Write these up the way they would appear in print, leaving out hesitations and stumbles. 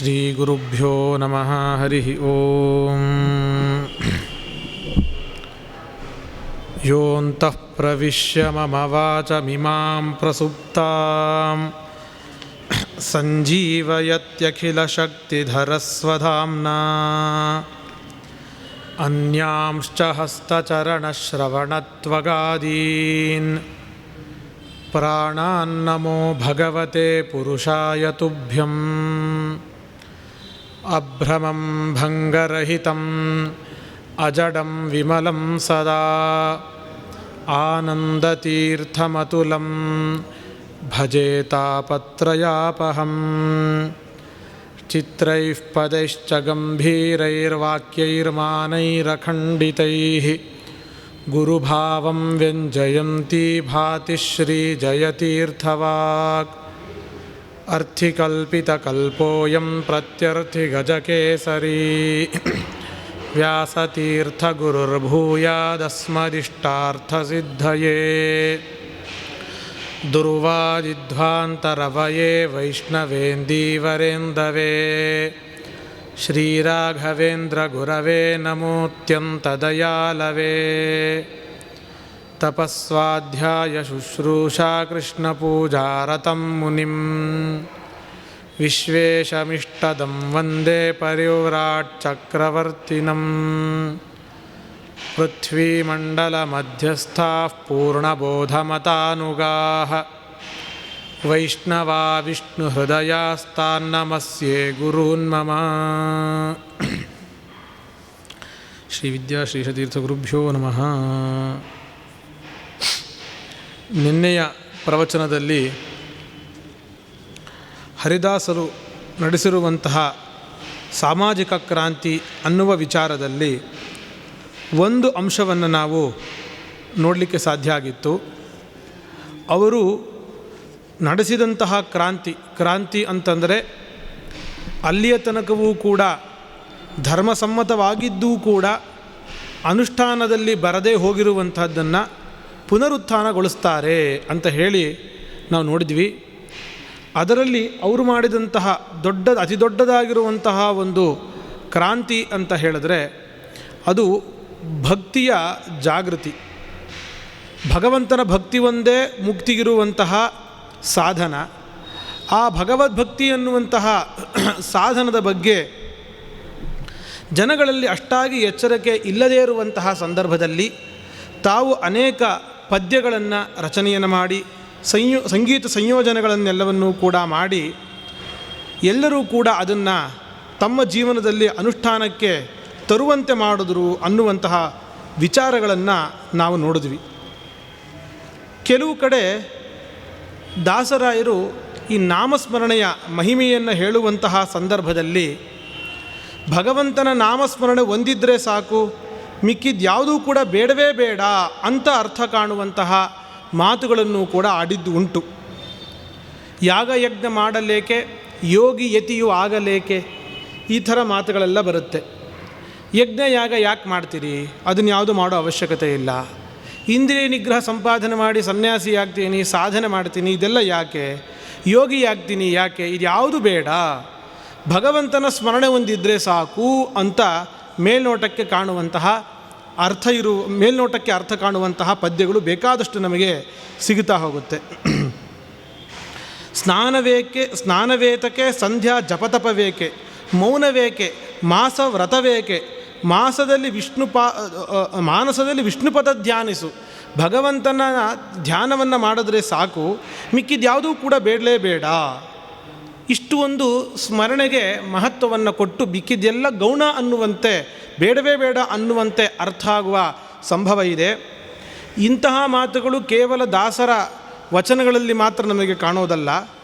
ಶ್ರೀ ಗುರುಭ್ಯೋ ನಮಃ. ಹರಿ ಓಂ. ಯೋऽन्तಃ ಪ್ರವಿಶ್ಯ ಮಮ ವಾಚಮಿಮಾಂ ಪ್ರಸುಪ್ತಾಂ ಸಂಜೀವಯತ್ಯಖಿಲಶಕ್ತಿಧರಸ್ವಧಾಮ್ನಾ ಅನ್ಯಾಂಶ್ಚ ಹಸ್ತಚರಣಶ್ರವಣತ್ವಗಾದೀನ್ ಪ್ರಾಣಾನ್ನಮೋ ಭಗವತೆ ಪುರುಷಾಯ ತುಭ್ಯಂ. ಅಭ್ರಮಂ ಭಂಗರಹಿತಂ ಅಜಡಂ ವಿಮಲಂ ಸದಾ ಆನಂದತೀರ್ಥಮತುಲಂ ಭಜೆ ತಾಪತ್ರಯಾಪಹಂ. ಚಿತ್ರೈಃ ಪದೈಶ್ಚ ಗಂಭೀರೈರ್ವಾಕ್ಯೈರ್ಮಾನೈರಖಂಡಿತೈಃ ಗುರುಭಾವಂ ವ್ಯಂಜಯಂತಿ ಭಾತಿ ಶ್ರೀಜಯತೀರ್ಥವಾಕ್. ಅರ್ಥಿಕಲ್ಪಿತಕಲ್ಪೋऽಯಂ ಪ್ರತ್ಯರ್ಥಿಗಜಕೇಸರಿ ವ್ಯಾಸತೀರ್ಥಗುರುರ್ಭೂಯಾದಸ್ಮದಿಷ್ಟಾರ್ಥಸಿದ್ಧಯೇ. ದುರ್ವಾದಿಧ್ವಾಂತರವಯೇ ವೈಷ್ಣವೇಂದೀವರೇಂದವೇ ಶ್ರೀರಾಘವೇಂದ್ರ ಗುರವೇ ನಮೋऽತ್ಯಂತದಯಾಲವೇ. ತಪಸ್ವಾಧ್ಯಾಯ ಶುಶ್ರೂಷಾ ಕೃಷ್ಣಪೂಜಾರತಂ ಮುನಿಂ ವಿಶ್ವೇಶಮಿಷ್ಟದಂ ವಂದೇ ಪರಿವ್ರಾಟ್ ಚಕ್ರವರ್ತಿನಂ. ಪೃಥ್ವೀಮಂಡಲಮಧ್ಯಸ್ಥಾಃ ಪೂರ್ಣಬೋಧಮತಾನುಗಾಃ ವೈಷ್ಣವಾ ವಿಷ್ಣುಹೃದಯಾಸ್ತಾನ್ನಮಸ್ಯೆ ಗುರೂನ್ಮಮ. ಶ್ರೀ ವಿದ್ಯಾ ಶ್ರೀಶತೀರ್ಥ ಗುರುಭ್ಯೋ ನಮಃ. ನಿನ್ನೆಯ ಪ್ರವಚನದಲ್ಲಿ ಹರಿದಾಸರು ನಡೆಸಿರುವಂತಹ ಸಾಮಾಜಿಕ ಕ್ರಾಂತಿ ಅನ್ನುವ ವಿಚಾರದಲ್ಲಿ ಒಂದು ಅಂಶವನ್ನು ನಾವು ನೋಡಲಿಕ್ಕೆ ಸಾಧ್ಯ ಆಗಿತ್ತು. ಅವರು ನಡೆಸಿದಂತಹ ಕ್ರಾಂತಿ ಅಂತಂದರೆ ಅಲ್ಲಿಯ ತನಕವೂ ಕೂಡ ಧರ್ಮಸಮ್ಮತವಾಗಿದ್ದೂ ಕೂಡ ಅನುಷ್ಠಾನದಲ್ಲಿ ಬರದೇ ಹೋಗಿರುವಂಥದ್ದನ್ನು ಪುನರುತ್ಥಾನಗೊಳಿಸ್ತಾರೆ ಅಂತ ಹೇಳಿ ನಾವು ನೋಡಿದ್ವಿ. ಅದರಲ್ಲಿ ಅವರು ಮಾಡಿದಂತಹ ಅತಿ ದೊಡ್ಡದಾಗಿರುವಂತಹ ಒಂದು ಕ್ರಾಂತಿ ಅಂತ ಹೇಳಿದ್ರೆ ಅದು ಭಕ್ತಿಯ ಜಾಗೃತಿ. ಭಗವಂತನ ಭಕ್ತಿ ಒಂದೇ ಮುಕ್ತಿಗಿರುವಂತಹ ಸಾಧನ. ಆ ಭಗವದ್ಭಕ್ತಿ ಅನ್ನುವಂತಹ ಸಾಧನದ ಬಗ್ಗೆ ಜನಗಳಲ್ಲಿ ಅಷ್ಟಾಗಿ ಎಚ್ಚರಿಕೆ ಇಲ್ಲದೇ ಇರುವಂತಹ ಸಂದರ್ಭದಲ್ಲಿ ತಾವು ಅನೇಕ ಪದ್ಯಗಳನ್ನು ರಚನೆಯನ್ನು ಮಾಡಿ ಸಂಗೀತ ಸಂಯೋಜನೆಗಳನ್ನೆಲ್ಲವನ್ನೂ ಕೂಡ ಮಾಡಿ ಎಲ್ಲರೂ ಕೂಡ ಅದನ್ನು ತಮ್ಮ ಜೀವನದಲ್ಲಿ ಅನುಷ್ಠಾನಕ್ಕೆ ತರುವಂತೆ ಮಾಡಿದ್ರು ಅನ್ನುವಂತಹ ವಿಚಾರಗಳನ್ನು ನಾವು ನೋಡಿದ್ವಿ. ಕೆಲವು ಕಡೆ ದಾಸರಾಯರು ಈ ನಾಮಸ್ಮರಣೆಯ ಮಹಿಮೆಯನ್ನು ಹೇಳುವಂತಹ ಸಂದರ್ಭದಲ್ಲಿ ಭಗವಂತನ ನಾಮಸ್ಮರಣೆ ಒಂದಿದ್ದರೆ ಸಾಕು, ಮಿಕ್ಕಿದ್ಯಾವುದೂ ಕೂಡ ಬೇಡವೇ ಬೇಡ ಅಂತ ಅರ್ಥ ಕಾಣುವಂತಹ ಮಾತುಗಳನ್ನು ಕೂಡ ಆಡಿದ್ದು ಉಂಟು. ಯಾಗಯಜ್ಞ ಮಾಡಲೇಕೆ, ಯೋಗಿ ಯತಿಯು ಆಗಲೇಕೆ, ಈ ಥರ ಮಾತುಗಳೆಲ್ಲ ಬರುತ್ತೆ. ಯಜ್ಞ ಯಾಗ ಯಾಕೆ ಮಾಡ್ತೀರಿ? ಅದನ್ನು ಯಾವುದು ಮಾಡೋ ಅವಶ್ಯಕತೆ ಇಲ್ಲ. ಇಂದ್ರಿಯ ನಿಗ್ರಹ ಸಂಪಾದನೆ ಮಾಡಿ ಸನ್ಯಾಸಿ ಆಗ್ತೀನಿ, ಸಾಧನೆ ಮಾಡ್ತೀನಿ, ಇದೆಲ್ಲ ಯಾಕೆ? ಯೋಗಿ ಆಗ್ತೀನಿ ಯಾಕೆ? ಇದು ಯಾವುದು ಬೇಡ, ಭಗವಂತನ ಸ್ಮರಣೆ ಒಂದಿದ್ದರೆ ಸಾಕು ಅಂತ ಮೇಲ್ನೋಟಕ್ಕೆ ಅರ್ಥ ಕಾಣುವಂತಹ ಪದ್ಯಗಳು ಬೇಕಾದಷ್ಟು ನಮಗೆ ಸಿಗುತ್ತಾ ಹೋಗುತ್ತೆ. ಸ್ನಾನವೇತಕ್ಕೆ ಸಂಧ್ಯಾ ಜಪತಪವೇಕೆ, ಮೌನವೇಕೆ, ಮಾಸ ವ್ರತವೇಕೆ, ಮಾನಸದಲ್ಲಿ ವಿಷ್ಣುಪದ ಧ್ಯಾನಿಸು. ಭಗವಂತನ ಧ್ಯಾನವನ್ನು ಮಾಡಿದ್ರೆ ಸಾಕು, ಮಿಕ್ಕಿದ್ಯಾವುದೂ ಕೂಡ ಬೇಡಲೇ ಬೇಡ. ಇಷ್ಟು ಒಂದು ಸ್ಮರಣೆಗೆ ಮಹತ್ವವನ್ನು ಕೊಟ್ಟು ಮಿಕ್ಕಿದೆಲ್ಲ ಗೌಣ ಅನ್ನುವಂತೆ, ಬೇಡವೇ ಬೇಡ ಅನ್ನುವಂತೆ ಅರ್ಥ ಆಗುವ ಸಂಭವ ಇದೆ. ಇಂತಹ ಮಾತುಗಳು ಕೇವಲ ದಾಸರ ವಚನಗಳಲ್ಲಿ ಮಾತ್ರ ನಮಗೆ ಕಾಣೋದಲ್ಲ,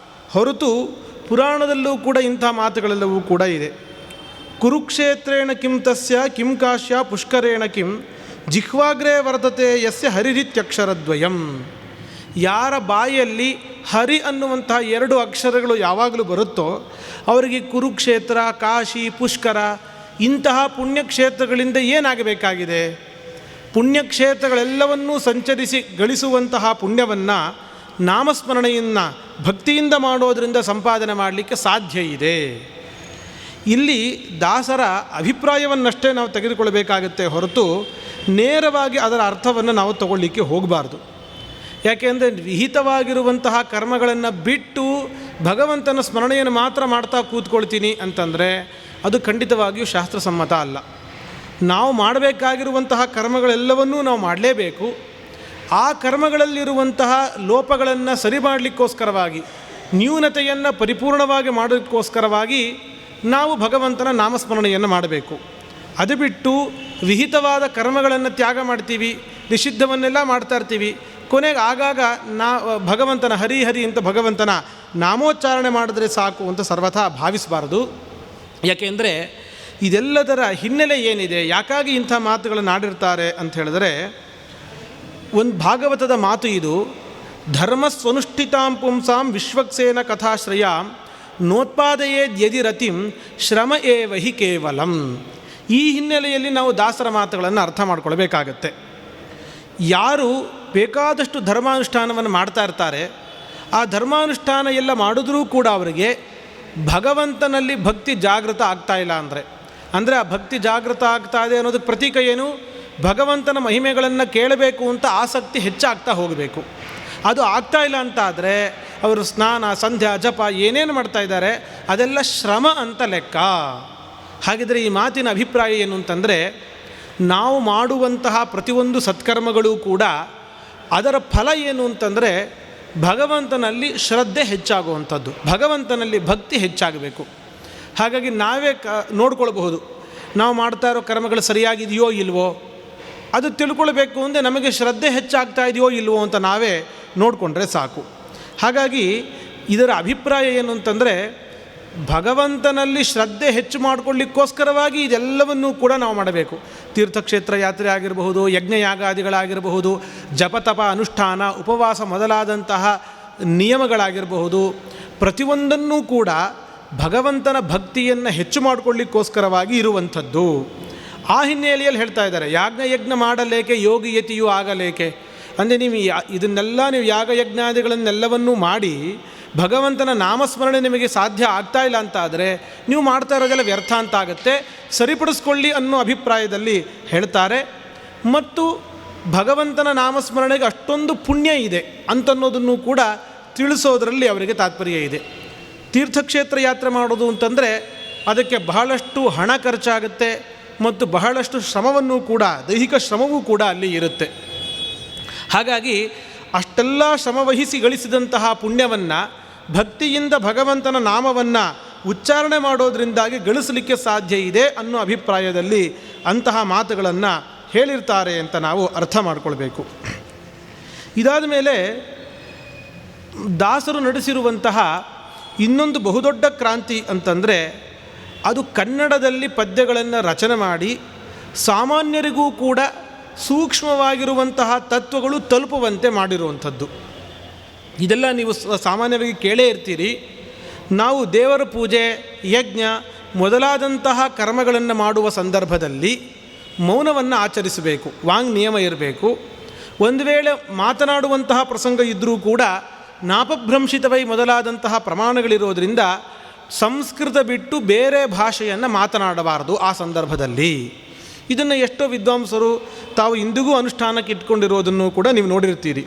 ಹೊರತು ಪುರಾಣದಲ್ಲೂ ಕೂಡ ಇಂಥ ಮಾತುಗಳೆಲ್ಲವೂ ಕೂಡ ಇದೆ. ಕುರುಕ್ಷೇತ್ರೇಣ ಕಿಂ ತಸ್ಯ ಕಿಂ ಕಾಶ್ಯ ಪುಷ್ಕರೇಣ ಕಿಂ ಜಿಹ್ವಾಗ್ರೇ ವರ್ತತೆ ಯಸ್ಯ ಹರಿರಿತ್ಯಕ್ಷರದ್ವಯಂ. ಯಾರ ಬಾಯಲ್ಲಿ ಹರಿ ಅನ್ನುವಂತಹ 2 ಅಕ್ಷರಗಳು ಯಾವಾಗಲೂ ಬರುತ್ತೋ ಅವರಿಗೆ ಕುರುಕ್ಷೇತ್ರ, ಕಾಶಿ, ಪುಷ್ಕರ ಇಂತಹ ಪುಣ್ಯಕ್ಷೇತ್ರಗಳಿಂದ ಏನಾಗಬೇಕಾಗಿದೆ? ಪುಣ್ಯಕ್ಷೇತ್ರಗಳೆಲ್ಲವನ್ನೂ ಸಂಚರಿಸಿ ಗಳಿಸುವಂತಹ ಪುಣ್ಯವನ್ನು ನಾಮಸ್ಮರಣೆಯನ್ನು ಭಕ್ತಿಯಿಂದ ಮಾಡೋದರಿಂದ ಸಂಪಾದನೆ ಮಾಡಲಿಕ್ಕೆ ಸಾಧ್ಯ ಇದೆ. ಇಲ್ಲಿ ದಾಸರ ಅಭಿಪ್ರಾಯವನ್ನಷ್ಟೇ ನಾವು ತೆಗೆದುಕೊಳ್ಬೇಕಾಗತ್ತೆ ಹೊರತು ನೇರವಾಗಿ ಅದರ ಅರ್ಥವನ್ನು ನಾವು ತಗೊಳ್ಳಿಕ್ಕೆ ಹೋಗಬಾರ್ದು. ಯಾಕೆಂದರೆ ವಿಹಿತವಾಗಿರುವಂತಹ ಕರ್ಮಗಳನ್ನು ಬಿಟ್ಟು ಭಗವಂತನ ಸ್ಮರಣೆಯನ್ನು ಮಾತ್ರ ಮಾಡ್ತಾ ಕೂತ್ಕೊಳ್ತೀನಿ ಅಂತಂದರೆ ಅದು ಖಂಡಿತವಾಗಿಯೂ ಶಾಸ್ತ್ರಸಮ್ಮತ ಅಲ್ಲ. ನಾವು ಮಾಡಬೇಕಾಗಿರುವಂತಹ ಕರ್ಮಗಳೆಲ್ಲವನ್ನೂ ನಾವು ಮಾಡಲೇಬೇಕು. ಆ ಕರ್ಮಗಳಲ್ಲಿರುವಂತಹ ಲೋಪಗಳನ್ನು ಸರಿ ಮಾಡಲಿಕ್ಕೋಸ್ಕರವಾಗಿ, ನ್ಯೂನತೆಯನ್ನು ಪರಿಪೂರ್ಣವಾಗಿ ಮಾಡೋದಕ್ಕೋಸ್ಕರವಾಗಿ ನಾವು ಭಗವಂತನ ನಾಮಸ್ಮರಣೆಯನ್ನು ಮಾಡಬೇಕು. ಅದು ಬಿಟ್ಟು ವಿಹಿತವಾದ ಕರ್ಮಗಳನ್ನು ತ್ಯಾಗ ಮಾಡ್ತೀವಿ, ನಿಷಿದ್ಧವನ್ನೆಲ್ಲ ಮಾಡ್ತಾ ಇರ್ತೀವಿ, ಕೊನೆಗೆ ಆಗಾಗ ಭಗವಂತನ ಹರಿ ಹರಿ ಅಂತ ಭಗವಂತನ ನಾಮೋಚ್ಚಾರಣೆ ಮಾಡಿದ್ರೆ ಸಾಕು ಅಂತ ಸರ್ವಥಾ ಭಾವಿಸಬಾರ್ದು. ಯಾಕೆಂದರೆ ಇದೆಲ್ಲದರ ಹಿನ್ನೆಲೆ ಏನಿದೆ, ಯಾಕಾಗಿ ಇಂಥ ಮಾತುಗಳನ್ನು ಆಡಿರ್ತಾರೆ ಅಂತ ಹೇಳಿದ್ರೆ, ಒಂದು ಭಾಗವತದ ಮಾತು ಇದು. ಧರ್ಮ ಸ್ವನುಷ್ಠಿತಾಂ ಪುಂಸಾಂ ವಿಶ್ವಕ್ಸೇನ ಕಥಾಶ್ರಯಾಂ ನೋತ್ಪಾದಯೇದ್ಯದಿ ರತಿಂ ಶ್ರಮ ಏವ ಹಿ ಕೇವಲಂ. ಈ ಹಿನ್ನೆಲೆಯಲ್ಲಿ ನಾವು ದಾಸರ ಮಾತುಗಳನ್ನು ಅರ್ಥ ಮಾಡ್ಕೊಳ್ಬೇಕಾಗತ್ತೆ. ಯಾರು ಬೇಕಾದಷ್ಟು ಧರ್ಮಾನುಷ್ಠಾನವನ್ನು ಮಾಡ್ತಾ ಇರ್ತಾರೆ, ಆ ಧರ್ಮಾನುಷ್ಠಾನ ಎಲ್ಲ ಮಾಡಿದ್ರೂ ಕೂಡ ಅವರಿಗೆ ಭಗವಂತನಲ್ಲಿ ಭಕ್ತಿ ಜಾಗೃತ ಆಗ್ತಾ ಇಲ್ಲ ಅಂದರೆ ಆ ಭಕ್ತಿ ಜಾಗೃತ ಆಗ್ತಾ ಇದೆ ಅನ್ನೋದಕ್ಕೆ ಪ್ರತೀಕ ಏನು? ಭಗವಂತನ ಮಹಿಮೆಗಳನ್ನು ಕೇಳಬೇಕು ಅಂತ ಆಸಕ್ತಿ ಹೆಚ್ಚಾಗ್ತಾ ಹೋಗಬೇಕು. ಅದು ಆಗ್ತಾ ಇಲ್ಲ ಅಂತಾದರೆ ಅವರು ಸ್ನಾನ, ಸಂಧ್ಯಾ, ಜಪ ಏನೇನು ಮಾಡ್ತಾ ಇದ್ದಾರೆ ಅದೆಲ್ಲ ಶ್ರಮ ಅಂತ ಲೆಕ್ಕ. ಹಾಗಿದ್ರೆ ಈ ಮಾತಿನ ಅಭಿಪ್ರಾಯ ಏನು ಅಂತಂದರೆ, ನಾವು ಮಾಡುವಂತಹ ಪ್ರತಿಯೊಂದು ಸತ್ಕರ್ಮಗಳು ಕೂಡ ಅದರ ಫಲ ಏನು ಅಂತಂದರೆ ಭಗವಂತನಲ್ಲಿ ಶ್ರದ್ಧೆ ಹೆಚ್ಚಾಗುವಂಥದ್ದು, ಭಗವಂತನಲ್ಲಿ ಭಕ್ತಿ ಹೆಚ್ಚಾಗಬೇಕು. ಹಾಗಾಗಿ ನಾವೇ ನೋಡ್ಕೊಳ್ಬಹುದು, ನಾವು ಮಾಡ್ತಾ ಇರೋ ಕರ್ಮಗಳು ಸರಿಯಾಗಿದೆಯೋ ಇಲ್ವೋ ಅದು ತಿಳ್ಕೊಳ್ಬೇಕು ಅಂದರೆ ನಮಗೆ ಶ್ರದ್ಧೆ ಹೆಚ್ಚಾಗ್ತಾ ಇದೆಯೋ ಇಲ್ವೋ ಅಂತ ನಾವೇ ನೋಡಿಕೊಂಡ್ರೆ ಸಾಕು. ಹಾಗಾಗಿ ಇದರ ಅಭಿಪ್ರಾಯ ಏನು ಅಂತಂದರೆ, ಭಗವಂತನಲ್ಲಿ ಶ್ರದ್ಧೆ ಹೆಚ್ಚು ಮಾಡಿಕೊಳ್ಳಿಕ್ಕೋಸ್ಕರವಾಗಿ ಇದೆಲ್ಲವನ್ನೂ ಕೂಡ ನಾವು ಮಾಡಬೇಕು. ತೀರ್ಥಕ್ಷೇತ್ರ ಯಾತ್ರೆ ಆಗಿರಬಹುದು, ಯಜ್ಞಯಾಗಾದಿಗಳಾಗಿರಬಹುದು, ಜಪತಪ ಅನುಷ್ಠಾನ, ಉಪವಾಸ ಮೊದಲಾದಂತಹ ನಿಯಮಗಳಾಗಿರಬಹುದು, ಪ್ರತಿಯೊಂದನ್ನೂ ಕೂಡ ಭಗವಂತನ ಭಕ್ತಿಯನ್ನು ಹೆಚ್ಚು ಮಾಡಿಕೊಳ್ಳಿಕ್ಕೋಸ್ಕರವಾಗಿ ಇರುವಂಥದ್ದು. ಆ ಹಿನ್ನೆಲೆಯಲ್ಲಿ ಹೇಳ್ತಾ ಇದ್ದಾರೆ, ಯಾಜ್ಞ ಮಾಡಲೇಕೆ ಯೋಗಿಯತಿಯೂ ಆಗಲೇಕೆ. ಅಂದರೆ ನೀವು ಇದನ್ನೆಲ್ಲ ನೀವು ಯಾಗಯಜ್ಞಾದಿಗಳನ್ನೆಲ್ಲವನ್ನೂ ಮಾಡಿ ಭಗವಂತನ ನಾಮಸ್ಮರಣೆ ನಿಮಗೆ ಸಾಧ್ಯ ಆಗ್ತಾ ಇಲ್ಲ ಅಂತಾದರೆ ನೀವು ಮಾಡ್ತಾ ಇರೋದೆಲ್ಲ ವ್ಯರ್ಥ ಅಂತ ಆಗುತ್ತೆ, ಸರಿಪಡಿಸ್ಕೊಳ್ಳಿ ಅನ್ನೋ ಅಭಿಪ್ರಾಯದಲ್ಲಿ ಹೇಳ್ತಾರೆ. ಮತ್ತು ಭಗವಂತನ ನಾಮಸ್ಮರಣೆಗೆ ಅಷ್ಟೊಂದು ಪುಣ್ಯ ಇದೆ ಅಂತನ್ನೋದನ್ನು ಕೂಡ ತಿಳಿಸೋದರಲ್ಲಿ ಅವರಿಗೆ ತಾತ್ಪರ್ಯ ಇದೆ. ತೀರ್ಥಕ್ಷೇತ್ರ ಯಾತ್ರೆ ಮಾಡೋದು ಅಂತಂದರೆ ಅದಕ್ಕೆ ಬಹಳಷ್ಟು ಹಣ ಖರ್ಚಾಗುತ್ತೆ ಮತ್ತು ಬಹಳಷ್ಟು ಶ್ರಮವನ್ನು ಕೂಡ, ದೈಹಿಕ ಶ್ರಮವೂ ಕೂಡ ಅಲ್ಲಿ ಇರುತ್ತೆ. ಹಾಗಾಗಿ ಅಷ್ಟೆಲ್ಲ ಶ್ರಮವಹಿಸಿ ಗಳಿಸಿದಂತಹ ಪುಣ್ಯವನ್ನು ಭಕ್ತಿಯಿಂದ ಭಗವಂತನ ನಾಮವನ್ನು ಉಚ್ಚಾರಣೆ ಮಾಡೋದರಿಂದಾಗಿ ಗಳಿಸಲಿಕ್ಕೆ ಸಾಧ್ಯ ಇದೆ ಅನ್ನೋ ಅಭಿಪ್ರಾಯದಲ್ಲಿ ಅಂತಹ ಮಾತುಗಳನ್ನು ಹೇಳಿರ್ತಾರೆ ಅಂತ ನಾವು ಅರ್ಥ ಮಾಡಿಕೊಳ್ಬೇಕು. ಇದಾದ ಮೇಲೆ ದಾಸರು ನಡೆಸಿರುವಂತಹ ಇನ್ನೊಂದು ಬಹುದೊಡ್ಡ ಕ್ರಾಂತಿ ಅಂತಂದರೆ ಅದು ಕನ್ನಡದಲ್ಲಿ ಪದ್ಯಗಳನ್ನು ರಚನೆ ಮಾಡಿ ಸಾಮಾನ್ಯರಿಗೂ ಕೂಡ ಸೂಕ್ಷ್ಮವಾಗಿರುವಂತಹ ತತ್ವಗಳು ತಲುಪುವಂತೆ ಮಾಡಿರುವಂಥದ್ದು. ಇದೆಲ್ಲ ನೀವು ಸಾಮಾನ್ಯವಾಗಿ ಕೇಳೇ ಇರ್ತೀರಿ. ನಾವು ದೇವರ ಪೂಜೆ, ಯಜ್ಞ ಮೊದಲಾದಂತಹ ಕರ್ಮಗಳನ್ನು ಮಾಡುವ ಸಂದರ್ಭದಲ್ಲಿ ಮೌನವನ್ನು ಆಚರಿಸಬೇಕು, ವಾಂಗ್ ನಿಯಮ ಇರಬೇಕು. ಒಂದು ವೇಳೆ ಮಾತನಾಡುವಂತಹ ಪ್ರಸಂಗ ಇದ್ದರೂ ಕೂಡ ನಾಪಭ್ರಂಶಿತವೈ ಮೊದಲಾದಂತಹ ಪ್ರಮಾಣಗಳಿರೋದರಿಂದ ಸಂಸ್ಕೃತ ಬಿಟ್ಟು ಬೇರೆ ಭಾಷೆಯನ್ನು ಮಾತನಾಡಬಾರದು ಆ ಸಂದರ್ಭದಲ್ಲಿ. ಇದನ್ನು ಎಷ್ಟೋ ವಿದ್ವಾಂಸರು ತಾವು ಇಂದಿಗೂ ಅನುಷ್ಠಾನಕ್ಕೆ ಇಟ್ಕೊಂಡಿರೋದನ್ನು ಕೂಡ ನೀವು ನೋಡಿರ್ತೀರಿ.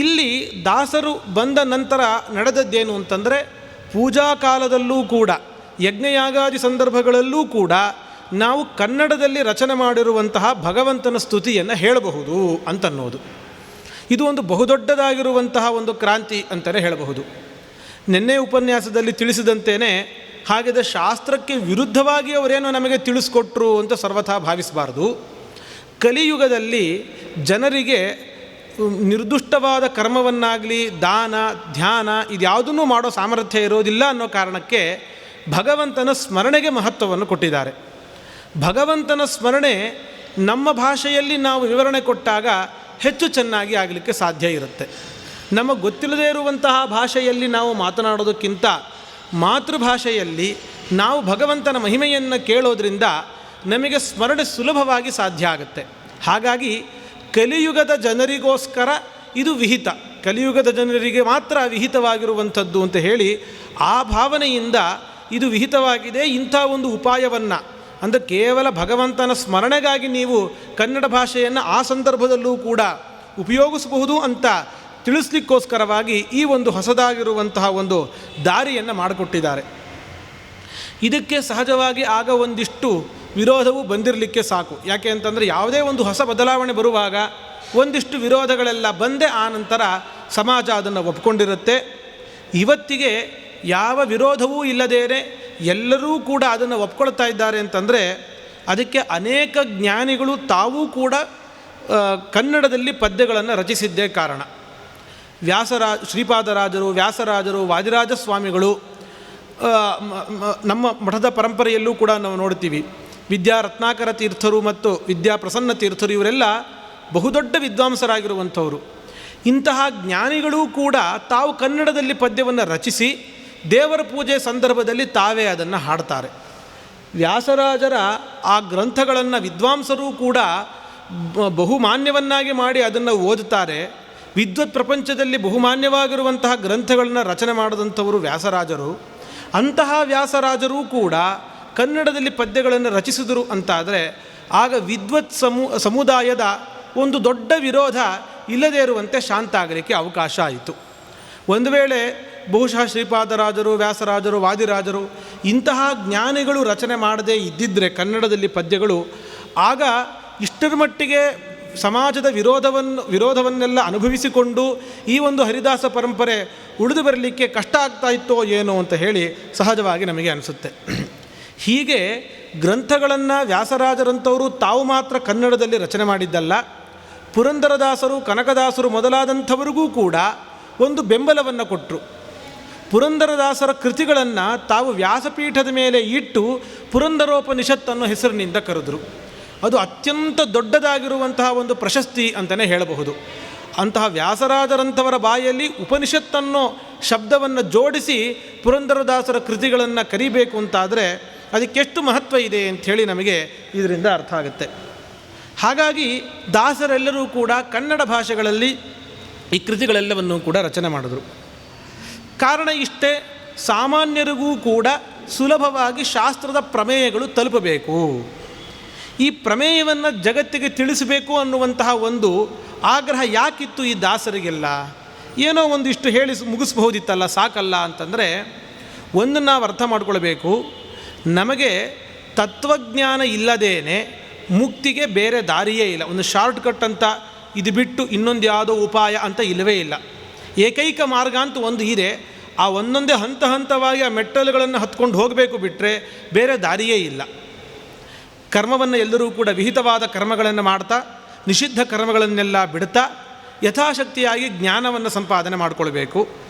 ಇಲ್ಲಿ ದಾಸರು ಬಂದ ನಂತರ ನಡೆದದ್ದೇನು ಅಂತಂದರೆ, ಪೂಜಾ ಕಾಲದಲ್ಲೂ ಕೂಡ ಯಜ್ಞಯಾಗಾದಿ ಸಂದರ್ಭಗಳಲ್ಲೂ ಕೂಡ ನಾವು ಕನ್ನಡದಲ್ಲಿ ರಚನೆ ಮಾಡಿರುವಂತಹ ಭಗವಂತನ ಸ್ತುತಿಯನ್ನು ಹೇಳಬಹುದು ಅಂತನ್ನೋದು. ಇದು ಒಂದು ಬಹುದೊಡ್ಡದಾಗಿರುವಂತಹ ಒಂದು ಕ್ರಾಂತಿ ಅಂತಲೇ ಹೇಳಬಹುದು. ನಿನ್ನೆ ಉಪನ್ಯಾಸದಲ್ಲಿ ತಿಳಿಸಿದಂತೆಯೇ ಹಾಗಿದ್ರೆ ಶಾಸ್ತ್ರಕ್ಕೆ ವಿರುದ್ಧವಾಗಿ ಅವರೇನೋ ನಮಗೆ ತಿಳಿಸ್ಕೊಟ್ರು ಅಂತ ಸರ್ವಥಾ ಭಾವಿಸಬಾರ್ದು. ಕಲಿಯುಗದಲ್ಲಿ ಜನರಿಗೆ ನಿರ್ದುಷ್ಟವಾದ ಕರ್ಮವನ್ನಾಗಲಿ, ದಾನ, ಧ್ಯಾನ ಇದ್ಯಾವುದನ್ನು ಮಾಡೋ ಸಾಮರ್ಥ್ಯ ಇರೋದಿಲ್ಲ ಅನ್ನೋ ಕಾರಣಕ್ಕೆ ಭಗವಂತನ ಸ್ಮರಣೆಗೆ ಮಹತ್ವವನ್ನು ಕೊಟ್ಟಿದ್ದಾರೆ. ಭಗವಂತನ ಸ್ಮರಣೆ ನಮ್ಮ ಭಾಷೆಯಲ್ಲಿ ನಾವು ವಿವರಣೆ ಕೊಟ್ಟಾಗ ಹೆಚ್ಚು ಚೆನ್ನಾಗಿ ಆಗಲಿಕ್ಕೆ ಸಾಧ್ಯ ಇರುತ್ತೆ. ನಮಗೆ ಗೊತ್ತಿಲ್ಲದೇ ಇರುವಂತಹ ಭಾಷೆಯಲ್ಲಿ ನಾವು ಮಾತನಾಡೋದಕ್ಕಿಂತ ಮಾತೃಭಾಷೆಯಲ್ಲಿ ನಾವು ಭಗವಂತನ ಮಹಿಮೆಯನ್ನು ಕೇಳೋದ್ರಿಂದ ನಮಗೆ ಸ್ಮರಣೆ ಸುಲಭವಾಗಿ ಸಾಧ್ಯ ಆಗುತ್ತೆ. ಹಾಗಾಗಿ ಕಲಿಯುಗದ ಜನರಿಗೋಸ್ಕರ ಇದು ವಿಹಿತ, ಕಲಿಯುಗದ ಜನರಿಗೆ ಮಾತ್ರ ವಿಹಿತವಾಗಿರುವಂಥದ್ದು ಅಂತ ಹೇಳಿ ಆ ಭಾವನೆಯಿಂದ ಇದು ವಿಹಿತವಾಗಿದೆ. ಇಂಥ ಒಂದು ಉಪಾಯವನ್ನು ಅಂದರೆ ಕೇವಲ ಭಗವಂತನ ಸ್ಮರಣೆಗಾಗಿ ನೀವು ಕನ್ನಡ ಭಾಷೆಯನ್ನು ಆ ಸಂದರ್ಭದಲ್ಲೂ ಕೂಡ ಉಪಯೋಗಿಸಬಹುದು ಅಂತ ತಿಳಿಸ್ಲಿಕ್ಕೋಸ್ಕರವಾಗಿ ಈ ಒಂದು ಹೊಸದಾಗಿರುವಂತಹ ಒಂದು ದಾರಿಯನ್ನು ಮಾಡಿಕೊಟ್ಟಿದ್ದಾರೆ. ಇದಕ್ಕೆ ಸಹಜವಾಗಿ ಆಗ ಒಂದಿಷ್ಟು ವಿರೋಧವು ಬಂದಿರಲಿಕ್ಕೆ ಸಾಕು. ಯಾಕೆ ಅಂತಂದರೆ ಯಾವುದೇ ಒಂದು ಹೊಸ ಬದಲಾವಣೆ ಬರುವಾಗ ಒಂದಿಷ್ಟು ವಿರೋಧಗಳೆಲ್ಲ ಬಂದೇ ಆ ನಂತರ ಸಮಾಜ ಅದನ್ನು ಒಪ್ಕೊಂಡಿರುತ್ತೆ. ಇವತ್ತಿಗೆ ಯಾವ ವಿರೋಧವೂ ಇಲ್ಲದೇನೆ ಎಲ್ಲರೂ ಕೂಡ ಅದನ್ನು ಒಪ್ಕೊಳ್ತಾ ಇದ್ದಾರೆ ಅಂತಂದರೆ ಅದಕ್ಕೆ ಅನೇಕ ಜ್ಞಾನಿಗಳು ತಾವೂ ಕೂಡ ಕನ್ನಡದಲ್ಲಿ ಪದ್ಯಗಳನ್ನು ರಚಿಸಿದ್ದೇ ಕಾರಣ. ಶ್ರೀಪಾದರಾಜರು, ವ್ಯಾಸರಾಜರು, ವಾದಿರಾಜ ಸ್ವಾಮಿಗಳು, ನಮ್ಮ ಮಠದ ಪರಂಪರೆಯಲ್ಲೂ ಕೂಡ ನಾವು ನೋಡ್ತೀವಿ. ವಿದ್ಯಾ ರತ್ನಾಕರ ತೀರ್ಥರು ಮತ್ತು ವಿದ್ಯಾ ಪ್ರಸನ್ನ ತೀರ್ಥರು ಇವರೆಲ್ಲ ಬಹುದೊಡ್ಡ ವಿದ್ವಾಂಸರಾಗಿರುವಂಥವರು. ಇಂತಹ ಜ್ಞಾನಿಗಳೂ ಕೂಡ ತಾವು ಕನ್ನಡದಲ್ಲಿ ಪದ್ಯವನ್ನು ರಚಿಸಿ ದೇವರ ಪೂಜೆ ಸಂದರ್ಭದಲ್ಲಿ ತಾವೇ ಅದನ್ನು ಹಾಡ್ತಾರೆ. ವ್ಯಾಸರಾಜರ ಆ ಗ್ರಂಥಗಳನ್ನು ವಿದ್ವಾಂಸರೂ ಕೂಡ ಬಹುಮಾನ್ಯವನ್ನಾಗಿ ಮಾಡಿ ಅದನ್ನು ಓದುತ್ತಾರೆ. ವಿದ್ವತ್ ಪ್ರಪಂಚದಲ್ಲಿ ಬಹುಮಾನ್ಯವಾಗಿರುವಂತಹ ಗ್ರಂಥಗಳನ್ನು ರಚನೆ ಮಾಡಿದಂಥವರು ವ್ಯಾಸರಾಜರು. ಅಂತಹ ವ್ಯಾಸರಾಜರೂ ಕೂಡ ಕನ್ನಡದಲ್ಲಿ ಪದ್ಯಗಳನ್ನು ರಚಿಸಿದರು ಅಂತಾದರೆ ಆಗ ವಿದ್ವತ್ ಸಮುದಾಯದ ಒಂದು ದೊಡ್ಡ ವಿರೋಧ ಇಲ್ಲದೇ ಇರುವಂತೆ ಶಾಂತ ಆಗಲಿಕ್ಕೆ ಅವಕಾಶ ಆಯಿತು. ಒಂದು ವೇಳೆ ಬಹುಶಃ ಶ್ರೀಪಾದರಾಜರು, ವ್ಯಾಸರಾಜರು, ವಾದಿರಾಜರು ಇಂತಹ ಜ್ಞಾನಿಗಳು ರಚನೆ ಮಾಡದೇ ಇದ್ದಿದ್ದರೆ ಕನ್ನಡದಲ್ಲಿ ಆಗ ಇಷ್ಟರ ಮಟ್ಟಿಗೆ ಸಮಾಜದ ವಿರೋಧವನ್ನೆಲ್ಲ ಅನುಭವಿಸಿಕೊಂಡು ಈ ಒಂದು ಹರಿದಾಸ ಪರಂಪರೆ ಉಳಿದು ಬರಲಿಕ್ಕೆ ಕಷ್ಟ ಆಗ್ತಾ ಇತ್ತೋ ಏನೋ ಅಂತ ಹೇಳಿ ಸಹಜವಾಗಿ ನಮಗೆ ಅನಿಸುತ್ತೆ. ಹೀಗೆ ಗ್ರಂಥಗಳನ್ನು ವ್ಯಾಸರಾಜರಂಥವರು ತಾವು ಮಾತ್ರ ಕನ್ನಡದಲ್ಲಿ ರಚನೆ ಮಾಡಿದ್ದಲ್ಲ, ಪುರಂದರದಾಸರು, ಕನಕದಾಸರು ಮೊದಲಾದಂಥವರಿಗೂ ಕೂಡ ಒಂದು ಬೆಂಬಲವನ್ನು ಕೊಟ್ಟರು. ಪುರಂದರದಾಸರ ಕೃತಿಗಳನ್ನು ತಾವು ವ್ಯಾಸಪೀಠದ ಮೇಲೆ ಇಟ್ಟು ಪುರಂದರೋಪನಿಷತ್ತನ್ನು ಹೆಸರಿನಿಂದ ಕರೆದರು. ಅದು ಅತ್ಯಂತ ದೊಡ್ಡದಾಗಿರುವಂತಹ ಒಂದು ಪ್ರಶಸ್ತಿ ಅಂತಲೇ ಹೇಳಬಹುದು. ಅಂತಹ ವ್ಯಾಸರಾಜರಂಥವರ ಬಾಯಲ್ಲಿ ಉಪನಿಷತ್ತನ್ನೋ ಶಬ್ದವನ್ನು ಜೋಡಿಸಿ ಪುರಂದರದಾಸರ ಕೃತಿಗಳನ್ನು ಕರಿಬೇಕು ಅಂತಾದರೆ ಅದಕ್ಕೆಷ್ಟು ಮಹತ್ವ ಇದೆ ಅಂಥೇಳಿ ನಮಗೆ ಇದರಿಂದ ಅರ್ಥ ಆಗುತ್ತೆ. ಹಾಗಾಗಿ ದಾಸರೆಲ್ಲರೂ ಕೂಡ ಕನ್ನಡ ಭಾಷೆಗಳಲ್ಲಿ ಈ ಕೃತಿಗಳೆಲ್ಲವನ್ನೂ ಕೂಡ ರಚನೆ ಮಾಡಿದ್ರು. ಕಾರಣ ಇಷ್ಟೇ, ಸಾಮಾನ್ಯರಿಗೂ ಕೂಡ ಸುಲಭವಾಗಿ ಶಾಸ್ತ್ರದ ಪ್ರಮೇಯಗಳು ತಲುಪಬೇಕು. ಈ ಪ್ರಮೇಯವನ್ನು ಜಗತ್ತಿಗೆ ತಿಳಿಸಬೇಕು ಅನ್ನುವಂತಹ ಒಂದು ಆಗ್ರಹ ಯಾಕಿತ್ತು ಈ ದಾಸರಿಗೆಲ್ಲ? ಏನೋ ಒಂದಿಷ್ಟು ಹೇಳಿ ಮುಗಿಸ್ಬಹುದಿತ್ತಲ್ಲ, ಸಾಕಲ್ಲ ಅಂತಂದರೆ ಒಂದು ನಾವು ಅರ್ಥ ಮಾಡ್ಕೊಳ್ಬೇಕು. ನಮಗೆ ತತ್ವಜ್ಞಾನ ಇಲ್ಲದೇನೆ ಮುಕ್ತಿಗೆ ಬೇರೆ ದಾರಿಯೇ ಇಲ್ಲ. ಒಂದು ಶಾರ್ಟ್ಕಟ್ ಅಂತ ಇದು ಬಿಟ್ಟು ಇನ್ನೊಂದು ಯಾವುದೋ ಉಪಾಯ ಅಂತ ಇಲ್ಲವೇ ಇಲ್ಲ. ಏಕೈಕ ಮಾರ್ಗ ಅಂತ ಒಂದು ಇದೆ. ಆ ಒಂದೊಂದೇ ಹಂತ ಹಂತವಾಗಿ ಆ ಮೆಟ್ಟಲುಗಳನ್ನು ಹತ್ಕೊಂಡು ಹೋಗಬೇಕು, ಬಿಟ್ಟರೆ ಬೇರೆ ದಾರಿಯೇ ಇಲ್ಲ. ಕರ್ಮವನ್ನು ಎಲ್ಲರೂ ಕೂಡ ವಿಹಿತವಾದ ಕರ್ಮಗಳನ್ನು ಮಾಡ್ತಾ ನಿಷಿದ್ಧ ಕರ್ಮಗಳನ್ನೆಲ್ಲ ಬಿಡ್ತಾ ಯಥಾಶಕ್ತಿಯಾಗಿ ಜ್ಞಾನವನ್ನು ಸಂಪಾದನೆ ಮಾಡಿಕೊಳ್ಬೇಕು.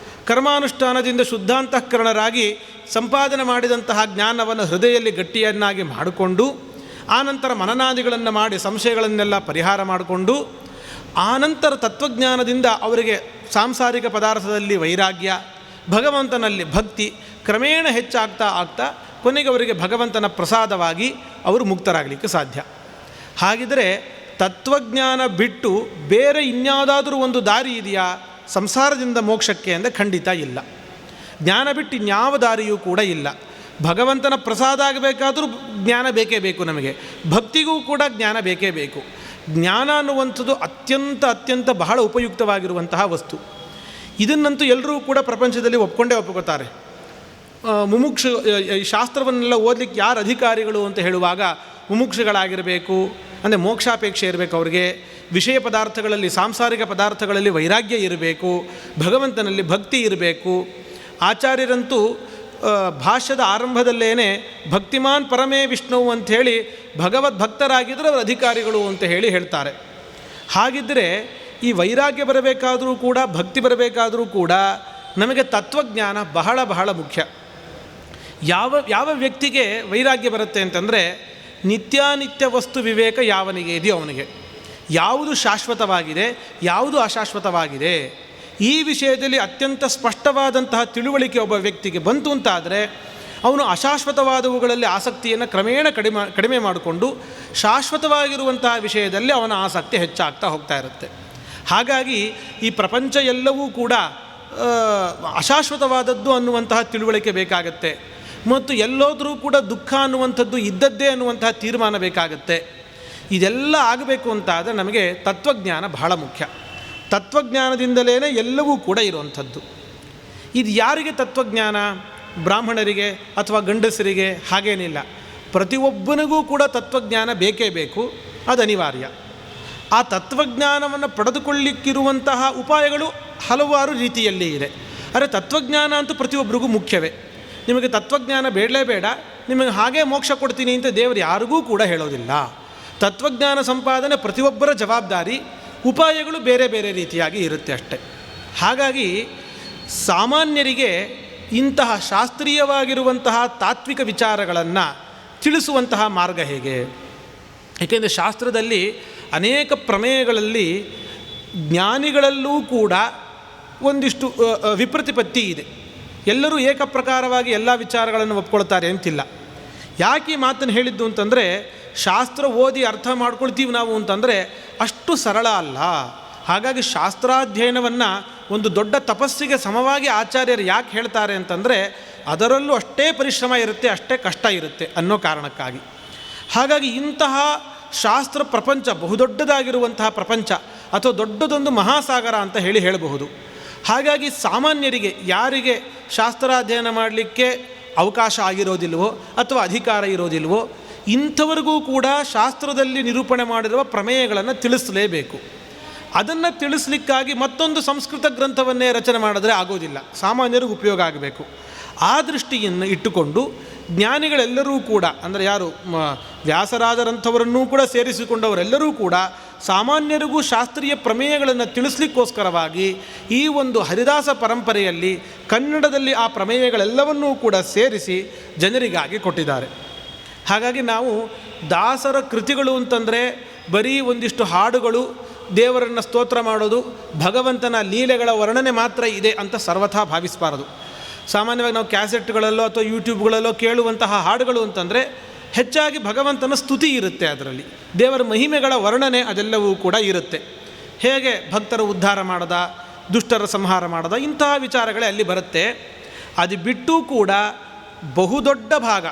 ಕರ್ಮಾನುಷ್ಠಾನದಿಂದ ಶುದ್ಧಾಂತಃಕರಣರಾಗಿ ಸಂಪಾದನೆ ಮಾಡಿದಂತಹ ಜ್ಞಾನವನ್ನು ಹೃದಯದಲ್ಲಿ ಗಟ್ಟಿಯನ್ನಾಗಿ ಮಾಡಿಕೊಂಡು ಆನಂತರ ಮನನಾದಿಗಳನ್ನು ಮಾಡಿ ಸಂಶಯಗಳನ್ನೆಲ್ಲ ಪರಿಹಾರ ಮಾಡಿಕೊಂಡು ಆನಂತರ ತತ್ವಜ್ಞಾನದಿಂದ ಅವರಿಗೆ ಸಾಂಸಾರಿಕ ಪದಾರ್ಥದಲ್ಲಿ ವೈರಾಗ್ಯ, ಭಗವಂತನಲ್ಲಿ ಭಕ್ತಿ ಕ್ರಮೇಣ ಹೆಚ್ಚಾಗ್ತಾ ಕೊನೆಗೆ ಅವರಿಗೆ ಭಗವಂತನ ಪ್ರಸಾದವಾಗಿ ಅವರು ಮುಕ್ತರಾಗಲಿಕ್ಕೆ ಸಾಧ್ಯ. ಹಾಗಿದ್ದರೆ ತತ್ವಜ್ಞಾನ ಬಿಟ್ಟು ಬೇರೆ ಇನ್ಯಾವುದಾದ್ರೂ ಒಂದು ದಾರಿ ಇದೆಯಾ ಸಂಸಾರದಿಂದ ಮೋಕ್ಷಕ್ಕೆ ಅಂದರೆ ಖಂಡಿತ ಇಲ್ಲ. ಜ್ಞಾನ ಬಿಟ್ಟು ಇನ್ಯಾವ ದಾರಿಯೂ ಕೂಡ ಇಲ್ಲ. ಭಗವಂತನ ಪ್ರಸಾದ ಆಗಬೇಕಾದರೂ ಜ್ಞಾನ ಬೇಕೇ ಬೇಕು. ನಮಗೆ ಭಕ್ತಿಗೂ ಕೂಡ ಜ್ಞಾನ ಬೇಕೇ ಬೇಕು. ಜ್ಞಾನ ಅನ್ನುವಂಥದ್ದು ಅತ್ಯಂತ ಬಹಳ ಉಪಯುಕ್ತವಾಗಿರುವಂತಹ ವಸ್ತು. ಇದನ್ನಂತೂ ಎಲ್ಲರೂ ಕೂಡ ಪ್ರಪಂಚದಲ್ಲಿ ಒಪ್ಕೋತಾರೆ. ಮುಮುಕ್ಷು ಶಾಸ್ತ್ರವನ್ನೆಲ್ಲ ಓದಲಿಕ್ಕೆ ಯಾರು ಅಧಿಕಾರಿಗಳು ಅಂತ ಹೇಳುವಾಗ ಮುಮುಕ್ಷುಗಳಾಗಿರಬೇಕು, ಅಂದರೆ ಮೋಕ್ಷಾಪೇಕ್ಷೆ ಇರಬೇಕು ಅವರಿಗೆ. ವಿಷಯ ಪದಾರ್ಥಗಳಲ್ಲಿ, ಸಾಂಸಾರಿಕ ಪದಾರ್ಥಗಳಲ್ಲಿ ವೈರಾಗ್ಯ ಇರಬೇಕು, ಭಗವಂತನಲ್ಲಿ ಭಕ್ತಿ ಇರಬೇಕು. ಆಚಾರ್ಯರಂತೂ ಭಾಷ್ಯದ ಆರಂಭದಲ್ಲೇನೆ ಭಕ್ತಿಮಾನ್ ಪರಮೇ ವಿಷ್ಣುವು ಅಂಥೇಳಿ ಭಗವದ್ಭಕ್ತರಾಗಿದ್ದರೆ ಅವರು ಅಧಿಕಾರಿಗಳು ಅಂತ ಹೇಳ್ತಾರೆ. ಹಾಗಿದ್ದರೆ ಈ ವೈರಾಗ್ಯ ಬರಬೇಕಾದರೂ ಕೂಡ, ಭಕ್ತಿ ಬರಬೇಕಾದರೂ ಕೂಡ ನಮಗೆ ತತ್ವಜ್ಞಾನ ಬಹಳ ಬಹಳ ಮುಖ್ಯ. ಯಾವ ವ್ಯಕ್ತಿಗೆ ವೈರಾಗ್ಯ ಬರುತ್ತೆ ಅಂತಂದರೆ ನಿತ್ಯಾನಿತ್ಯ ವಸ್ತು ವಿವೇಕ ಯಾವನಿಗೆ ಇದೆಯೋ ಅವನಿಗೆ. ಯಾವುದು ಶಾಶ್ವತವಾಗಿದೆ, ಯಾವುದು ಅಶಾಶ್ವತವಾಗಿದೆ, ಈ ವಿಷಯದಲ್ಲಿ ಅತ್ಯಂತ ಸ್ಪಷ್ಟವಾದಂತಹ ತಿಳುವಳಿಕೆ ಒಬ್ಬ ವ್ಯಕ್ತಿಗೆ ಬಂತು ಅಂತಾದರೆ ಅವನು ಅಶಾಶ್ವತವಾದವುಗಳಲ್ಲಿ ಆಸಕ್ತಿಯನ್ನು ಕ್ರಮೇಣ ಕಡಿಮೆ ಮಾಡಿಕೊಂಡು ಶಾಶ್ವತವಾಗಿರುವಂತಹ ವಿಷಯದಲ್ಲಿ ಅವನ ಆಸಕ್ತಿ ಹೆಚ್ಚಾಗ್ತಾ ಹೋಗ್ತಾ ಇರುತ್ತೆ. ಹಾಗಾಗಿ ಈ ಪ್ರಪಂಚ ಎಲ್ಲವೂ ಕೂಡ ಅಶಾಶ್ವತವಾದದ್ದು ಅನ್ನುವಂತಹ ತಿಳುವಳಿಕೆ ಬೇಕಾಗತ್ತೆ. ಮತ್ತು ಎಲ್ಲೋದ್ರೂ ಕೂಡ ದುಃಖ ಅನ್ನುವಂಥದ್ದು ಇದ್ದದ್ದೇ ಅನ್ನುವಂತಹ ತೀರ್ಮಾನ ಬೇಕಾಗತ್ತೆ. ಇದೆಲ್ಲ ಆಗಬೇಕು ಅಂತಾದರೆ ನಮಗೆ ತತ್ವಜ್ಞಾನ ಬಹಳ ಮುಖ್ಯ. ತತ್ವಜ್ಞಾನದಿಂದಲೇ ಎಲ್ಲವೂ ಕೂಡ ಇರುವಂಥದ್ದು. ಇದು ಯಾರಿಗೆ ತತ್ವಜ್ಞಾನ? ಬ್ರಾಹ್ಮಣರಿಗೆ ಅಥವಾ ಗಂಡಸರಿಗೆ ಹಾಗೇನಿಲ್ಲ. ಪ್ರತಿಯೊಬ್ಬನಿಗೂ ಕೂಡ ತತ್ವಜ್ಞಾನ ಬೇಕೇ ಬೇಕು, ಅದು ಅನಿವಾರ್ಯ. ಆ ತತ್ವಜ್ಞಾನವನ್ನು ಪಡೆದುಕೊಳ್ಳಿಕ್ಕಿರುವಂತಹ ಉಪಾಯಗಳು ಹಲವಾರು ರೀತಿಯಲ್ಲಿ ಇದೆ. ಆದರೆ ತತ್ವಜ್ಞಾನ ಅಂತೂ ಪ್ರತಿಯೊಬ್ಬರಿಗೂ ಮುಖ್ಯವೇ. ನಿಮಗೆ ತತ್ವಜ್ಞಾನ ಬೇಡಲೇ ಬೇಡ, ನಿಮಗೆ ಹಾಗೇ ಮೋಕ್ಷ ಕೊಡ್ತೀನಿ ಅಂತ ದೇವರು ಯಾರಿಗೂ ಕೂಡ ಹೇಳೋದಿಲ್ಲ. ತತ್ವಜ್ಞಾನ ಸಂಪಾದನೆ ಪ್ರತಿಯೊಬ್ಬರ ಜವಾಬ್ದಾರಿ, ಉಪಾಯಗಳು ಬೇರೆ ಬೇರೆ ರೀತಿಯಾಗಿ ಇರುತ್ತೆ ಅಷ್ಟೆ. ಹಾಗಾಗಿ ಸಾಮಾನ್ಯರಿಗೆ ಇಂತಹ ಶಾಸ್ತ್ರೀಯವಾಗಿರುವಂತಹ ತಾತ್ವಿಕ ವಿಚಾರಗಳನ್ನು ತಿಳಿಸುವಂತಹ ಮಾರ್ಗ ಹೇಗೆ? ಏಕೆಂದರೆ ಶಾಸ್ತ್ರದಲ್ಲಿ ಅನೇಕ ಪ್ರಮೇಯಗಳಲ್ಲಿ ಜ್ಞಾನಿಗಳಲ್ಲೂ ಕೂಡ ಒಂದಿಷ್ಟು ವಿಪ್ರತಿಪತ್ತಿ ಇದೆ. ಎಲ್ಲರೂ ಏಕಪ್ರಕಾರವಾಗಿ ಎಲ್ಲ ವಿಚಾರಗಳನ್ನು ಒಪ್ಕೊಳ್ತಾರೆ ಅಂತಿಲ್ಲ. ಯಾಕೆ ಈ ಮಾತನ್ನು ಹೇಳಿದ್ದು ಅಂತಂದರೆ, ಶಾಸ್ತ್ರ ಓದಿ ಅರ್ಥ ಮಾಡ್ಕೊಳ್ತೀವಿ ನಾವು ಅಂತಂದರೆ ಅಷ್ಟು ಸರಳ ಅಲ್ಲ. ಹಾಗಾಗಿ ಶಾಸ್ತ್ರಾಧ್ಯಯನವನ್ನು ಒಂದು ದೊಡ್ಡ ತಪಸ್ಸಿಗೆ ಸಮವಾಗಿ ಆಚಾರ್ಯರು ಯಾಕೆ ಹೇಳ್ತಾರೆ ಅಂತಂದರೆ, ಅದರಲ್ಲೂ ಅಷ್ಟೇ ಪರಿಶ್ರಮ ಇರುತ್ತೆ, ಅಷ್ಟೇ ಕಷ್ಟ ಇರುತ್ತೆ ಅನ್ನೋ ಕಾರಣಕ್ಕಾಗಿ. ಹಾಗಾಗಿ ಇಂತಹ ಶಾಸ್ತ್ರ ಪ್ರಪಂಚ ಬಹುದೊಡ್ಡದಾಗಿರುವಂತಹ ಪ್ರಪಂಚ ಅಥವಾ ದೊಡ್ಡದೊಂದು ಮಹಾಸಾಗರ ಅಂತ ಹೇಳಬಹುದು. ಹಾಗಾಗಿ ಸಾಮಾನ್ಯರಿಗೆ, ಯಾರಿಗೆ ಶಾಸ್ತ್ರಾಧ್ಯಯನ ಮಾಡಲಿಕ್ಕೆ ಅವಕಾಶ ಆಗಿರೋದಿಲ್ವೋ ಅಥವಾ ಅಧಿಕಾರ ಇರೋದಿಲ್ವೋ, ಇಂಥವರಿಗೂ ಕೂಡ ಶಾಸ್ತ್ರದಲ್ಲಿ ನಿರೂಪಣೆ ಮಾಡಿರುವ ಪ್ರಮೇಯಗಳನ್ನು ತಿಳಿಸಲೇಬೇಕು. ಅದನ್ನು ತಿಳಿಸ್ಲಿಕ್ಕಾಗಿ ಮತ್ತೊಂದು ಸಂಸ್ಕೃತ ಗ್ರಂಥವನ್ನೇ ರಚನೆ ಮಾಡಿದ್ರೆ ಆಗೋದಿಲ್ಲ, ಸಾಮಾನ್ಯರಿಗೂ ಉಪಯೋಗ ಆಗಬೇಕು. ಆ ದೃಷ್ಟಿಯನ್ನು ಇಟ್ಟುಕೊಂಡು ಜ್ಞಾನಿಗಳೆಲ್ಲರೂ ಕೂಡ, ಅಂದರೆ ಯಾರು ವ್ಯಾಸರಾಜರಂಥವರನ್ನೂ ಕೂಡ ಸೇರಿಸಿಕೊಂಡವರೆಲ್ಲರೂ ಕೂಡ ಸಾಮಾನ್ಯರಿಗೂ ಶಾಸ್ತ್ರೀಯ ಪ್ರಮೇಯಗಳನ್ನು ತಿಳಿಸ್ಲಿಕ್ಕೋಸ್ಕರವಾಗಿ ಈ ಒಂದು ಹರಿದಾಸ ಪರಂಪರೆಯಲ್ಲಿ ಕನ್ನಡದಲ್ಲಿ ಆ ಪ್ರಮೇಯಗಳೆಲ್ಲವನ್ನೂ ಕೂಡ ಸೇರಿಸಿ ಜನರಿಗಾಗಿ ಕೊಟ್ಟಿದ್ದಾರೆ. ಹಾಗಾಗಿ ನಾವು ದಾಸರ ಕೃತಿಗಳು ಅಂತಂದರೆ ಬರೀ ಒಂದಿಷ್ಟು ಹಾಡುಗಳು, ದೇವರನ್ನು ಸ್ತೋತ್ರ ಮಾಡೋದು, ಭಗವಂತನ ಲೀಲೆಗಳ ವರ್ಣನೆ ಮಾತ್ರ ಇದೆ ಅಂತ ಸರ್ವಥಾ ಭಾವಿಸಬಾರದು. ಸಾಮಾನ್ಯವಾಗಿ ನಾವು ಕ್ಯಾಸೆಟ್ಗಳಲ್ಲೋ ಅಥವಾ ಯೂಟ್ಯೂಬ್ಗಳಲ್ಲೋ ಕೇಳುವಂತಹ ಹಾಡುಗಳು ಅಂತಂದರೆ ಹೆಚ್ಚಾಗಿ ಭಗವಂತನ ಸ್ತುತಿ ಇರುತ್ತೆ, ಅದರಲ್ಲಿ ದೇವರ ಮಹಿಮೆಗಳ ವರ್ಣನೆ ಅದೆಲ್ಲವೂ ಕೂಡ ಇರುತ್ತೆ. ಹೇಗೆ ಭಕ್ತರ ಉದ್ಧಾರ ಮಾಡದ, ದುಷ್ಟರ ಸಂಹಾರ ಮಾಡದ, ಇಂತಹ ವಿಚಾರಗಳೇ ಅಲ್ಲಿ ಬರುತ್ತೆ. ಅದು ಬಿಟ್ಟು ಕೂಡ ಬಹುದೊಡ್ಡ ಭಾಗ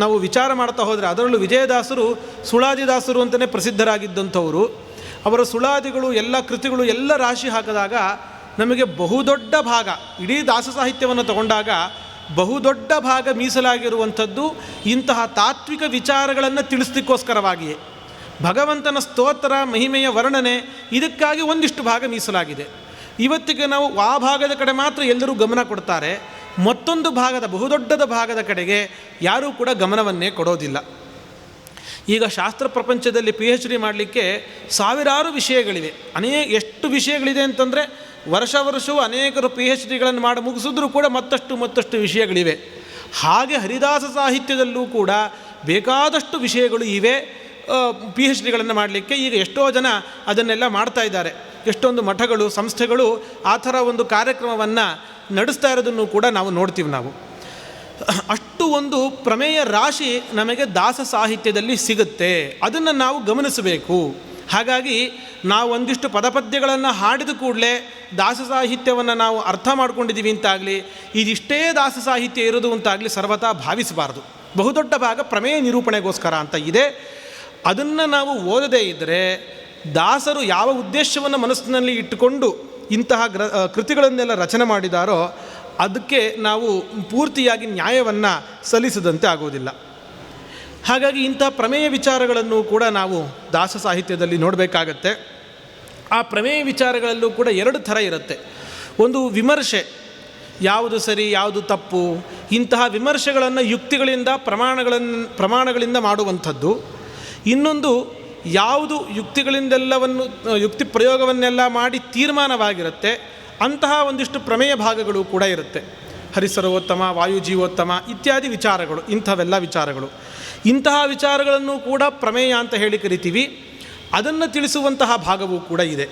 ನಾವು ವಿಚಾರ ಮಾಡ್ತಾ ಹೋದರೆ, ಅದರಲ್ಲೂ ವಿಜಯದಾಸರು ಸುಳಾದಿದಾಸರು ಅಂತಲೇ ಪ್ರಸಿದ್ಧರಾಗಿದ್ದಂಥವರು. ಅವರ ಸುಳಾದಿಗಳು ಎಲ್ಲ ಕೃತಿಗಳು ಎಲ್ಲ ರಾಶಿ ಹಾಕಿದಾಗ ನಮಗೆ ಬಹುದೊಡ್ಡ ಭಾಗ, ಇಡೀ ದಾಸ ಸಾಹಿತ್ಯವನ್ನು ತಗೊಂಡಾಗ ಬಹುದೊಡ್ಡ ಭಾಗ ಮೀಸಲಾಗಿರುವಂಥದ್ದು ಇಂತಹ ತಾತ್ವಿಕ ವಿಚಾರಗಳನ್ನು ತಿಳಿಸ್ಲಿಕ್ಕೋಸ್ಕರವಾಗಿಯೇ. ಭಗವಂತನ ಸ್ತೋತ್ರ, ಮಹಿಮೆಯ ವರ್ಣನೆ, ಇದಕ್ಕಾಗಿ ಒಂದಿಷ್ಟು ಭಾಗ ಮೀಸಲಾಗಿದೆ. ಇವತ್ತಿಗೆ ನಾವು ಆ ಭಾಗದ ಕಡೆ ಮಾತ್ರ ಎಲ್ಲರೂ ಗಮನ ಕೊಡ್ತಾರೆ, ಮತ್ತೊಂದು ಭಾಗದ, ಬಹುದೊಡ್ಡದ ಭಾಗದ ಕಡೆಗೆ ಯಾರೂ ಕೂಡ ಗಮನವನ್ನೇ ಕೊಡೋದಿಲ್ಲ. ಈಗ ಶಾಸ್ತ್ರ ಪ್ರಪಂಚದಲ್ಲಿ PhD ಮಾಡಲಿಕ್ಕೆ ಸಾವಿರಾರು ವಿಷಯಗಳಿವೆ. ಎಷ್ಟು ವಿಷಯಗಳಿದೆ ಅಂತಂದರೆ ವರ್ಷವೂ ಅನೇಕರು PhDಗಳನ್ನು ಮಾಡಿ ಮುಗಿಸಿದ್ರೂ ಕೂಡ ಮತ್ತಷ್ಟು ವಿಷಯಗಳಿವೆ. ಹಾಗೆ ಹರಿದಾಸ ಸಾಹಿತ್ಯದಲ್ಲೂ ಕೂಡ ಬೇಕಾದಷ್ಟು ವಿಷಯಗಳು ಇವೆ PhDಗಳನ್ನು ಮಾಡಲಿಕ್ಕೆ. ಈಗ ಎಷ್ಟೋ ಜನ ಅದನ್ನೆಲ್ಲ ಮಾಡ್ತಾ ಇದ್ದಾರೆ. ಎಷ್ಟೊಂದು ಮಠಗಳು, ಸಂಸ್ಥೆಗಳು ಆ ಥರ ಒಂದು ಕಾರ್ಯಕ್ರಮವನ್ನು ನಡೆಸ್ತಾ ಇರೋದನ್ನು ಕೂಡ ನಾವು ನೋಡ್ತೀವಿ. ನಾವು ಅಷ್ಟು ಒಂದು ಪ್ರಮೇಯ ರಾಶಿ ನಮಗೆ ದಾಸ ಸಾಹಿತ್ಯದಲ್ಲಿ ಸಿಗುತ್ತೆ, ಅದನ್ನು ನಾವು ಗಮನಿಸಬೇಕು. ಹಾಗಾಗಿ ನಾವು ಒಂದಿಷ್ಟು ಪದಪದ್ಯಗಳನ್ನು ಹಾಡಿದ ಕೂಡಲೇ ದಾಸ ಸಾಹಿತ್ಯವನ್ನು ನಾವು ಅರ್ಥ ಮಾಡ್ಕೊಂಡಿದ್ದೀವಿ ಅಂತಾಗಲಿ, ಇದಿಷ್ಟೇ ದಾಸ ಸಾಹಿತ್ಯ ಇರೋದು ಅಂತಾಗಲಿ ಸರ್ವತಾ ಭಾವಿಸಬಾರ್ದು. ಬಹುದೊಡ್ಡ ಭಾಗ ಪ್ರಮೇಯ ನಿರೂಪಣೆಗೋಸ್ಕರ ಅಂತ ಇದೆ. ಅದನ್ನು ನಾವು ಓದದೇ ಇದ್ದರೆ, ದಾಸರು ಯಾವ ಉದ್ದೇಶವನ್ನು ಮನಸ್ಸಿನಲ್ಲಿ ಇಟ್ಟುಕೊಂಡು ಇಂತಹ ಕೃತಿಗಳನ್ನೆಲ್ಲ ರಚನೆ ಮಾಡಿದಾರೋ ಅದಕ್ಕೆ ನಾವು ಪೂರ್ತಿಯಾಗಿ ನ್ಯಾಯವನ್ನು ಸಲ್ಲಿಸದಂತೆ ಆಗೋದಿಲ್ಲ. ಹಾಗಾಗಿ ಇಂಥ ಪ್ರಮೇಯ ವಿಚಾರಗಳನ್ನು ಕೂಡ ನಾವು ದಾಸ ಸಾಹಿತ್ಯದಲ್ಲಿ ನೋಡಬೇಕಾಗತ್ತೆ. ಆ ಪ್ರಮೇಯ ವಿಚಾರಗಳಲ್ಲೂ ಕೂಡ ಎರಡು ಥರ ಇರುತ್ತೆ. ಒಂದು ವಿಮರ್ಶೆ, ಯಾವುದು ಸರಿ ಯಾವುದು ತಪ್ಪು, ಇಂತಹ ವಿಮರ್ಶೆಗಳನ್ನು ಯುಕ್ತಿಗಳಿಂದ ಪ್ರಮಾಣಗಳಿಂದ ಮಾಡುವಂಥದ್ದು. ಇನ್ನೊಂದು ಯಾವುದು ಯುಕ್ತಿ ಪ್ರಯೋಗವನ್ನೆಲ್ಲ ಮಾಡಿ ತೀರ್ಮಾನವಾಗಿರುತ್ತೆ, ಅಂತಹ ಒಂದಿಷ್ಟು ಪ್ರಮೇಯ ಭಾಗಗಳು ಕೂಡ ಇರುತ್ತೆ. ಹರಿಸರ್ವೋತ್ತಮ, ವಾಯುಜೀವೋತ್ತಮ ಇತ್ಯಾದಿ ವಿಚಾರಗಳು, ಇಂಥವೆಲ್ಲ ವಿಚಾರಗಳು. ಇಂತಹ ವಿಚಾರಗಳನ್ನು ಕೂಡ ಪ್ರಮೇಯ ಅಂತ ಹೇಳಿ ಕರಿತೀವಿ. ಅದನ್ನು ತಿಳಿಸುವಂತಹ ಭಾಗವೂ ಕೂಡ ಇದೆ.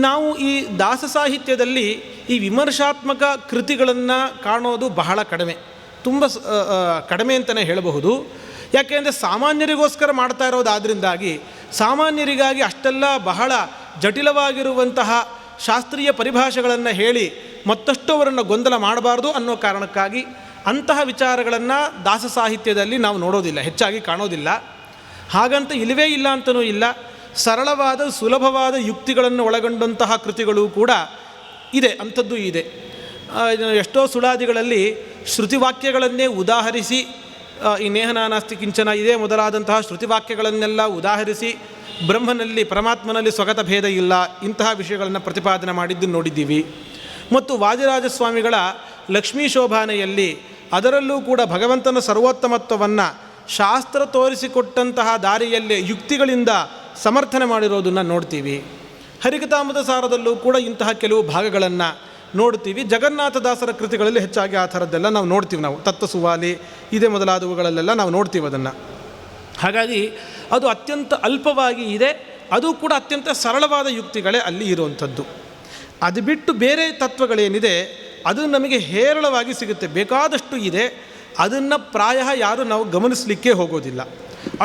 ನಾವು ಈ ದಾಸ ಸಾಹಿತ್ಯದಲ್ಲಿ ಈ ವಿಮರ್ಶಾತ್ಮಕ ಕೃತಿಗಳನ್ನು ಕಾಣೋದು ಬಹಳ ಕಡಿಮೆ, ತುಂಬ ಕಡಿಮೆ ಅಂತಲೇ ಹೇಳಬಹುದು. ಯಾಕೆಂದರೆ ಸಾಮಾನ್ಯರಿಗೋಸ್ಕರ ಮಾಡ್ತಾ ಇರೋದಾದ್ರಿಂದಾಗಿ, ಸಾಮಾನ್ಯರಿಗಾಗಿ ಅಷ್ಟೆಲ್ಲ ಬಹಳ ಜಟಿಲವಾಗಿರುವಂತಹ ಶಾಸ್ತ್ರೀಯ ಪರಿಭಾಷೆಗಳನ್ನು ಹೇಳಿ ಮತ್ತಷ್ಟು ಅವರನ್ನು ಗೊಂದಲ ಮಾಡಬಾರ್ದು ಅನ್ನೋ ಕಾರಣಕ್ಕಾಗಿ ಅಂತಹ ವಿಚಾರಗಳನ್ನು ದಾಸ ಸಾಹಿತ್ಯದಲ್ಲಿ ನಾವು ನೋಡೋದಿಲ್ಲ, ಹೆಚ್ಚಾಗಿ ಕಾಣೋದಿಲ್ಲ. ಹಾಗಂತ ಇಲ್ಲವೇ ಇಲ್ಲ ಅಂತಲೂ ಇಲ್ಲ. ಸರಳವಾದ ಸುಲಭವಾದ ಯುಕ್ತಿಗಳನ್ನು ಒಳಗೊಂಡಂತಹ ಕೃತಿಗಳು ಕೂಡ ಇದೆ, ಅಂಥದ್ದು ಇದೆ. ಎಷ್ಟೋ ಸುಳಾದಿಗಳಲ್ಲಿ ಶ್ರುತಿವಾಕ್ಯಗಳನ್ನೇ ಉದಾಹರಿಸಿ, ಈ ನೇಹನಾನಾಸ್ತಿ ಕಿಂಚನ ಇದೇ ಮೊದಲಾದಂತಹ ಶ್ರುತಿವಾಕ್ಯಗಳನ್ನೆಲ್ಲ ಉದಾಹರಿಸಿ ಬ್ರಹ್ಮನಲ್ಲಿ ಪರಮಾತ್ಮನಲ್ಲಿ ಸ್ವಗತ ಭೇದ ಇಲ್ಲ ಇಂತಹ ವಿಷಯಗಳನ್ನು ಪ್ರತಿಪಾದನೆ ಮಾಡಿದ್ದು ನೋಡಿದ್ದೀವಿ. ಮತ್ತು ವಾದಿರಾಜಸ್ವಾಮಿಗಳ ಲಕ್ಷ್ಮೀ ಶೋಭಾನೆಯಲ್ಲಿ ಅದರಲ್ಲೂ ಕೂಡ ಭಗವಂತನ ಸರ್ವೋತ್ತಮತ್ವವನ್ನು ಶಾಸ್ತ್ರ ತೋರಿಸಿಕೊಟ್ಟಂತಹ ದಾರಿಯಲ್ಲಿ ಯುಕ್ತಿಗಳಿಂದ ಸಮರ್ಥನೆ ಮಾಡಿರೋದನ್ನು ನೋಡ್ತೀವಿ. ಹರಿಕಥಾಮೃತ ಸಾರದಲ್ಲೂ ಕೂಡ ಇಂತಹ ಕೆಲವು ಭಾಗಗಳನ್ನು ನೋಡ್ತೀವಿ. ಜಗನ್ನಾಥದಾಸರ ಕೃತಿಗಳಲ್ಲಿ ಹೆಚ್ಚಾಗಿ ಆ ಥರದ್ದೆಲ್ಲ ನಾವು ನೋಡ್ತೀವಿ. ನಾವು ತತ್ವಸುವಾಲಿ ಇದೇ ಮೊದಲಾದವುಗಳಲ್ಲೆಲ್ಲ ನಾವು ನೋಡ್ತೀವಿ ಅದನ್ನು. ಹಾಗಾಗಿ ಅದು ಅತ್ಯಂತ ಅಲ್ಪವಾಗಿ ಇದೆ, ಅದು ಕೂಡ ಅತ್ಯಂತ ಸರಳವಾದ ಯುಕ್ತಿಗಳೇ ಅಲ್ಲಿ ಇರುವಂಥದ್ದು. ಅದು ಬಿಟ್ಟು ಬೇರೆ ತತ್ವಗಳೇನಿದೆ ಅದು ನಮಗೆ ಹೇರಳವಾಗಿ ಸಿಗುತ್ತೆ, ಬೇಕಾದಷ್ಟು ಇದೆ. ಅದನ್ನು ಪ್ರಾಯ ಯಾರು ನಾವು ಗಮನಿಸಲಿಕ್ಕೆ ಹೋಗೋದಿಲ್ಲ,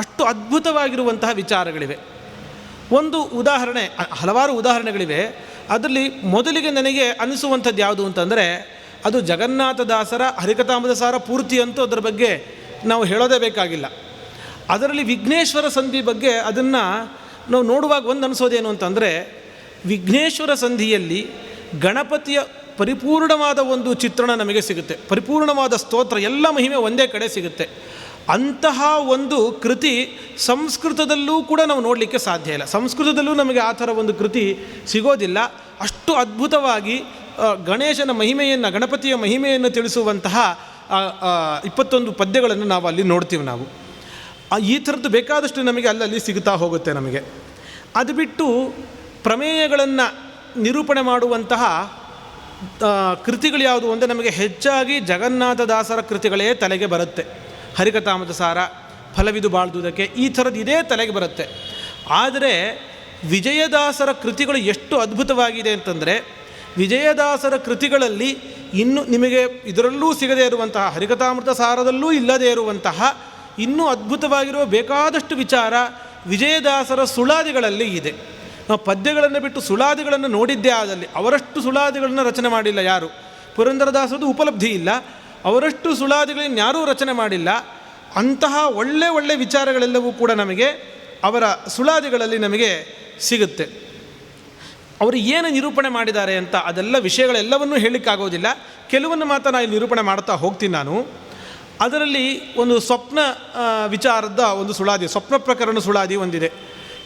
ಅಷ್ಟು ಅದ್ಭುತವಾಗಿರುವಂತಹ ವಿಚಾರಗಳಿವೆ. ಒಂದು ಉದಾಹರಣೆ, ಹಲವಾರು ಉದಾಹರಣೆಗಳಿವೆ. ಅದರಲ್ಲಿ ಮೊದಲಿಗೆ ನನಗೆ ಅನಿಸುವಂಥದ್ದು ಯಾವುದು ಅಂತಂದರೆ ಅದು ಜಗನ್ನಾಥದಾಸರ ಹರಿಕಥಾಮೃತ ಸಾರ ಪೂರ್ತಿ ಅಂತೂ ಅದರ ಬಗ್ಗೆ ನಾವು ಹೇಳೋದೇ ಬೇಕಾಗಿಲ್ಲ. ಅದರಲ್ಲಿ ವಿಘ್ನೇಶ್ವರ ಸಂಧಿ ಬಗ್ಗೆ ಅದನ್ನು ನಾವು ನೋಡುವಾಗ ಒಂದು ಅನಿಸೋದೇನು ಅಂತಂದರೆ, ವಿಘ್ನೇಶ್ವರ ಸಂಧಿಯಲ್ಲಿ ಗಣಪತಿಯ ಪರಿಪೂರ್ಣವಾದ ಒಂದು ಚಿತ್ರಣ ನಮಗೆ ಸಿಗುತ್ತೆ, ಪರಿಪೂರ್ಣವಾದ ಸ್ತೋತ್ರ, ಎಲ್ಲ ಮಹಿಮೆ ಒಂದೇ ಕಡೆ ಸಿಗುತ್ತೆ. ಅಂತಹ ಒಂದು ಕೃತಿ ಸಂಸ್ಕೃತದಲ್ಲೂ ಕೂಡ ನಾವು ನೋಡಲಿಕ್ಕೆ ಸಾಧ್ಯ ಇಲ್ಲ. ಸಂಸ್ಕೃತದಲ್ಲೂ ನಮಗೆ ಆ ಥರ ಒಂದು ಕೃತಿ ಸಿಗೋದಿಲ್ಲ. ಅಷ್ಟು ಅದ್ಭುತವಾಗಿ ಗಣೇಶನ ಮಹಿಮೆಯನ್ನು, ಗಣಪತಿಯ ಮಹಿಮೆಯನ್ನು ತಿಳಿಸುವಂತಹ 21 ಪದ್ಯಗಳನ್ನು ನಾವು ಅಲ್ಲಿ ನೋಡ್ತೀವಿ. ನಾವು ಈ ಥರದ್ದು ಬೇಕಾದಷ್ಟು ನಮಗೆ ಅಲ್ಲಲ್ಲಿ ಸಿಗುತ್ತಾ ಹೋಗುತ್ತೆ ನಮಗೆ. ಅದು ಬಿಟ್ಟು ಪ್ರಮೇಯಗಳನ್ನು ನಿರೂಪಣೆ ಮಾಡುವಂತಹ ಕೃತಿಗಳು ಯಾವುದು ಅಂದರೆ ನಮಗೆ ಹೆಚ್ಚಾಗಿ ಜಗನ್ನಾಥದಾಸರ ಕೃತಿಗಳೇ ತಲೆಗೆ ಬರುತ್ತೆ. ಹರಿಕಥಾಮೃತ ಸಾರ, ಫಲವಿದು ಬಾಳ್ದುದಕ್ಕೆ, ಈ ಥರದ್ದು ಇದೇ ತಲೆಗೆ ಬರುತ್ತೆ. ಆದರೆ ವಿಜಯದಾಸರ ಕೃತಿಗಳು ಎಷ್ಟು ಅದ್ಭುತವಾಗಿದೆ ಅಂತಂದರೆ, ವಿಜಯದಾಸರ ಕೃತಿಗಳಲ್ಲಿ ಇನ್ನೂ ನಿಮಗೆ ಇದರಲ್ಲೂ ಸಿಗದೇ ಇರುವಂತಹ, ಹರಿಕಥಾಮೃತ ಸಾರದಲ್ಲೂ ಇಲ್ಲದೇ ಇರುವಂತಹ ಇನ್ನೂ ಅದ್ಭುತವಾಗಿರುವ ಬೇಕಾದಷ್ಟು ವಿಚಾರ ವಿಜಯದಾಸರ ಸುಳಾದಿಗಳಲ್ಲಿ ಇದೆ. ನಾವು ಪದ್ಯಗಳನ್ನು ಬಿಟ್ಟು ಸುಳಾದಿಗಳನ್ನು ನೋಡಿದ್ದೇ ಆದಲ್ಲಿ ಅವರಷ್ಟು ಸುಳಾದಿಗಳನ್ನು ರಚನೆ ಮಾಡಿಲ್ಲ ಯಾರು. ಪುರಂದರದಾಸರದು ಉಪಲಬ್ಧಿ ಇಲ್ಲ, ಅವರಷ್ಟು ಸುಳಾದಿಗಳನ್ನು ಯಾರೂ ರಚನೆ ಮಾಡಿಲ್ಲ. ಅಂತಹ ಒಳ್ಳೆ ವಿಚಾರಗಳೆಲ್ಲವೂ ಕೂಡ ನಮಗೆ ಅವರ ಸುಳಾದಿಗಳಲ್ಲಿ ನಮಗೆ ಸಿಗುತ್ತೆ. ಅವರು ಏನು ನಿರೂಪಣೆ ಮಾಡಿದ್ದಾರೆ ಅಂತ ಅದೆಲ್ಲ ವಿಷಯಗಳೆಲ್ಲವನ್ನೂ ಹೇಳಲಿಕ್ಕಾಗೋದಿಲ್ಲ. ಕೆಲವನ್ನು ಮಾತ್ರ ನಾನು ನಿರೂಪಣೆ ಮಾಡ್ತಾ ಹೋಗ್ತೀನಿ ನಾನು. ಅದರಲ್ಲಿ ಒಂದು ಸ್ವಪ್ನ ವಿಚಾರದ ಒಂದು ಸುಳಾದಿ, ಸ್ವಪ್ನ ಪ್ರಕರಣ ಸುಳಾದಿ ಒಂದಿದೆ.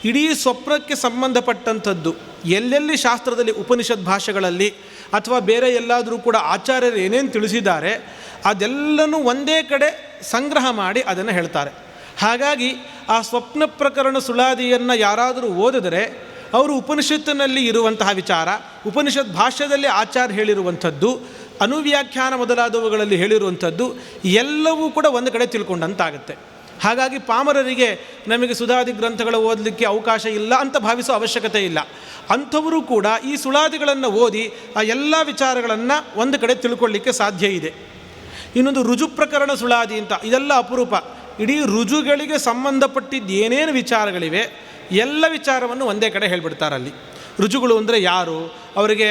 ಇಡೀ ಸ್ವಪ್ನಕ್ಕೆ ಸಂಬಂಧಪಟ್ಟಂಥದ್ದು ಎಲ್ಲೆಲ್ಲಿ ಶಾಸ್ತ್ರದಲ್ಲಿ ಉಪನಿಷತ್ ಭಾಷೆಗಳಲ್ಲಿ ಅಥವಾ ಬೇರೆ ಎಲ್ಲಾದರೂ ಕೂಡ ಆಚಾರ್ಯರು ಏನೇನು ತಿಳಿಸಿದ್ದಾರೆ ಅದೆಲ್ಲನೂ ಒಂದೇ ಕಡೆ ಸಂಗ್ರಹ ಮಾಡಿ ಅದನ್ನು ಹೇಳ್ತಾರೆ. ಹಾಗಾಗಿ ಆ ಸ್ವಪ್ನ ಪ್ರಕರಣ ಸುಳಾದಿಯನ್ನು ಯಾರಾದರೂ ಓದಿದರೆ ಅವರು ಉಪನಿಷತ್ತಿನಲ್ಲಿ ಇರುವಂತಹ ವಿಚಾರ, ಉಪನಿಷತ್ ಭಾಷ್ಯದಲ್ಲಿ ಆಚಾರ್ಯ ಹೇಳಿರುವಂಥದ್ದು, ಅನುವ್ಯಾಖ್ಯಾನ ಮೊದಲಾದವುಗಳಲ್ಲಿ ಹೇಳಿರುವಂಥದ್ದು ಎಲ್ಲವೂ ಕೂಡ ಒಂದು ಕಡೆ ತಿಳ್ಕೊಂಡಂತಾಗುತ್ತೆ. ಹಾಗಾಗಿ ಪಾಮರರಿಗೆ ನಮಗೆ ಸುಧಾದಿ ಗ್ರಂಥಗಳು ಓದಲಿಕ್ಕೆ ಅವಕಾಶ ಇಲ್ಲ ಅಂತ ಭಾವಿಸೋ ಅವಶ್ಯಕತೆ ಇಲ್ಲ. ಅಂಥವರು ಕೂಡ ಈ ಸುಳಾದಿಗಳನ್ನು ಓದಿ ಆ ಎಲ್ಲ ವಿಚಾರಗಳನ್ನು ಒಂದು ಕಡೆ ತಿಳ್ಕೊಳ್ಳಿಕ್ಕೆ ಸಾಧ್ಯ ಇದೆ. ಇನ್ನೊಂದು ರುಜು ಪ್ರಕರಣ ಸುಳಾದಿ ಅಂತ, ಇದೆಲ್ಲ ಅಪರೂಪ. ಇಡೀ ರುಜುಗಳಿಗೆ ಸಂಬಂಧಪಟ್ಟಿದ್ದು ಏನೇನು ವಿಚಾರಗಳಿವೆ ಎಲ್ಲ ವಿಚಾರವನ್ನು ಒಂದೇ ಕಡೆ ಹೇಳಿಬಿಡ್ತಾರಲ್ಲಿ. ರುಜುಗಳು ಅಂದರೆ ಯಾರು, ಅವರಿಗೆ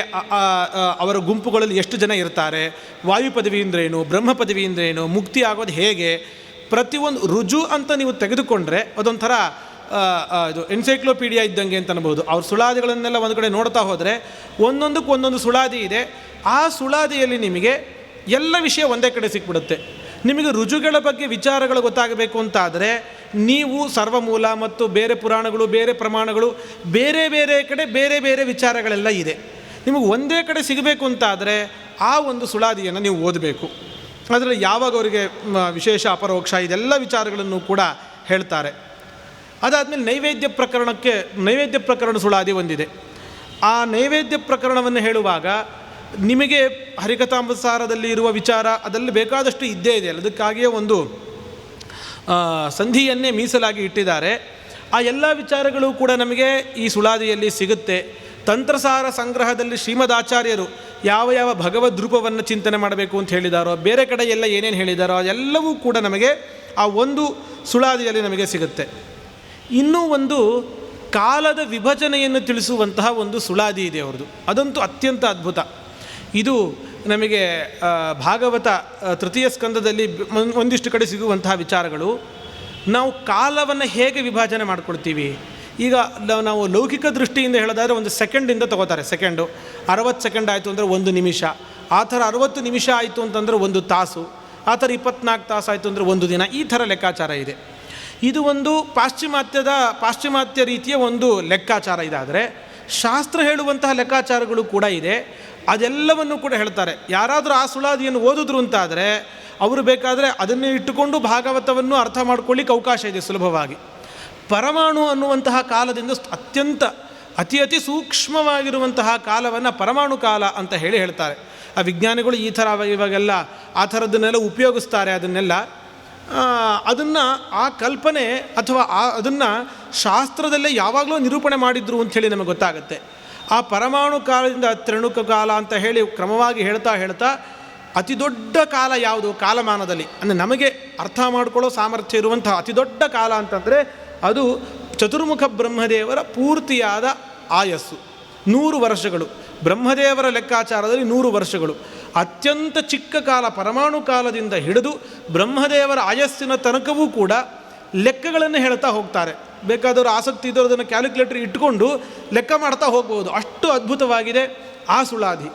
ಅವರ ಗುಂಪುಗಳಲ್ಲಿ ಎಷ್ಟು ಜನ ಇರ್ತಾರೆ, ವಾಯು ಪದವಿ ಅಂದ್ರೇನು, ಬ್ರಹ್ಮ ಪದವಿ ಅಂದ್ರೇನು, ಮುಕ್ತಿ ಆಗೋದು ಹೇಗೆ, ಪ್ರತಿಯೊಂದು ರುಜು ಅಂತ ನೀವು ತೆಗೆದುಕೊಂಡ್ರೆ ಅದೊಂಥರ ಇದು ಎನ್ಸೈಕ್ಲೋಪೀಡಿಯಾ ಇದ್ದಂಗೆ ಅಂತ ಅನ್ಬೋದು. ಅವ್ರ ಸುಳಾದಿಗಳನ್ನೆಲ್ಲ ಒಂದು ಕಡೆ ನೋಡ್ತಾ ಹೋದರೆ ಒಂದೊಂದಕ್ಕೆ ಒಂದೊಂದು ಸುಳಾದಿ ಇದೆ. ಆ ಸುಳಾದಿಯಲ್ಲಿ ನಿಮಗೆ ಎಲ್ಲ ವಿಷಯ ಒಂದೇ ಕಡೆ ಸಿಕ್ಬಿಡುತ್ತೆ. ನಿಮಗೆ ರುಜುಗಳ ಬಗ್ಗೆ ವಿಚಾರಗಳು ಗೊತ್ತಾಗಬೇಕು ಅಂತಾದರೆ ನೀವು ಸರ್ವಮೂಲ ಮತ್ತು ಬೇರೆ ಪುರಾಣಗಳು, ಬೇರೆ ಪ್ರಮಾಣಗಳು, ಬೇರೆ ಬೇರೆ ಕಡೆ ಬೇರೆ ಬೇರೆ ವಿಚಾರಗಳೆಲ್ಲ ಇದೆ. ನಿಮಗೆ ಒಂದೇ ಕಡೆ ಸಿಗಬೇಕು ಅಂತಾದರೆ ಆ ಒಂದು ಸುಳಾದಿಯನ್ನು ನೀವು ಓದಬೇಕು. ಅದರಲ್ಲಿ ಯಾವಾಗ ಅವರಿಗೆ ವಿಶೇಷ ಅಪರೋಕ್ಷ ಇದೆಲ್ಲ ವಿಚಾರಗಳನ್ನು ಕೂಡ ಹೇಳ್ತಾರೆ. ಅದಾದಮೇಲೆ ನೈವೇದ್ಯ ಪ್ರಕರಣ ಸುಳಾದಿ ಒಂದಿದೆ. ಆ ನೈವೇದ್ಯ ಪ್ರಕರಣವನ್ನು ಹೇಳುವಾಗ ನಿಮಗೆ ಹರಿಕಥಾಮೃತ ಸಾರದಲ್ಲಿ ಇರುವ ವಿಚಾರ ಅದರಲ್ಲಿ ಬೇಕಾದಷ್ಟು ಇದ್ದೇ ಇದೆ. ಅದಕ್ಕಾಗಿಯೇ ಒಂದು ಸಂಧಿಯನ್ನೇ ಮೀಸಲಾಗಿ ಇಟ್ಟಿದ್ದಾರೆ. ಆ ಎಲ್ಲ ವಿಚಾರಗಳು ಕೂಡ ನಮಗೆ ಈ ಸುಳಾದಿಯಲ್ಲಿ ಸಿಗುತ್ತೆ. ತಂತ್ರಸಾರ ಸಂಗ್ರಹದಲ್ಲಿ ಶ್ರೀಮದಾಚಾರ್ಯರು ಯಾವ ಯಾವ ಭಗವದ್ ರೂಪವನ್ನು ಚಿಂತನೆ ಮಾಡಬೇಕು ಅಂತ ಹೇಳಿದಾರೋ, ಬೇರೆ ಕಡೆ ಎಲ್ಲ ಏನೇನು ಹೇಳಿದಾರೋ ಅದೆಲ್ಲವೂ ಕೂಡ ನಮಗೆ ಆ ಒಂದು ಸುಳಾದಿಯಲ್ಲಿ ನಮಗೆ ಸಿಗುತ್ತೆ. ಇನ್ನೂ ಒಂದು ಕಾಲದ ವಿಭಜನೆಯನ್ನು ತಿಳಿಸುವಂತಹ ಒಂದು ಸುಳಾದಿ ಇದೆ ಅವ್ರದ್ದು. ಅದಂತೂ ಅತ್ಯಂತ ಅದ್ಭುತ. ಇದು ನಮಗೆ ಭಾಗವತ ತೃತೀಯ ಸ್ಕಂದದಲ್ಲಿ ಒಂದಿಷ್ಟು ಕಡೆ ಸಿಗುವಂತಹ ವಿಚಾರಗಳು. ನಾವು ಕಾಲವನ್ನು ಹೇಗೆ ವಿಭಾಜನೆ ಮಾಡ್ಕೊಳ್ತೀವಿ? ಈಗ ನಾವು ಲೌಕಿಕ ದೃಷ್ಟಿಯಿಂದ ಹೇಳೋದಾದರೆ ಒಂದು ಸೆಕೆಂಡಿಂದ ತಗೋತಾರೆ. ಸೆಕೆಂಡು 60 ಸೆಕೆಂಡ್ ಆಯಿತು ಅಂದರೆ 1 ನಿಮಿಷ, ಆ ಥರ 60 ನಿಮಿಷ ಆಯಿತು ಅಂತಂದರೆ 1 ತಾಸು, ಆ ಥರ 24 ತಾಸು ಆಯಿತು ಅಂದರೆ 1 ದಿನ, ಈ ಥರ ಲೆಕ್ಕಾಚಾರ ಇದೆ. ಇದು ಒಂದು ಪಾಶ್ಚಿಮಾತ್ಯ ರೀತಿಯ ಒಂದು ಲೆಕ್ಕಾಚಾರ ಇದಾದರೆ, ಶಾಸ್ತ್ರ ಹೇಳುವಂತಹ ಲೆಕ್ಕಾಚಾರಗಳು ಕೂಡ ಇದೆ. ಅದೆಲ್ಲವನ್ನು ಕೂಡ ಹೇಳ್ತಾರೆ. ಯಾರಾದರೂ ಆ ಸುಳಾದಿಯನ್ನು ಓದಿದ್ರು ಅಂತಾದರೆ ಅವರು ಬೇಕಾದರೆ ಅದನ್ನೇ ಇಟ್ಟುಕೊಂಡು ಭಾಗವತವನ್ನು ಅರ್ಥ ಮಾಡ್ಕೊಳ್ಳಿಕ್ಕೆ ಅವಕಾಶ ಇದೆ ಸುಲಭವಾಗಿ. ಪರಮಾಣು ಅನ್ನುವಂತಹ ಕಾಲದಿಂದ ಅತಿ ಸೂಕ್ಷ್ಮವಾಗಿರುವಂತಹ ಕಾಲವನ್ನು ಪರಮಾಣು ಕಾಲ ಅಂತ ಹೇಳ್ತಾರೆ. ಆ ವಿಜ್ಞಾನಿಗಳು ಈ ಥರ ಇವಾಗೆಲ್ಲ ಆ ಥರದ್ದನ್ನೆಲ್ಲ ಉಪಯೋಗಿಸ್ತಾರೆ. ಅದನ್ನು ಆ ಕಲ್ಪನೆ ಅಥವಾ ಅದನ್ನು ಶಾಸ್ತ್ರದಲ್ಲೇ ಯಾವಾಗಲೂ ನಿರೂಪಣೆ ಮಾಡಿದ್ರು ಅಂಥೇಳಿ ನಮಗೆ ಗೊತ್ತಾಗುತ್ತೆ. ಆ ಪರಮಾಣು ಕಾಲದಿಂದ ತ್ರಿಣುಕ ಕಾಲ ಅಂತ ಹೇಳಿ ಕ್ರಮವಾಗಿ ಹೇಳ್ತಾ ಅತಿ ದೊಡ್ಡ ಕಾಲ ಯಾವುದು ಕಾಲಮಾನದಲ್ಲಿ, ಅಂದರೆ ನಮಗೆ ಅರ್ಥ ಮಾಡಿಕೊಳ್ಳೋ ಸಾಮರ್ಥ್ಯ ಇರುವಂತಹ ಅತಿ ದೊಡ್ಡ ಕಾಲ ಅಂತಂದರೆ ಅದು ಚತುರ್ಮುಖ ಬ್ರಹ್ಮದೇವರ ಪೂರ್ತಿಯಾದ ಆಯಸ್ಸು 100 ವರ್ಷಗಳು. ಬ್ರಹ್ಮದೇವರ ಲೆಕ್ಕಾಚಾರದಲ್ಲಿ 100 ವರ್ಷಗಳು. ಅತ್ಯಂತ ಚಿಕ್ಕ ಕಾಲ ಪರಮಾಣು ಕಾಲದಿಂದ ಹಿಡಿದು ಬ್ರಹ್ಮದೇವರ ಆಯಸ್ಸಿನ ತನಕವೂ ಕೂಡ ಲೆಕ್ಕಗಳನ್ನು ಹೇಳ್ತಾ ಹೋಗ್ತಾರೆ. ಬೇಕಾದವರು ಆಸಕ್ತಿ ಇದ್ದವರು ಅದನ್ನು ಕ್ಯಾಲ್ಕುಲೇಟರ್ ಇಟ್ಟುಕೊಂಡು ಲೆಕ್ಕ ಮಾಡ್ತಾ ಹೋಗ್ಬೋದು. ಅಷ್ಟು ಅದ್ಭುತವಾಗಿದೆ ಆ ಸುಳಾದಿ.